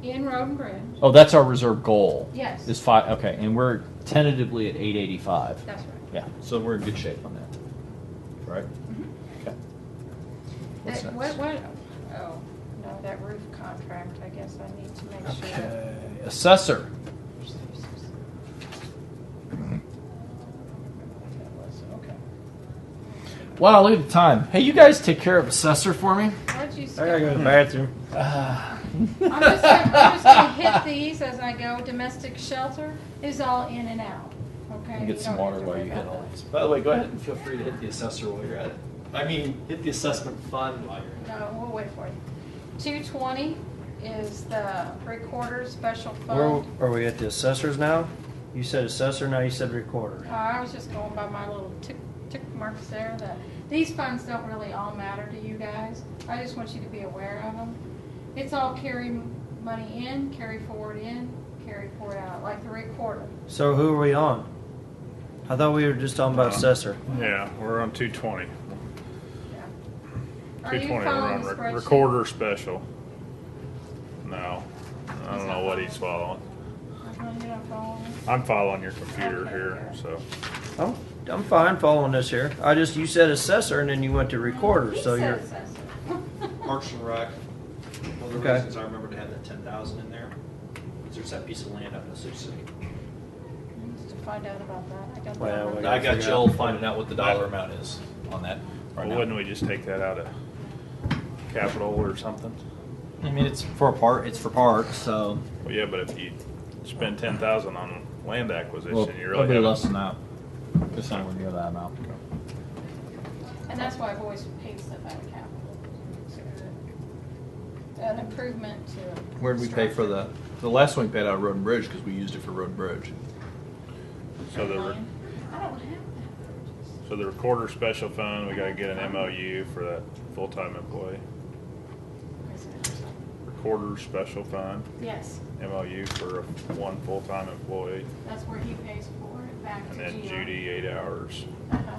Speaker 6: In Road and Bridge.
Speaker 2: Oh, that's our reserve goal.
Speaker 6: Yes.
Speaker 2: Is 5? Okay, and we're tentatively at 885.
Speaker 6: That's right.
Speaker 2: Yeah, so we're in good shape on that. Right? Okay. What's
Speaker 6: That,
Speaker 2: next?
Speaker 6: what? Oh, no, that roof contract. I guess I need to make sure.
Speaker 2: Okay. Assessor.
Speaker 6: Okay.
Speaker 2: Wow, look at the time. Hey, you guys take care of assessor for me.
Speaker 6: What'd you
Speaker 3: I
Speaker 6: say?
Speaker 3: gotta go to the bathroom.
Speaker 6: I'm just gonna hit these as I go. Domestic shelter is all in and out. Okay.
Speaker 2: Get
Speaker 6: You
Speaker 2: some
Speaker 6: don't
Speaker 2: water
Speaker 6: have to
Speaker 2: while
Speaker 6: worry
Speaker 2: you hit
Speaker 6: about
Speaker 2: all
Speaker 6: that.
Speaker 2: these. By the way, go ahead and feel free to hit the assessor while you're at it. I mean, hit the assessment fund while you're at it.
Speaker 6: No, we'll wait for you. 220 is the recorder special
Speaker 3: Where
Speaker 6: fund.
Speaker 3: are we at the assessors now? You said assessor, now you said recorder.
Speaker 6: I was just going by my little tick marks there. That these funds don't really all matter to you guys. I just want you to be aware of them. It's all carry money in, carry forward in, carry forward out, like the recorder.
Speaker 3: So who are we on? I thought we were just talking about assessor.
Speaker 8: Yeah, we're on 220.
Speaker 6: Are you
Speaker 8: 220, we're
Speaker 6: following
Speaker 8: on
Speaker 6: the spreadsheet?
Speaker 8: recorder special. No, I don't know what he's following.
Speaker 6: You're not following?
Speaker 8: I'm following your computer
Speaker 6: Okay,
Speaker 8: here,
Speaker 6: good.
Speaker 8: so.
Speaker 3: I'm fine following this here. You said assessor and then you went to recorder,
Speaker 6: He
Speaker 3: so
Speaker 6: said
Speaker 3: you're.
Speaker 6: assessor.
Speaker 2: Parks and Rec. One of the
Speaker 3: Okay.
Speaker 2: reasons I remember to have that 10,000 in there is there's that piece of land up in Sioux City.
Speaker 6: Needs to find out about that. I got
Speaker 3: Well,
Speaker 6: that.
Speaker 3: we
Speaker 2: I got
Speaker 3: figure
Speaker 2: Jill
Speaker 3: out-
Speaker 2: finding out what the dollar amount is on that right
Speaker 8: Well,
Speaker 2: now.
Speaker 8: wouldn't we just take that out of capital or something?
Speaker 2: I mean, it's for parks, so
Speaker 8: Well, yeah, but if you spend 10,000 on land acquisition,
Speaker 10: Well,
Speaker 8: you
Speaker 10: a
Speaker 8: really
Speaker 10: little bit
Speaker 8: haven't-
Speaker 10: less than that. Just somewhere near that amount.
Speaker 6: And that's why I've always paid stuff out of capital. An improvement to.
Speaker 2: where did we pay for the last one we paid out of Road and Bridge because we used it for Road and Bridge.
Speaker 8: So the,
Speaker 6: I don't have that.
Speaker 8: so the recorder special fund, we gotta get an MOU for that full-time employee. Recorder special fund,
Speaker 6: Yes,
Speaker 8: MOU for one full-time employee,
Speaker 6: that's where he pays for it back to
Speaker 8: and then
Speaker 6: Gio.
Speaker 8: Judy 8 hours.
Speaker 6: Uh-huh.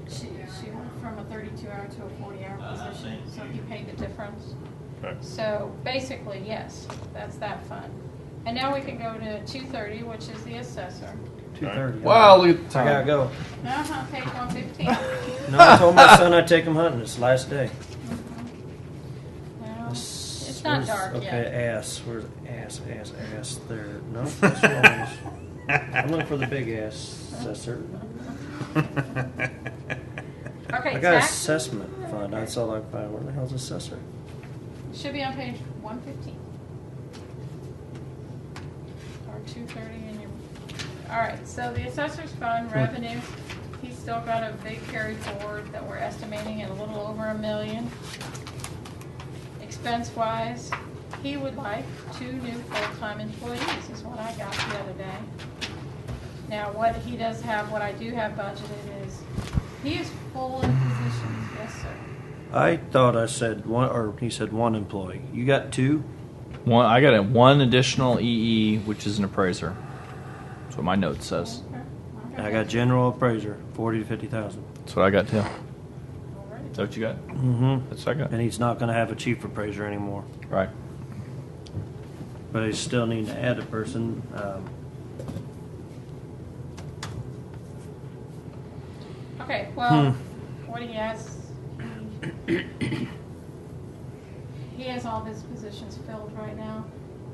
Speaker 6: She went from a 32-hour to a 40-hour position, so he paid the difference.
Speaker 8: Okay.
Speaker 6: So basically, yes, that's that fund. And now we can go to 230, which is the assessor.
Speaker 3: 2:30.
Speaker 2: Wow, look at the
Speaker 3: I gotta
Speaker 2: time.
Speaker 3: go.
Speaker 6: Uh-huh, page 115.
Speaker 3: No, I told my son I'd take him hunting. It's the last day.
Speaker 6: Well, it's not
Speaker 3: Where's-
Speaker 6: dark
Speaker 3: okay,
Speaker 6: yet.
Speaker 3: ass. Where's ass? There. No, that's wrong. I'm looking for the big ass assessor.
Speaker 6: Okay,
Speaker 3: I got
Speaker 6: tax
Speaker 3: assessment fund. That's all I can find. Where the hell's assessor?
Speaker 6: should be on page 115. Or 230 in your. All right, so the assessor's fund revenue, he's still got a big carry forward that we're estimating at a little over $1 million. Expense-wise, he would like 2 new full-time employees, is what I got the other day. Now, what he does have, what I do have budgeted is, he is full in positions, yes, sir.
Speaker 3: I thought I said one, or he said one employee. You got 2?
Speaker 10: I got one additional EE, which is an appraiser. That's what my note says.
Speaker 6: Okay.
Speaker 3: I got general appraiser, 40 to 50,000.
Speaker 10: That's what I got too. Is
Speaker 6: Alrighty.
Speaker 10: that what you got?
Speaker 3: Mm-hmm.
Speaker 10: That's what I got.
Speaker 3: And he's not going to have a chief appraiser anymore.
Speaker 10: Right.
Speaker 3: But he still need to add a person.
Speaker 6: Okay, well, what he has, he has all of his positions filled right now.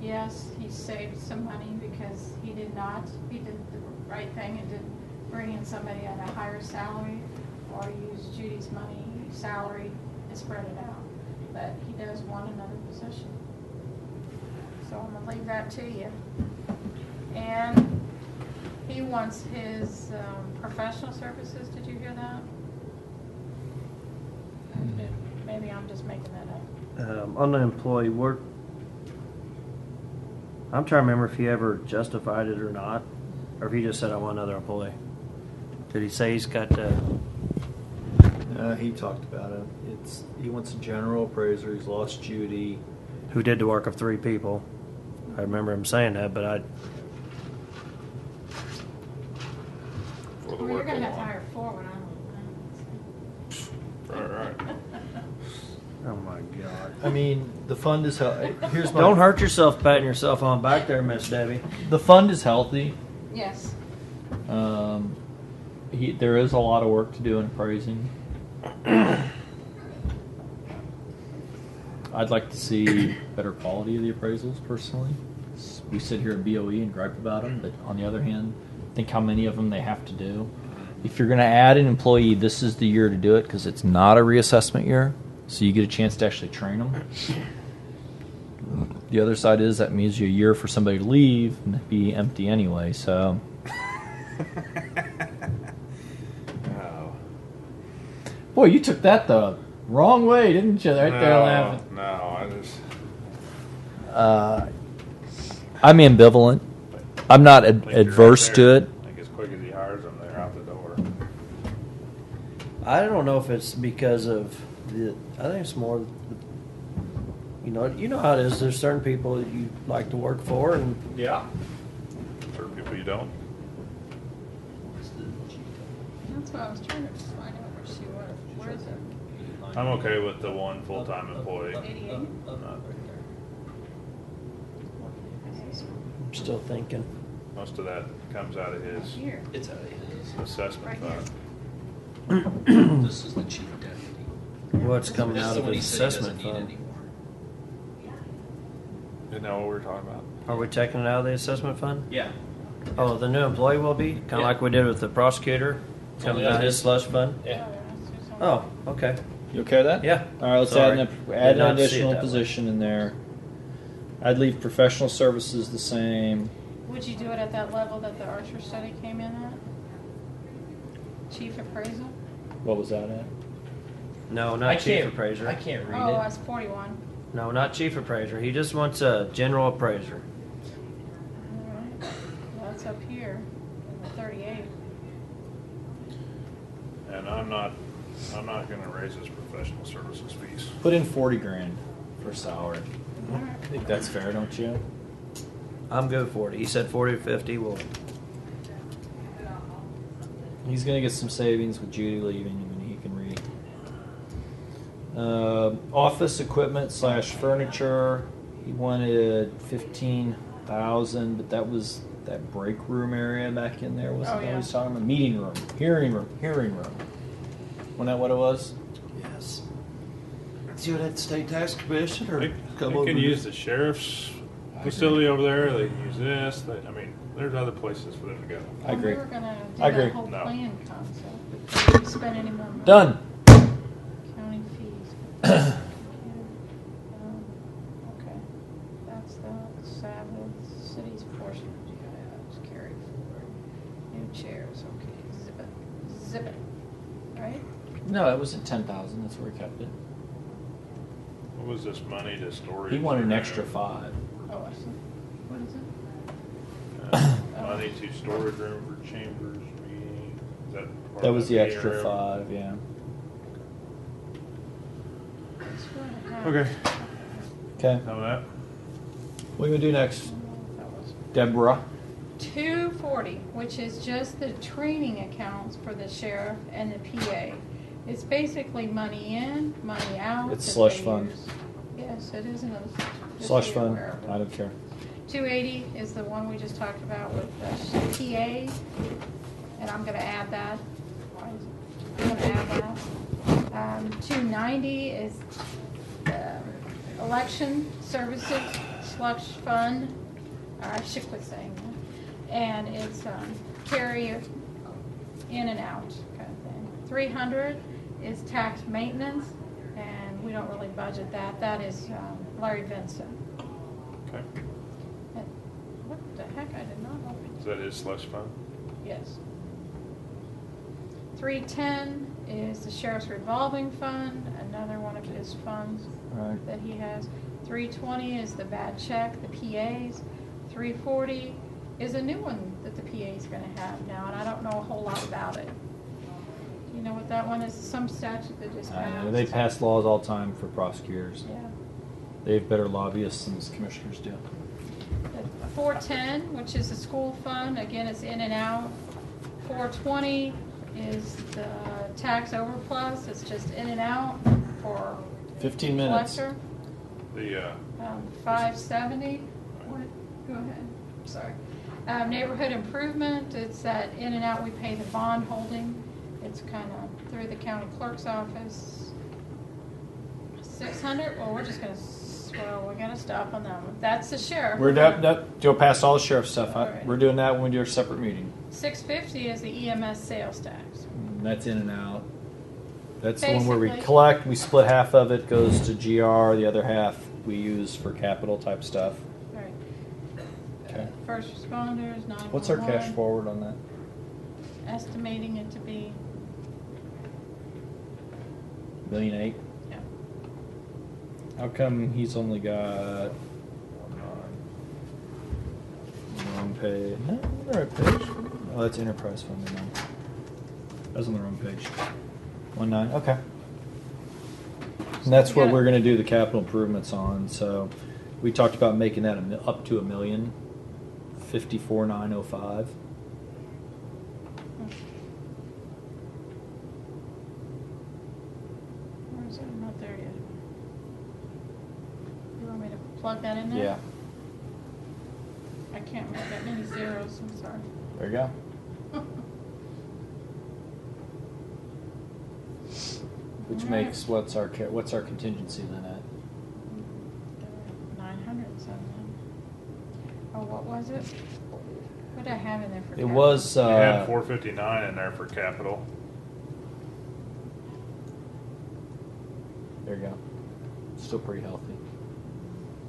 Speaker 6: Yes, he saved some money because he did the right thing and didn't bring in somebody at a higher salary or use Judy's money, salary, and spread it out. But he does want another position. So I'm gonna leave that to you. And he wants his professional services. Did you hear that? Maybe I'm just making that up.
Speaker 3: On the employee work, I'm trying to remember if he ever justified it or not, or if he just said I want another employee. Did he say he's got?
Speaker 2: He talked about it. He wants a general appraiser. He's lost Judy.
Speaker 3: Who did the work of 3 people? I remember him saying that, but I.
Speaker 8: For the
Speaker 6: Well, you're
Speaker 8: work
Speaker 6: gonna
Speaker 8: of
Speaker 6: have to
Speaker 8: one.
Speaker 6: hire 4 when I'm.
Speaker 8: Right.
Speaker 3: Oh my God!
Speaker 2: I mean, the fund is here's my
Speaker 3: Don't hurt yourself patting yourself on back there, Miss Debbie.
Speaker 2: The fund is healthy.
Speaker 6: Yes.
Speaker 10: There is a lot of work to do in appraising. I'd like to see better quality of the appraisals personally. We sit here at BOE and gripe about them, but on the other hand, think how many of them they have to do. If you're going to add an employee, this is the year to do it because it's not a reassessment year, so you get a chance to actually train them. The other side is that means you a year for somebody to leave and be empty anyway. So,
Speaker 8: Oh.
Speaker 10: boy, you took that the wrong way, didn't you? Right there laughing.
Speaker 8: No, I just.
Speaker 10: I'm ambivalent. I'm not
Speaker 8: think you're
Speaker 10: adverse
Speaker 8: right
Speaker 10: to
Speaker 8: there.
Speaker 10: it.
Speaker 8: I think as quick as he hires them, they're out the door.
Speaker 3: I don't know if it's because of the. I think it's more. You know how it is. There's certain people that you like to work for, and
Speaker 2: Yeah.
Speaker 8: So you don't?
Speaker 6: That's what I was trying to find out where she was. Where is it?
Speaker 8: I'm okay with the one full-time employee.
Speaker 6: 88?
Speaker 3: I'm still thinking.
Speaker 8: Most of that comes out of his
Speaker 6: Here.
Speaker 2: It's out of his.
Speaker 8: assessment
Speaker 6: Right
Speaker 8: fund.
Speaker 2: This is the chief deputy.
Speaker 3: What's coming
Speaker 2: This is
Speaker 3: out
Speaker 2: the
Speaker 3: of
Speaker 2: one
Speaker 3: his
Speaker 2: he said he
Speaker 3: assessment
Speaker 2: doesn't need
Speaker 3: fund?
Speaker 2: anymore.
Speaker 8: Isn't that what we're talking about?
Speaker 3: Are we taking it out of the assessment fund?
Speaker 2: Yeah.
Speaker 3: Oh, the new employee will be? Kind of
Speaker 2: Yeah.
Speaker 3: like we did with the prosecutor? Coming out of his slush fund?
Speaker 2: Yeah.
Speaker 3: Oh, okay.
Speaker 2: You okay with that?
Speaker 3: Yeah.
Speaker 2: All right, let's
Speaker 3: Sorry.
Speaker 2: add
Speaker 3: Did
Speaker 2: an
Speaker 3: not see it
Speaker 2: additional
Speaker 3: that way.
Speaker 2: position in there. I'd leave professional services the same.
Speaker 6: Would you do it at that level that the Archer study came in at? Chief appraisal?
Speaker 2: What was that at?
Speaker 3: No, not chief appraiser.
Speaker 2: I can't read
Speaker 6: Oh,
Speaker 2: it.
Speaker 6: that's 41.
Speaker 3: No, not chief appraiser. He just wants a general appraiser.
Speaker 6: All right. That's up here, 38.
Speaker 8: And I'm not gonna raise his professional services fees.
Speaker 2: Put in 40 grand for salary.
Speaker 6: All right.
Speaker 2: I think that's fair, don't you?
Speaker 3: I'm good for it. He said 40 to 50. Well,
Speaker 2: He's gonna get some savings with Judy leaving, and then he can read. Office equipment / furniture. He wanted 15,000, but that was that break room area back in there. Wasn't
Speaker 6: Oh,
Speaker 2: that
Speaker 6: yeah.
Speaker 2: what he's talking about? Meeting room, hearing room. Wasn't that what it was?
Speaker 3: yes. See what that state tax commission or
Speaker 8: They
Speaker 3: come over
Speaker 8: can
Speaker 3: here?
Speaker 8: use the sheriff's facility over there. They can use this. I mean, there's other places for them to go.
Speaker 2: I agree.
Speaker 6: We were gonna do
Speaker 2: I agree.
Speaker 6: that whole
Speaker 8: No.
Speaker 6: plan concept. Did we spend any more money?
Speaker 2: Done.
Speaker 6: County fees. Okay. That's the Sabbath city's portion of GIS carried forward. New chairs, okay. Zip it. Right?
Speaker 2: No, it was at 10,000. That's where he kept it.
Speaker 8: What was this money to storage?
Speaker 2: He wanted an
Speaker 8: or,
Speaker 2: extra 5.
Speaker 6: Oh, I see. What is it?
Speaker 8: Money to storage room for chambers meeting. Is that part
Speaker 2: That
Speaker 8: of
Speaker 2: was the
Speaker 8: meeting
Speaker 2: extra
Speaker 8: room?
Speaker 2: 5. Yeah.
Speaker 6: That's what I have.
Speaker 8: Okay.
Speaker 2: Okay.
Speaker 8: How about
Speaker 2: What are you gonna do next,
Speaker 6: That was
Speaker 2: Deborah?
Speaker 6: 240, which is just the training accounts for the sheriff and the PA. It's basically money in, money out.
Speaker 2: It's
Speaker 6: that
Speaker 2: slush
Speaker 6: they
Speaker 2: fund.
Speaker 6: use. Yes, it is another. just
Speaker 2: Slush
Speaker 6: be
Speaker 2: fund.
Speaker 6: aware of it.
Speaker 2: I don't care.
Speaker 6: 280 is the one we just talked about with the PA, and I'm gonna add that. I'm gonna add that. 290 is the election services slush fund. I should quit saying that. And it's carry in and out kind of thing. 300 is tax maintenance, and we don't really budget that. That is Larry Vincent.
Speaker 8: Okay.
Speaker 6: What the heck? I did not know.
Speaker 8: Is that his slush fund?
Speaker 6: Yes. 310 is the sheriff's revolving fund, another one of his funds
Speaker 2: Right.
Speaker 6: that he has. 320 is the bad check, the PAs. 340 is a new one that the PA's going to have now, and I don't know a whole lot about it. Do you know what that one is? Some statute that just
Speaker 2: I
Speaker 6: passed.
Speaker 2: know. They pass laws all the time for prosecutors.
Speaker 6: Yeah.
Speaker 2: They have better lobbyists than commissioners do.
Speaker 6: 410, which is the school fund, again, it's in and out. 420 is the tax overplus, it's just in and out for
Speaker 2: 15 minutes.
Speaker 6: collector.
Speaker 8: The
Speaker 6: 570, what, go ahead, sorry. Neighborhood improvement, it's that in and out, we pay the bond holding. It's kind of through the county clerk's office. 600, well, we're just gonna, well, we're gonna stop on that one. That's the sheriff.
Speaker 2: We're go past all the sheriff stuff.
Speaker 6: All right.
Speaker 2: We're doing that when we do our separate meeting.
Speaker 6: 650 is the EMS sales tax.
Speaker 2: And that's in and out. That's the one where we
Speaker 6: Basically.
Speaker 2: collect. We split half of it goes to GR. The other half we use for capital type stuff.
Speaker 6: Right.
Speaker 2: Okay.
Speaker 6: First responders, 911.
Speaker 2: What's our cash forward on that?
Speaker 6: Estimating it to be,
Speaker 2: $1.8 million.
Speaker 6: yeah.
Speaker 2: How come he's only got wrong page? No, the right page. Oh, that's enterprise fund. Never mind. That was on the wrong page. 19. Okay. And that's what we're going to do the capital improvements on. So we talked about making that up to $1 million 54,905.
Speaker 6: Where is it? I'm not there yet. You want me to plug that in there?
Speaker 2: Yeah.
Speaker 6: I can't make that many zeros, I'm sorry.
Speaker 2: There you go. Which
Speaker 6: Alright.
Speaker 2: makes what's our contingency then at?
Speaker 6: 900 something. Oh, what was it? What did I have in there for?
Speaker 2: It
Speaker 6: capital?
Speaker 2: was
Speaker 8: You had 459 in there for capital.
Speaker 2: there you go. Still pretty healthy.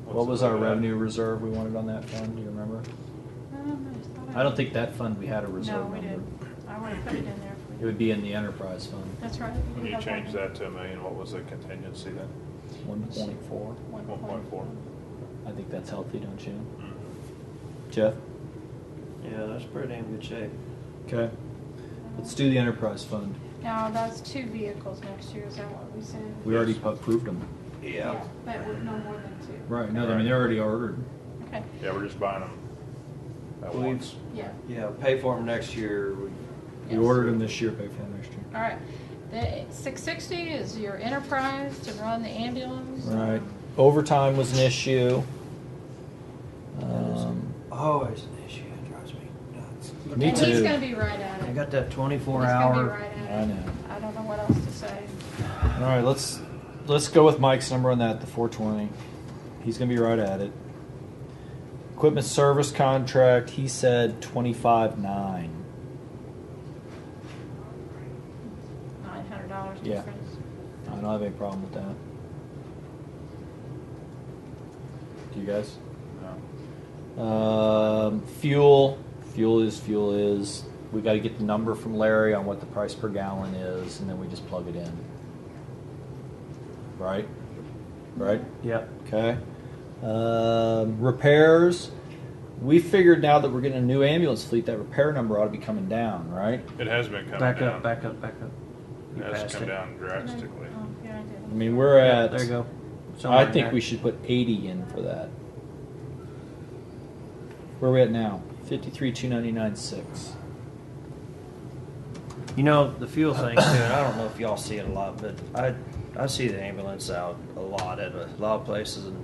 Speaker 8: What's
Speaker 2: What was
Speaker 8: the
Speaker 2: our
Speaker 8: limit?
Speaker 2: revenue reserve we wanted on that fund? Do you remember?
Speaker 6: just thought
Speaker 2: I don't think that fund we had a reserve
Speaker 6: No, we
Speaker 2: number.
Speaker 6: didn't. I want to put it in there
Speaker 2: It
Speaker 6: for you.
Speaker 2: would be in the enterprise fund.
Speaker 6: That's right.
Speaker 8: When you changed that to $1 million, what was the contingency then?
Speaker 2: 1.4.
Speaker 8: 1.4.
Speaker 2: I think that's healthy, don't you?
Speaker 8: Mhm.
Speaker 2: Jeff?
Speaker 3: Yeah, that's pretty damn good shape.
Speaker 2: Okay. Let's do the enterprise fund.
Speaker 6: Now, that's 2 vehicles next year, is that what we said?
Speaker 2: We already approved them.
Speaker 6: But with no more than 2.
Speaker 2: Right. No, I mean they're already ordered.
Speaker 6: Okay,
Speaker 8: Yeah, we're just buying them at
Speaker 3: We've-
Speaker 8: once.
Speaker 6: yeah,
Speaker 3: Yeah, pay for them next year.
Speaker 2: We
Speaker 6: Yes.
Speaker 2: ordered them this year. Pay for them next year.
Speaker 6: all right. The 660 is your enterprise to run the ambulance.
Speaker 2: Right. Overtime was an issue.
Speaker 3: Always an issue. It drives me nuts.
Speaker 2: Me
Speaker 6: And
Speaker 2: too.
Speaker 6: he's gonna be right at it.
Speaker 3: I got that
Speaker 6: He's
Speaker 3: 24
Speaker 6: gonna be
Speaker 3: hour.
Speaker 6: right at it.
Speaker 2: I know.
Speaker 6: I don't know what else to say.
Speaker 2: All right, let's go with Mike's number on that, the 420. He's gonna be right at it. Equipment service contract, he said 25.9.
Speaker 6: $900
Speaker 2: Yeah.
Speaker 6: difference.
Speaker 2: I don't have any problem with that. Do you guys?
Speaker 8: No.
Speaker 2: Fuel is. We got to get the number from Larry on what the price per gallon is, and then we just plug it in. Right? Right?
Speaker 3: Yep.
Speaker 2: Okay. Repairs. We figured now that we're getting a new ambulance fleet, that repair number ought to be coming down, right?
Speaker 8: It has been coming
Speaker 3: Back
Speaker 8: down.
Speaker 3: up, back up, back up. You
Speaker 8: It has
Speaker 3: passed
Speaker 8: come
Speaker 3: it.
Speaker 8: down drastically.
Speaker 6: Oh, yeah, I did.
Speaker 2: I mean, we're
Speaker 3: Yeah,
Speaker 2: at.
Speaker 3: there you go.
Speaker 2: I
Speaker 3: Somewhere in
Speaker 2: think
Speaker 3: there.
Speaker 2: we should put 80 in for that. Where are we at now? 53,299.6.
Speaker 3: You know, the fuel thing too, and I don't know if y'all see it a lot, but I see the ambulance out a lot at a lot of places, and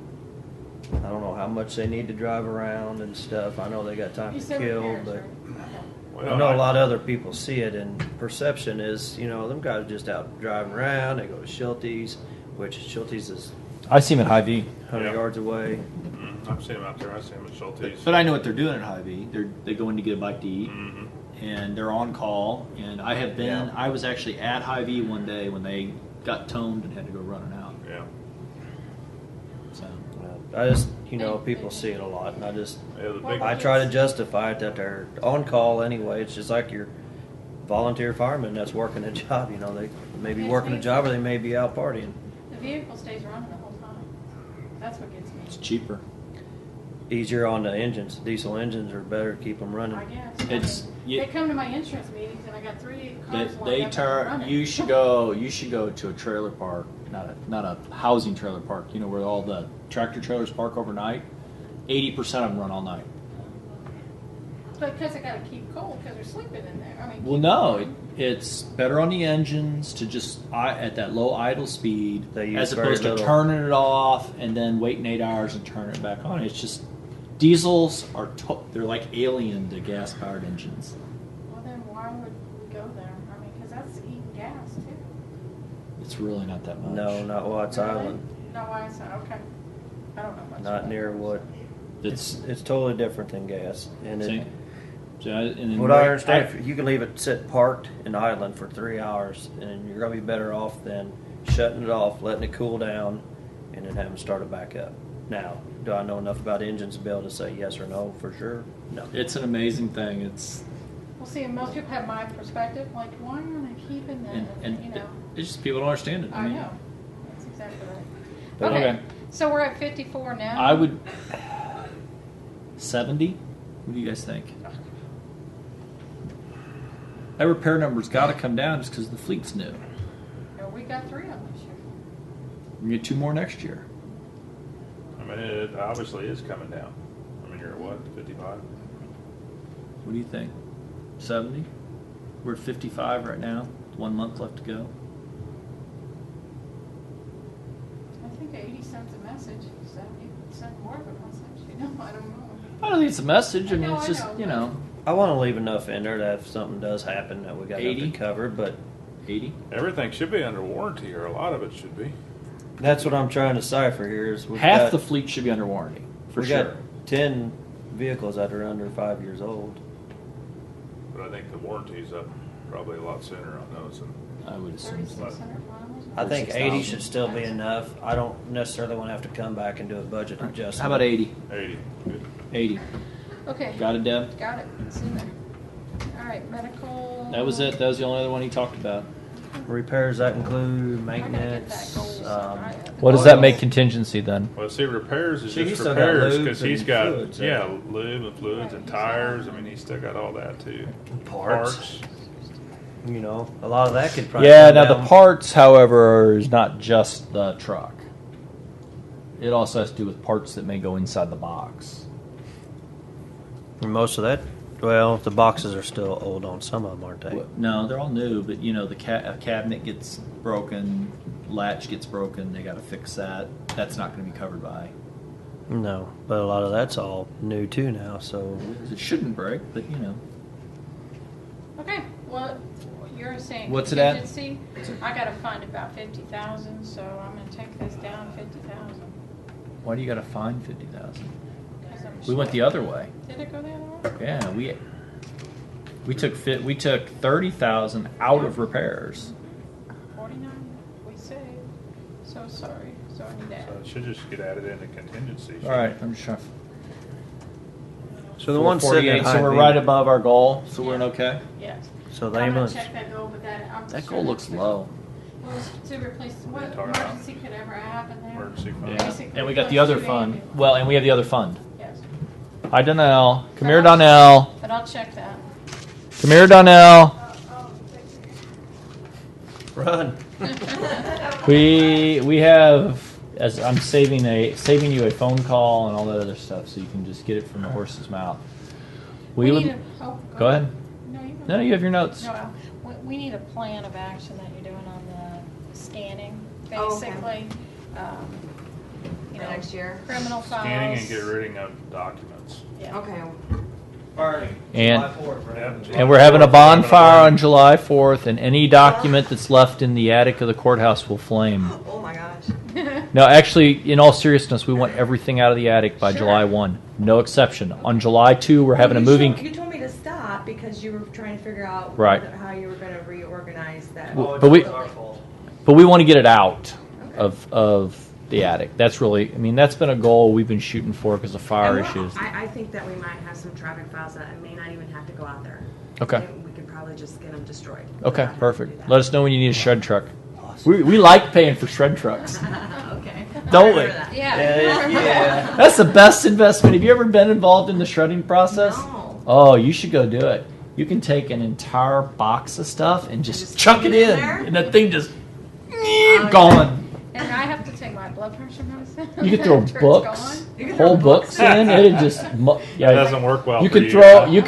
Speaker 3: I don't know how much they need to drive around and stuff. I know they got time
Speaker 6: You
Speaker 3: to
Speaker 6: said
Speaker 3: kill,
Speaker 6: repairs,
Speaker 3: but
Speaker 6: right? Okay.
Speaker 3: I know a lot of other people see it, and perception is, you know, them guys are just out driving around. They go to Schulte's, which Schulte's is
Speaker 2: I see them at Hy-Vee.
Speaker 3: 100
Speaker 8: Yeah.
Speaker 3: yards away.
Speaker 8: I've seen them out there. I've seen them at Schulte's.
Speaker 2: But I know what they're doing at Hy-Vee. They go in to get a bite to eat,
Speaker 8: Mhm.
Speaker 2: and they're on call. And I have been.
Speaker 3: Yeah.
Speaker 2: I was actually at Hy-Vee one day when they got toned and had to go running out.
Speaker 8: Yeah.
Speaker 2: So
Speaker 3: I just, you know, people see it a lot, and
Speaker 8: Yeah, the big
Speaker 3: I try to justify it that they're on call anyway. It's just like your volunteer fireman that's working a job. You know, they may be working a job or they may be out partying.
Speaker 6: The vehicle stays running the whole time. That's what gets me.
Speaker 2: it's cheaper.
Speaker 3: Easier on the engines. Diesel engines are better to keep them running.
Speaker 6: I guess.
Speaker 2: It's-
Speaker 6: I mean,
Speaker 2: yeah.
Speaker 6: they come to my insurance meetings and I got 3 cars lined
Speaker 2: They
Speaker 6: up
Speaker 2: turn.
Speaker 6: running.
Speaker 2: You should go. You should go to a trailer park, not a housing trailer park. You know where all the tractor trailers park overnight. 80% of them run all night.
Speaker 6: Because I gotta keep cold because they're sleeping in there. I mean.
Speaker 2: Well,
Speaker 6: keep
Speaker 2: no,
Speaker 6: warm.
Speaker 2: it's better on the engines to just at that low idle speed,
Speaker 3: They use
Speaker 2: as
Speaker 3: very
Speaker 2: opposed to
Speaker 3: little.
Speaker 2: turning it off and then waiting 8 hours and turning it back on. It's just diesels are they're like alien to gas powered engines.
Speaker 6: Well, then why would we go there? I mean, because that's eating gas too.
Speaker 2: It's really not that much.
Speaker 3: No, not Watts
Speaker 6: Really?
Speaker 3: Island.
Speaker 6: No, why is that? Okay. I don't know much.
Speaker 3: Not
Speaker 6: about
Speaker 3: near
Speaker 6: it.
Speaker 3: what. It's totally different than gas. And
Speaker 2: See?
Speaker 3: it,
Speaker 2: And then
Speaker 3: what I understand, if you can leave it sit parked in idling for 3 hours, and you're gonna be better off than shutting it off, letting it cool down, and then having to start it back up. Now, do I know enough about engines to be able to say yes or no for sure? No.
Speaker 2: it's an amazing thing. It's
Speaker 6: Well, see, and most people have my perspective. Like, why aren't I keeping that?
Speaker 2: and
Speaker 6: you know.
Speaker 2: it's just people don't understand it.
Speaker 6: I
Speaker 2: mean,
Speaker 6: know. That's exactly right.
Speaker 2: But
Speaker 6: Okay.
Speaker 2: okay.
Speaker 6: So we're at 54 now.
Speaker 2: I would 70. What do you guys think? That repair number's got to come down just because the fleet's new.
Speaker 6: Oh, we got 3 of them this year.
Speaker 2: We get 2 more next year.
Speaker 8: I mean, it obviously is coming down. I mean, you're at what, 55?
Speaker 2: What do you think? 70? We're at 55 right now. 1 month left to go.
Speaker 6: I think 80 cents a message, 70 cents more of a message, you know, I don't know.
Speaker 2: I don't think it's a message. I mean,
Speaker 6: No,
Speaker 2: it's
Speaker 6: I
Speaker 2: just,
Speaker 6: know,
Speaker 2: you
Speaker 6: but-
Speaker 2: know,
Speaker 3: I want to leave enough in there that if something does happen, that we got
Speaker 2: 80?
Speaker 3: nothing covered. But
Speaker 2: 80.
Speaker 8: Everything should be under warranty, or a lot of it should be.
Speaker 3: that's what I'm trying to decipher here. Is
Speaker 2: Half the fleet should be under warranty, for
Speaker 3: we
Speaker 2: sure.
Speaker 3: got 10 vehicles that are under 5 years old.
Speaker 8: But I think the warranty's up probably a lot sooner on those. And
Speaker 2: I would assume so.
Speaker 6: 3,600 miles?
Speaker 3: I think 80
Speaker 2: 6,000.
Speaker 3: should still be enough. I don't necessarily want to have to come back and do a budget adjustment.
Speaker 2: How about 80?
Speaker 8: 80. Good.
Speaker 2: 80.
Speaker 6: Okay.
Speaker 2: Got it, Deb?
Speaker 6: Got it, it's in there. All right, medical.
Speaker 2: That was it. That was the only other one he talked about.
Speaker 3: Repairs that include
Speaker 6: I gotta get that
Speaker 3: maintenance.
Speaker 6: goal set. I have to-
Speaker 10: What does that make contingency then?
Speaker 8: Well, see, repairs is
Speaker 3: See, he's
Speaker 8: just
Speaker 3: still got
Speaker 8: repairs
Speaker 3: lubes
Speaker 8: because he's
Speaker 3: and
Speaker 8: got
Speaker 3: fluids,
Speaker 8: yeah,
Speaker 3: yeah.
Speaker 8: lube and fluids and tires. I mean, he's still got all that too.
Speaker 3: Parts. You know, a lot of that could probably.
Speaker 10: Yeah,
Speaker 3: come
Speaker 10: now the
Speaker 3: down.
Speaker 10: parts, however, is not just the truck. It also has to do with parts that may go inside the box.
Speaker 3: And most of that. Well, the boxes are still old on some of them, aren't they?
Speaker 2: No, they're all new, but you know, a cabinet gets broken, latch gets broken, they got to fix that. That's not going to be covered by.
Speaker 3: No, but a lot of that's all new too now. So
Speaker 2: It shouldn't break, but you know.
Speaker 6: Okay, well, you're saying
Speaker 2: What's it at?
Speaker 6: contingency. I gotta find about 50,000, so I'm gonna take this down 50,000.
Speaker 2: Why do you got to find 50,000?
Speaker 6: 'Cause I'm
Speaker 2: We went the other way.
Speaker 6: Did it go the other way?
Speaker 2: Yeah, we took 30,000 out of repairs.
Speaker 6: 49, we saved. So sorry, so I need
Speaker 8: So
Speaker 6: that.
Speaker 8: it should just get added into contingency.
Speaker 2: All right, I'm just trying.
Speaker 3: So the one sitting
Speaker 2: 448,
Speaker 3: at
Speaker 2: so we're right above our goal, so we're in okay.
Speaker 6: Yes.
Speaker 3: So the
Speaker 6: I'm gonna
Speaker 3: ambulance.
Speaker 6: check that goal, but
Speaker 2: That goal looks low.
Speaker 6: Well, it's to replace, what
Speaker 8: Tar out.
Speaker 6: emergency could ever happen there?
Speaker 8: Emergency fund.
Speaker 6: Basically,
Speaker 2: And we got the
Speaker 6: plus
Speaker 2: other
Speaker 6: 2
Speaker 2: fund.
Speaker 6: ambulance.
Speaker 2: Well, and we have the other fund.
Speaker 6: Yes.
Speaker 10: Hi, Donnell. Come here, Donnell.
Speaker 6: But I'll check that.
Speaker 10: Come here, Donnell.
Speaker 3: Run.
Speaker 10: We have, as I'm saving you a phone call and all that other stuff, so you can just get it from the horse's mouth.
Speaker 6: We
Speaker 10: would
Speaker 6: need
Speaker 10: go ahead.
Speaker 6: No, you
Speaker 10: No, you have your notes.
Speaker 6: No, we need a plan of action that you're doing on the scanning,
Speaker 7: Oh, okay.
Speaker 6: basically. You
Speaker 7: For
Speaker 6: know,
Speaker 7: next year?
Speaker 6: criminal files.
Speaker 8: Scanning and get rid of documents.
Speaker 6: Yeah.
Speaker 7: Okay.
Speaker 10: And
Speaker 8: Yep.
Speaker 10: and we're having a bonfire on July 4th, and any document that's left in the attic of the courthouse will flame.
Speaker 7: Oh my gosh.
Speaker 10: No, actually, in all seriousness, we want everything out of the attic by
Speaker 7: Sure.
Speaker 10: July 1. No exception. On July 2, we're having a moving.
Speaker 7: You told me to stop because you were trying to figure out
Speaker 10: Right.
Speaker 7: how you were going to reorganize that.
Speaker 10: But we want to get it out of the attic. That's really, I mean, that's been a goal we've been shooting for because of fire
Speaker 7: And
Speaker 10: issues.
Speaker 7: I think that we might have some traffic files that may not even have to go out there.
Speaker 10: Okay.
Speaker 7: We could probably just get them destroyed.
Speaker 10: Okay,
Speaker 7: without having to do
Speaker 10: perfect.
Speaker 7: that.
Speaker 10: Let us know when you need a shred truck. We like paying for shred trucks.
Speaker 7: Okay.
Speaker 10: Don't we?
Speaker 7: Remember that.
Speaker 6: Yeah.
Speaker 10: That's the best investment. Have you ever been involved in the shredding process?
Speaker 7: No.
Speaker 10: Oh, you should go do it. You can take an entire box of stuff and just chuck it in,
Speaker 7: there?
Speaker 10: and that thing just
Speaker 7: yeah.
Speaker 10: gone.
Speaker 6: And I have to take my blood pressure medicine.
Speaker 10: You can throw
Speaker 6: after it's
Speaker 10: books,
Speaker 6: gone.
Speaker 7: You can
Speaker 10: whole
Speaker 7: throw
Speaker 10: books in. It'd just
Speaker 8: That doesn't work well.
Speaker 10: You
Speaker 8: for
Speaker 10: could you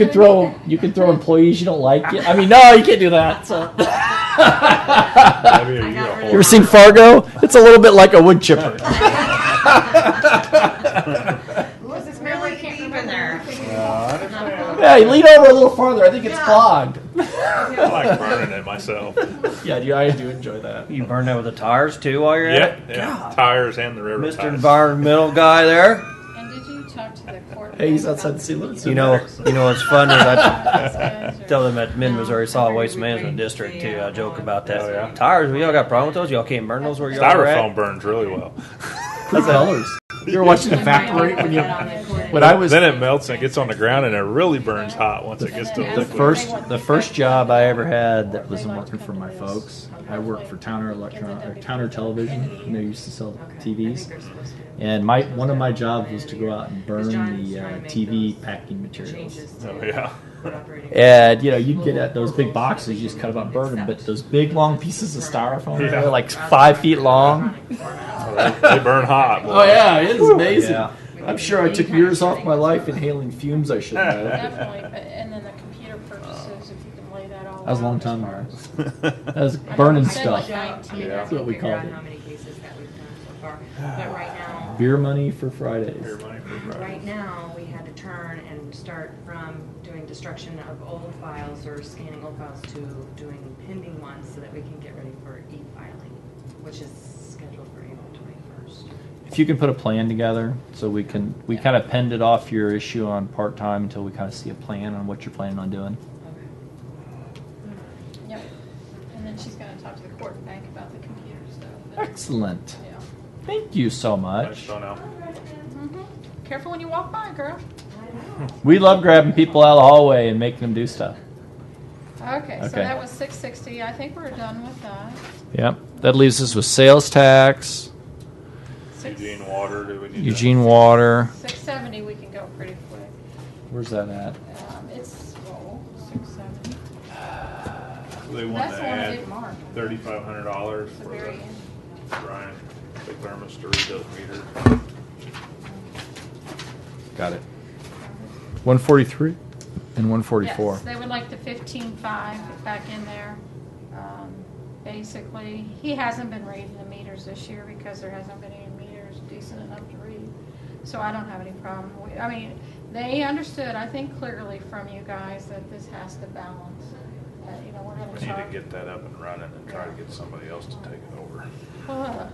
Speaker 10: could throw employees you don't like. I mean, no, you can't do that. So.
Speaker 8: Maybe you
Speaker 7: I
Speaker 8: get
Speaker 7: got
Speaker 8: a
Speaker 7: rid
Speaker 8: whole-
Speaker 10: You ever seen Fargo? It's a little bit like a wood chipper.
Speaker 7: Was this really deep in there?
Speaker 8: I understand.
Speaker 10: Yeah, you lean over a little farther. I think it's clogged.
Speaker 8: I like burning it myself.
Speaker 2: Yeah, I do enjoy that.
Speaker 3: You burn that with the tires too while you're
Speaker 8: Yep,
Speaker 3: at it?
Speaker 8: yeah. Tires and the river
Speaker 3: Mr.
Speaker 8: ties.
Speaker 3: Environmental guy there.
Speaker 6: And did you talk to the court?
Speaker 2: Hey, he's outside the sea limits.
Speaker 3: You know what's funny? I
Speaker 6: Guys are-
Speaker 3: tell them at Mid Missouri Solid Waste
Speaker 7: We
Speaker 3: Management
Speaker 7: agreed
Speaker 3: District
Speaker 7: to,
Speaker 3: too. I joke about that.
Speaker 8: Oh, yeah?
Speaker 3: Tires, we all got a problem with those. Y'all can't burn those where y'all are
Speaker 8: Styrofoam
Speaker 3: at.
Speaker 8: burns really well.
Speaker 2: Cool colors. You ever watching it evaporate when you? When I was
Speaker 8: Then it melts and it gets on the ground and it really burns hot once it gets to
Speaker 6: And then
Speaker 8: liquid.
Speaker 2: the first job I ever had that wasn't working for my folks. I worked for Towner Television, and they used to sell TVs. And one of my jobs was to go out and burn the TV packing materials.
Speaker 8: Oh yeah.
Speaker 2: And you'd get at those big boxes, you just cut them up, burn them. But those big long pieces of styrofoam,
Speaker 8: Yeah.
Speaker 2: they're like 5 feet long.
Speaker 8: They burn hot.
Speaker 2: Oh yeah, it is amazing.
Speaker 3: Yeah.
Speaker 2: I'm sure I took years off my life inhaling fumes I shouldn't have.
Speaker 6: Definitely, but, and then
Speaker 10: That was a long time ago. That was
Speaker 6: I know
Speaker 10: burning
Speaker 6: we said
Speaker 10: stuff.
Speaker 6: like 19.
Speaker 10: That's what we
Speaker 7: figure
Speaker 10: called
Speaker 7: out
Speaker 10: it.
Speaker 7: how many cases that we've done so far. But right now,
Speaker 10: Beer money for Fridays.
Speaker 8: Beer money for Friday.
Speaker 7: right now, we had to turn and start from doing destruction of old files or scanning old files to doing pending ones so that we can get ready for e-filing, which is scheduled for April 21st.
Speaker 10: If you can put a plan together, so we kind of penned it off your issue on part time until we kind of see a plan on what you're planning on doing.
Speaker 6: Yep. And then she's gonna talk to the court and bank about the computer stuff.
Speaker 10: Excellent.
Speaker 6: Yeah.
Speaker 10: Thank you so
Speaker 8: Thanks,
Speaker 10: much.
Speaker 8: Donnell.
Speaker 6: Mm-hmm. Careful when you walk by, girl.
Speaker 10: We love grabbing people out of the hallway and making them do stuff.
Speaker 6: Okay, so
Speaker 10: Okay.
Speaker 6: that was 660. I think we're done with that.
Speaker 10: Yep. That leaves us with sales tax,
Speaker 8: Eugene Water, do we need
Speaker 10: Eugene Water.
Speaker 6: 670, we can go pretty quick.
Speaker 10: Where's that at?
Speaker 6: It's 670.
Speaker 8: They want
Speaker 6: That's
Speaker 8: to
Speaker 6: the one I
Speaker 8: add
Speaker 6: did mark.
Speaker 8: $3,500
Speaker 6: The
Speaker 8: for
Speaker 6: very
Speaker 8: the
Speaker 6: end.
Speaker 8: Brian, big thermos to read those meters.
Speaker 10: Got it. 143 and 144.
Speaker 6: Yes, they would like the 15.5 back in there. Basically, he hasn't been reading the meters this year because there hasn't been any meters decent enough to read. So I don't have any problem. I mean, they understood, I think, clearly from you guys that this has to balance. You know, we're going
Speaker 8: We
Speaker 6: to
Speaker 8: need to
Speaker 6: charge.
Speaker 8: get that up and running and try to get somebody else to take it over.
Speaker 6: Yeah.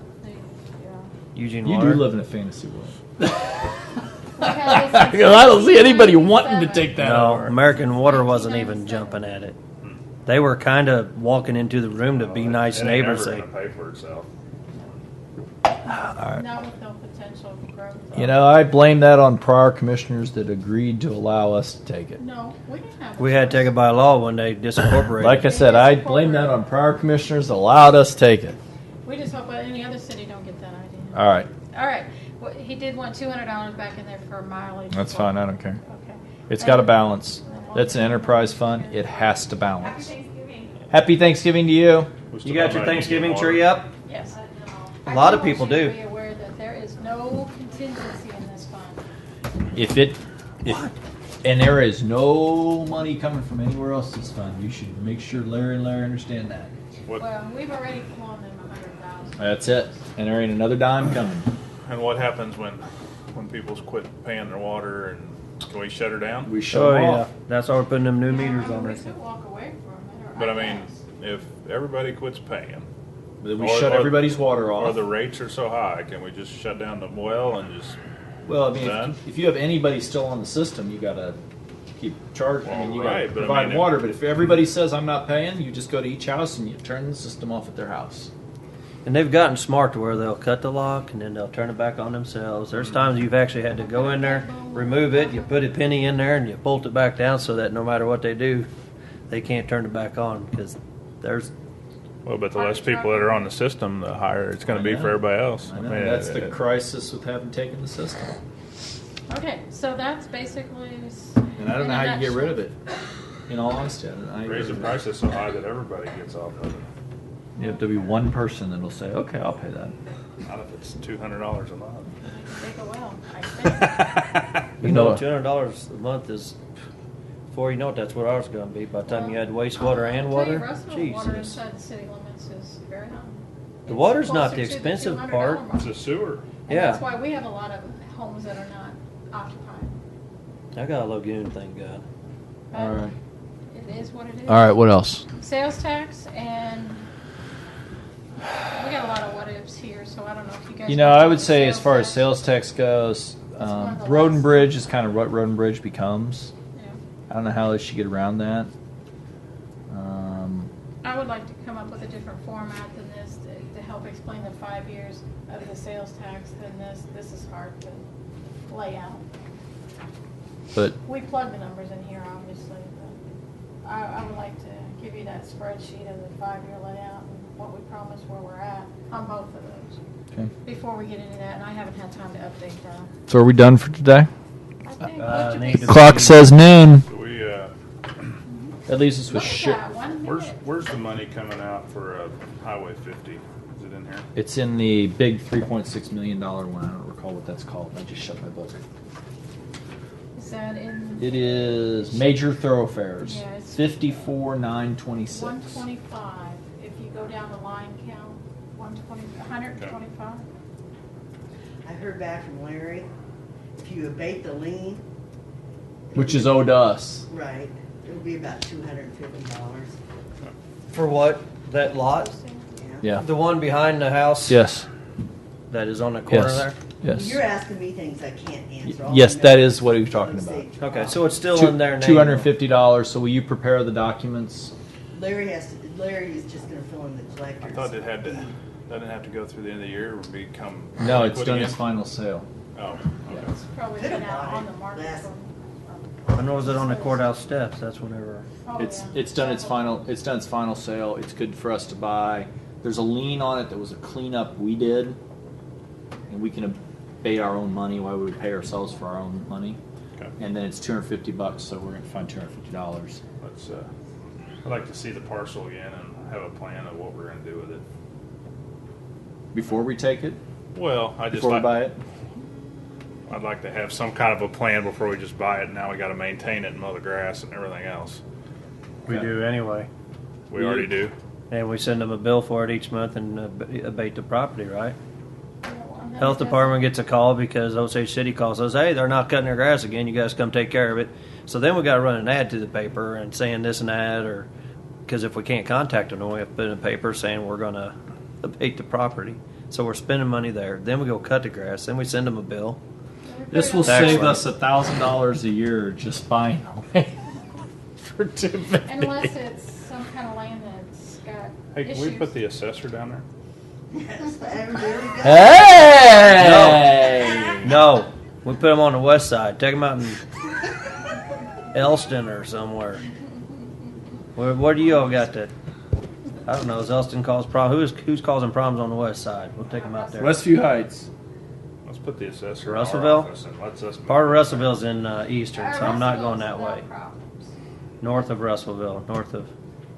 Speaker 3: Eugene
Speaker 10: You
Speaker 3: Water.
Speaker 10: do live in a fantasy world.
Speaker 6: Okay,
Speaker 10: Because I don't see anybody wanting to take that
Speaker 3: No,
Speaker 10: over.
Speaker 3: American Water wasn't even jumping at it. They were kind of walking into the room to be nice
Speaker 8: It ain't
Speaker 3: neighbors.
Speaker 8: never
Speaker 3: They,
Speaker 8: gonna pay for itself.
Speaker 6: Not with no potential growth.
Speaker 10: You know, I blame that on prior commissioners that agreed to allow us to take it.
Speaker 6: No, we didn't have.
Speaker 3: we had to take it by law when they disincorporated.
Speaker 10: Like I said, I blame that on prior commissioners that allowed us to take it.
Speaker 6: We just hope that any other city don't get that idea.
Speaker 10: All right.
Speaker 6: All right. Well, he did want $200 back in there for mileage.
Speaker 10: That's fine. I don't care.
Speaker 6: Okay.
Speaker 10: It's got to balance. That's an enterprise fund. It has to balance. Happy Thanksgiving to you.
Speaker 8: We still
Speaker 3: You got
Speaker 8: talking
Speaker 3: your
Speaker 8: about
Speaker 3: Thanksgiving
Speaker 8: Eugene
Speaker 3: tree
Speaker 8: Water.
Speaker 3: up?
Speaker 6: Yes.
Speaker 3: A lot of
Speaker 6: I
Speaker 3: people
Speaker 6: want you to
Speaker 3: do.
Speaker 6: Be aware that there is no contingency in this fund.
Speaker 10: And there is no money coming from anywhere else this fund. You should make sure Larry and Larry understand that.
Speaker 8: What,
Speaker 6: Well, we've already flown them 100,000.
Speaker 10: That's it. And there ain't another dime coming.
Speaker 8: and what happens when people quit paying their water and can we shut her down?
Speaker 10: We shut
Speaker 3: Oh
Speaker 10: them
Speaker 3: yeah,
Speaker 10: off.
Speaker 3: that's why we're putting them new
Speaker 6: Yeah,
Speaker 3: meters
Speaker 6: I mean,
Speaker 3: on
Speaker 6: we
Speaker 3: there.
Speaker 6: could walk away from it. Or
Speaker 8: But I mean,
Speaker 6: guess.
Speaker 8: if everybody quits paying,
Speaker 10: But we
Speaker 8: Or-
Speaker 10: shut
Speaker 8: or-
Speaker 10: everybody's water
Speaker 8: or
Speaker 10: off.
Speaker 8: the rates are so high, can we just shut down the well and just?
Speaker 10: Well, I mean,
Speaker 8: Done?
Speaker 10: if you have anybody still on the system, you gotta keep charging. I mean, you
Speaker 8: Well,
Speaker 10: gotta
Speaker 8: right, but I
Speaker 10: provide
Speaker 8: mean,
Speaker 10: water. But if everybody says I'm not paying, you just go to each house and you turn the system off at their house.
Speaker 3: And they've gotten smart to where they'll cut the lock and then they'll turn it back on themselves. There's times you've actually had to go in there, remove it, you put a penny in there, and you bolt it back down so that no matter what they do, they can't turn it back on because there's.
Speaker 8: Well, but the less people that are on the system, the higher it's going
Speaker 10: I
Speaker 8: to be
Speaker 10: know.
Speaker 8: for everybody else.
Speaker 10: I know
Speaker 8: mean,
Speaker 10: that's the
Speaker 8: it-
Speaker 10: crisis with having taken the system,
Speaker 6: Okay, so that's basically.
Speaker 10: and I don't know how you get rid of it. In all honesty, I don't know how you
Speaker 8: Raise the
Speaker 10: get rid of it.
Speaker 8: prices so high that everybody gets off of it.
Speaker 10: You have to be one person that'll say, "Okay, I'll pay that."
Speaker 8: Not if it's $200 a month.
Speaker 6: Take a well, I think.
Speaker 3: You know, $200 a month is. Before you know it, that's what ours is going to be. By the time you had wastewater and
Speaker 6: I'll tell
Speaker 3: water,
Speaker 6: you, Russellville water
Speaker 3: Jesus.
Speaker 6: inside the city limits is very high.
Speaker 3: The
Speaker 6: It's
Speaker 3: water's not
Speaker 6: closer
Speaker 3: the
Speaker 6: to
Speaker 3: expensive
Speaker 6: $200
Speaker 3: part.
Speaker 6: mark.
Speaker 8: It's a sewer.
Speaker 6: And
Speaker 3: Yeah.
Speaker 6: that's why we have a lot of homes that are not occupied.
Speaker 3: I got a lagoon, thank God.
Speaker 6: But
Speaker 10: All right.
Speaker 6: It is what it is.
Speaker 10: All right. What else?
Speaker 6: Sales tax, and we got a lot of what ifs here, so I don't know if you guys.
Speaker 10: You know,
Speaker 6: wanna
Speaker 10: I
Speaker 6: do
Speaker 10: would
Speaker 6: the
Speaker 10: say as far as
Speaker 6: tax.
Speaker 10: sales tax goes,
Speaker 6: That's one of the
Speaker 10: Road and
Speaker 6: last-
Speaker 10: Bridge is kind of what Road and Bridge becomes.
Speaker 6: Yeah.
Speaker 10: I don't know how they should get around that.
Speaker 6: I would like to come up with a different format than this to help explain the 5 years of the sales tax than this. This is hard to lay out.
Speaker 10: But
Speaker 6: We plug the numbers in here, obviously, but I would like to give you that spreadsheet of the 5-year layout and what we promised where we're at on both of those
Speaker 10: okay.
Speaker 6: before we get into that, and I haven't had time to update that.
Speaker 10: So are we done for today?
Speaker 6: I think,
Speaker 3: need to-
Speaker 10: Clock says noon.
Speaker 8: So we,
Speaker 10: That leaves us
Speaker 6: Look
Speaker 10: with
Speaker 6: at
Speaker 10: shit.
Speaker 6: that, 1 minute.
Speaker 8: where's the money coming out for Highway 50? Is it in here?
Speaker 10: It's in the big $3.6 million one. I don't recall what that's called. I just shut my book.
Speaker 6: Is that in?
Speaker 10: It is major thoroughfares.
Speaker 6: Yeah, it's
Speaker 2: 54,926.
Speaker 6: 125, if you go down the line count, 125.
Speaker 11: I heard back from Larry, if you abate the lien.
Speaker 2: Which is owed to us.
Speaker 11: Right, it'll be about $250.
Speaker 3: For what? That lot?
Speaker 2: Yeah.
Speaker 3: The one behind the house?
Speaker 2: Yes.
Speaker 3: That is on the corner
Speaker 2: Yes.
Speaker 3: there?
Speaker 2: Yes.
Speaker 11: You're asking me things I can't answer. All
Speaker 2: Yes,
Speaker 11: I know
Speaker 2: that is what he was
Speaker 11: it's
Speaker 2: talking
Speaker 11: gonna
Speaker 2: about.
Speaker 11: save
Speaker 3: Okay,
Speaker 11: costs.
Speaker 3: so it's still in their name.
Speaker 2: $250. So will you prepare the documents?
Speaker 11: Larry is just gonna fill in the
Speaker 8: I
Speaker 11: collector's.
Speaker 8: thought it had to, doesn't have to go through the end of the year or become.
Speaker 2: No, it's
Speaker 8: liquid
Speaker 2: done
Speaker 8: again?
Speaker 2: its final sale.
Speaker 8: Oh, okay.
Speaker 6: It's probably
Speaker 11: Could
Speaker 6: been
Speaker 11: have
Speaker 6: out
Speaker 11: bought
Speaker 6: on
Speaker 11: it
Speaker 6: the market
Speaker 11: last-
Speaker 6: for.
Speaker 3: When was it on the courthouse steps? That's whenever.
Speaker 6: Oh,
Speaker 2: It's
Speaker 6: yeah.
Speaker 2: it's done its final sale. It's good for us to buy. There's a lien on it that was a cleanup we did, and we can abate our own money. Why would we pay ourselves for our own money?
Speaker 8: Okay.
Speaker 2: And then it's $250, so we're gonna find $250.
Speaker 8: Let's, I'd like to see the parcel again and have a plan of what we're gonna do with it.
Speaker 2: Before we take it,
Speaker 8: Well, I just
Speaker 2: before we
Speaker 8: like,
Speaker 2: buy it.
Speaker 8: I'd like to have some kind of a plan before we just buy it. Now we gotta maintain it and mow the grass and everything else.
Speaker 3: We do anyway.
Speaker 8: We already do.
Speaker 3: And we send them a bill for it each month and abate the property, right?
Speaker 6: Yeah, well, and then
Speaker 3: Health
Speaker 6: it
Speaker 3: department gets a call because Osage City calls us, hey, they're not cutting their grass again. You guys come take care of it. So then we got to run an ad to the paper and saying this and that, or because if we can't contact them, then we have to put in a paper saying we're going to abate the property. So we're spending money there. Then we go cut the grass. Then we send them a bill.
Speaker 6: doesn't-
Speaker 2: This will
Speaker 3: Tax
Speaker 2: save
Speaker 3: lien.
Speaker 2: us $1,000 a year just buying away for $250.
Speaker 6: Unless it's some kind of land that's got
Speaker 8: Hey, can
Speaker 6: issues.
Speaker 8: we put the assessor down there?
Speaker 11: Yes, there we go.
Speaker 2: Hey!
Speaker 3: No, we put them on the west side. Take them out in Elston or somewhere. Where do you all got that? I don't know. Is Elston cause problems? Who's causing problems on the west side? We'll take them out there.
Speaker 2: Westview Heights.
Speaker 8: Let's put the assessor in our
Speaker 3: Russellville?
Speaker 8: office and let's us.
Speaker 3: Part of Russellville's in Eastern, so I'm not going
Speaker 6: Russellville's
Speaker 3: that way.
Speaker 6: without problems.
Speaker 3: North of Russellville, north of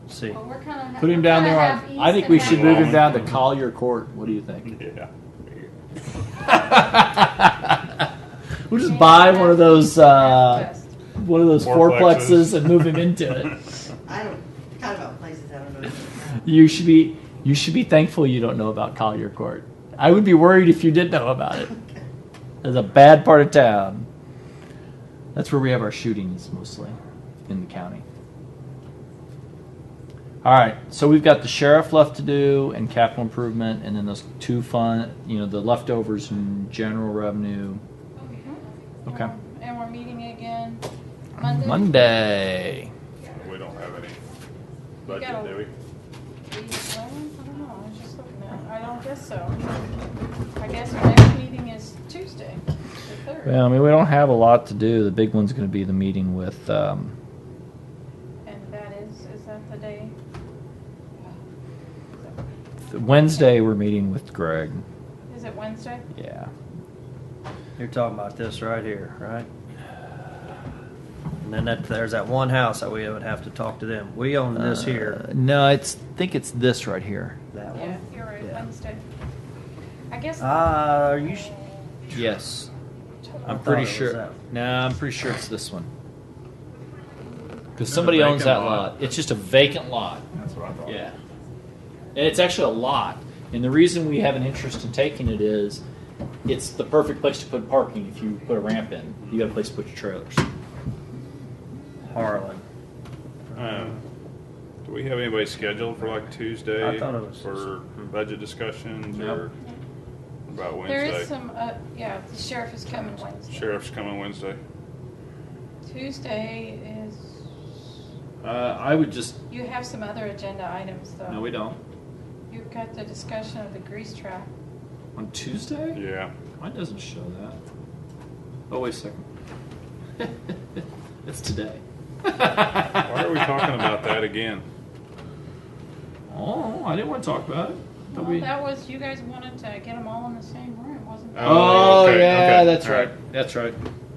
Speaker 3: C.
Speaker 6: Well, we're kind of
Speaker 2: Put him down there. I think we should move him down to Collier Court. What do you think?
Speaker 8: Yeah.
Speaker 2: We'll just buy one of those fourplexes
Speaker 8: Fourplexes.
Speaker 2: and move him into it.
Speaker 11: I don't, talk about places I don't know. anything about.
Speaker 2: You should be thankful you don't know about Collier Court. I would be worried if you did know about it. It's a bad part of town. That's where we have our shootings mostly in the county. All right, so we've got the sheriff left to do and capital improvement, and then those two fund, the leftovers and general revenue. Okay.
Speaker 6: And we're meeting again Monday.
Speaker 2: Monday.
Speaker 8: We don't have any budget,
Speaker 6: gotta-
Speaker 8: do we?
Speaker 6: I don't know. I was just looking at it. I don't guess so. I guess our next meeting is Tuesday, the 3rd.
Speaker 2: Well, I mean, we don't have a lot to do. The big one's going to be the meeting with.
Speaker 6: And that is that the day?
Speaker 2: Wednesday, we're meeting with Greg.
Speaker 6: Is it Wednesday?
Speaker 2: Yeah.
Speaker 3: You're talking about this right here, right? And then there's that one house that we would have to talk to them. We own this here.
Speaker 2: No, I think it's this right here.
Speaker 3: That
Speaker 6: Yeah,
Speaker 3: one.
Speaker 6: you're right.
Speaker 3: Yeah.
Speaker 6: Wednesday. I guess.
Speaker 3: Are you?
Speaker 2: Yes.
Speaker 3: I
Speaker 2: I'm
Speaker 3: thought
Speaker 2: pretty
Speaker 3: it was
Speaker 2: sure.
Speaker 3: that.
Speaker 2: No, I'm pretty sure it's this one. Because
Speaker 8: It's a
Speaker 2: somebody owns that
Speaker 8: vacant
Speaker 2: lot.
Speaker 8: lot.
Speaker 2: It's just a vacant lot.
Speaker 8: That's what I thought.
Speaker 2: Yeah. And it's actually a lot. And the reason we have an interest in taking it is it's the perfect place to put parking if you put a ramp in. You got a place to put your trailers.
Speaker 3: Harlan.
Speaker 8: Do we have anybody scheduled for like Tuesday?
Speaker 3: I thought it was-
Speaker 8: For budget discussions
Speaker 2: Nope.
Speaker 8: or about
Speaker 6: There
Speaker 8: Wednesday?
Speaker 6: is some. Yeah, the sheriff is coming Wednesday.
Speaker 8: Sheriff's coming Wednesday.
Speaker 6: Tuesday is.
Speaker 2: I would just.
Speaker 6: You have some other agenda items though.
Speaker 2: No, we don't.
Speaker 6: You've got the discussion of the grease trap.
Speaker 2: On Tuesday?
Speaker 8: Yeah.
Speaker 2: Mine doesn't show that. Oh, wait a second. It's today.
Speaker 8: Why are we talking about that again?
Speaker 2: Oh, I didn't want to talk about it. Thought
Speaker 6: Well,
Speaker 2: we-
Speaker 6: that was you guys wanted to get them all in the same room, wasn't it?
Speaker 2: Oh,
Speaker 8: okay,
Speaker 2: yeah,
Speaker 8: okay.
Speaker 2: that's
Speaker 8: All
Speaker 2: right. That's right.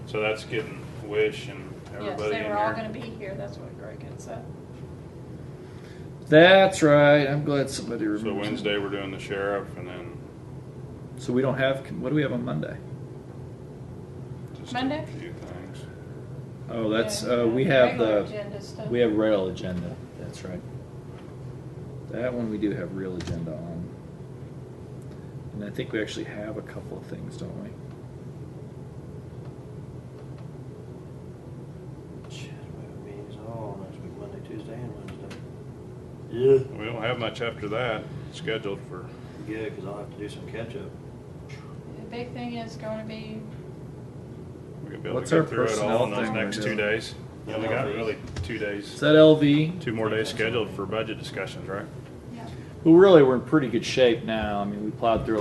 Speaker 8: So that's getting Wish and
Speaker 6: Yes,
Speaker 8: everybody
Speaker 6: they
Speaker 8: in
Speaker 6: were all
Speaker 8: here.
Speaker 6: going to be here. That's what Greg had said.
Speaker 2: That's right. I'm glad somebody remembers.
Speaker 8: So Wednesday we're doing the sheriff and then
Speaker 2: So we don't have. What do we have on Monday?
Speaker 8: just
Speaker 6: Monday?
Speaker 8: a few things.
Speaker 2: Oh, that's
Speaker 6: Yeah,
Speaker 2: we have
Speaker 6: regular
Speaker 2: the
Speaker 6: agenda stuff.
Speaker 2: we have rail agenda. That's right. That one we do have real agenda on, and I think we actually have a couple of things, don't we?
Speaker 3: Shit, we have meetings all next week, Monday, Tuesday, and Wednesday. Yeah.
Speaker 4: We don't have much after that scheduled for.
Speaker 3: Good, because I'll have to do some catch up.
Speaker 6: The big thing is going to be,
Speaker 4: We're gonna be able
Speaker 2: What's
Speaker 4: to
Speaker 2: our
Speaker 4: get through it all
Speaker 2: personnel
Speaker 4: in those
Speaker 2: thing we're
Speaker 4: next 2
Speaker 2: doing?
Speaker 4: days. You only got really 2
Speaker 2: Is
Speaker 4: days,
Speaker 2: that LV?
Speaker 4: 2 more days scheduled for budget discussions, right?
Speaker 6: yeah.
Speaker 2: Well, really, we're in pretty good shape now. I mean, we plowed through a lot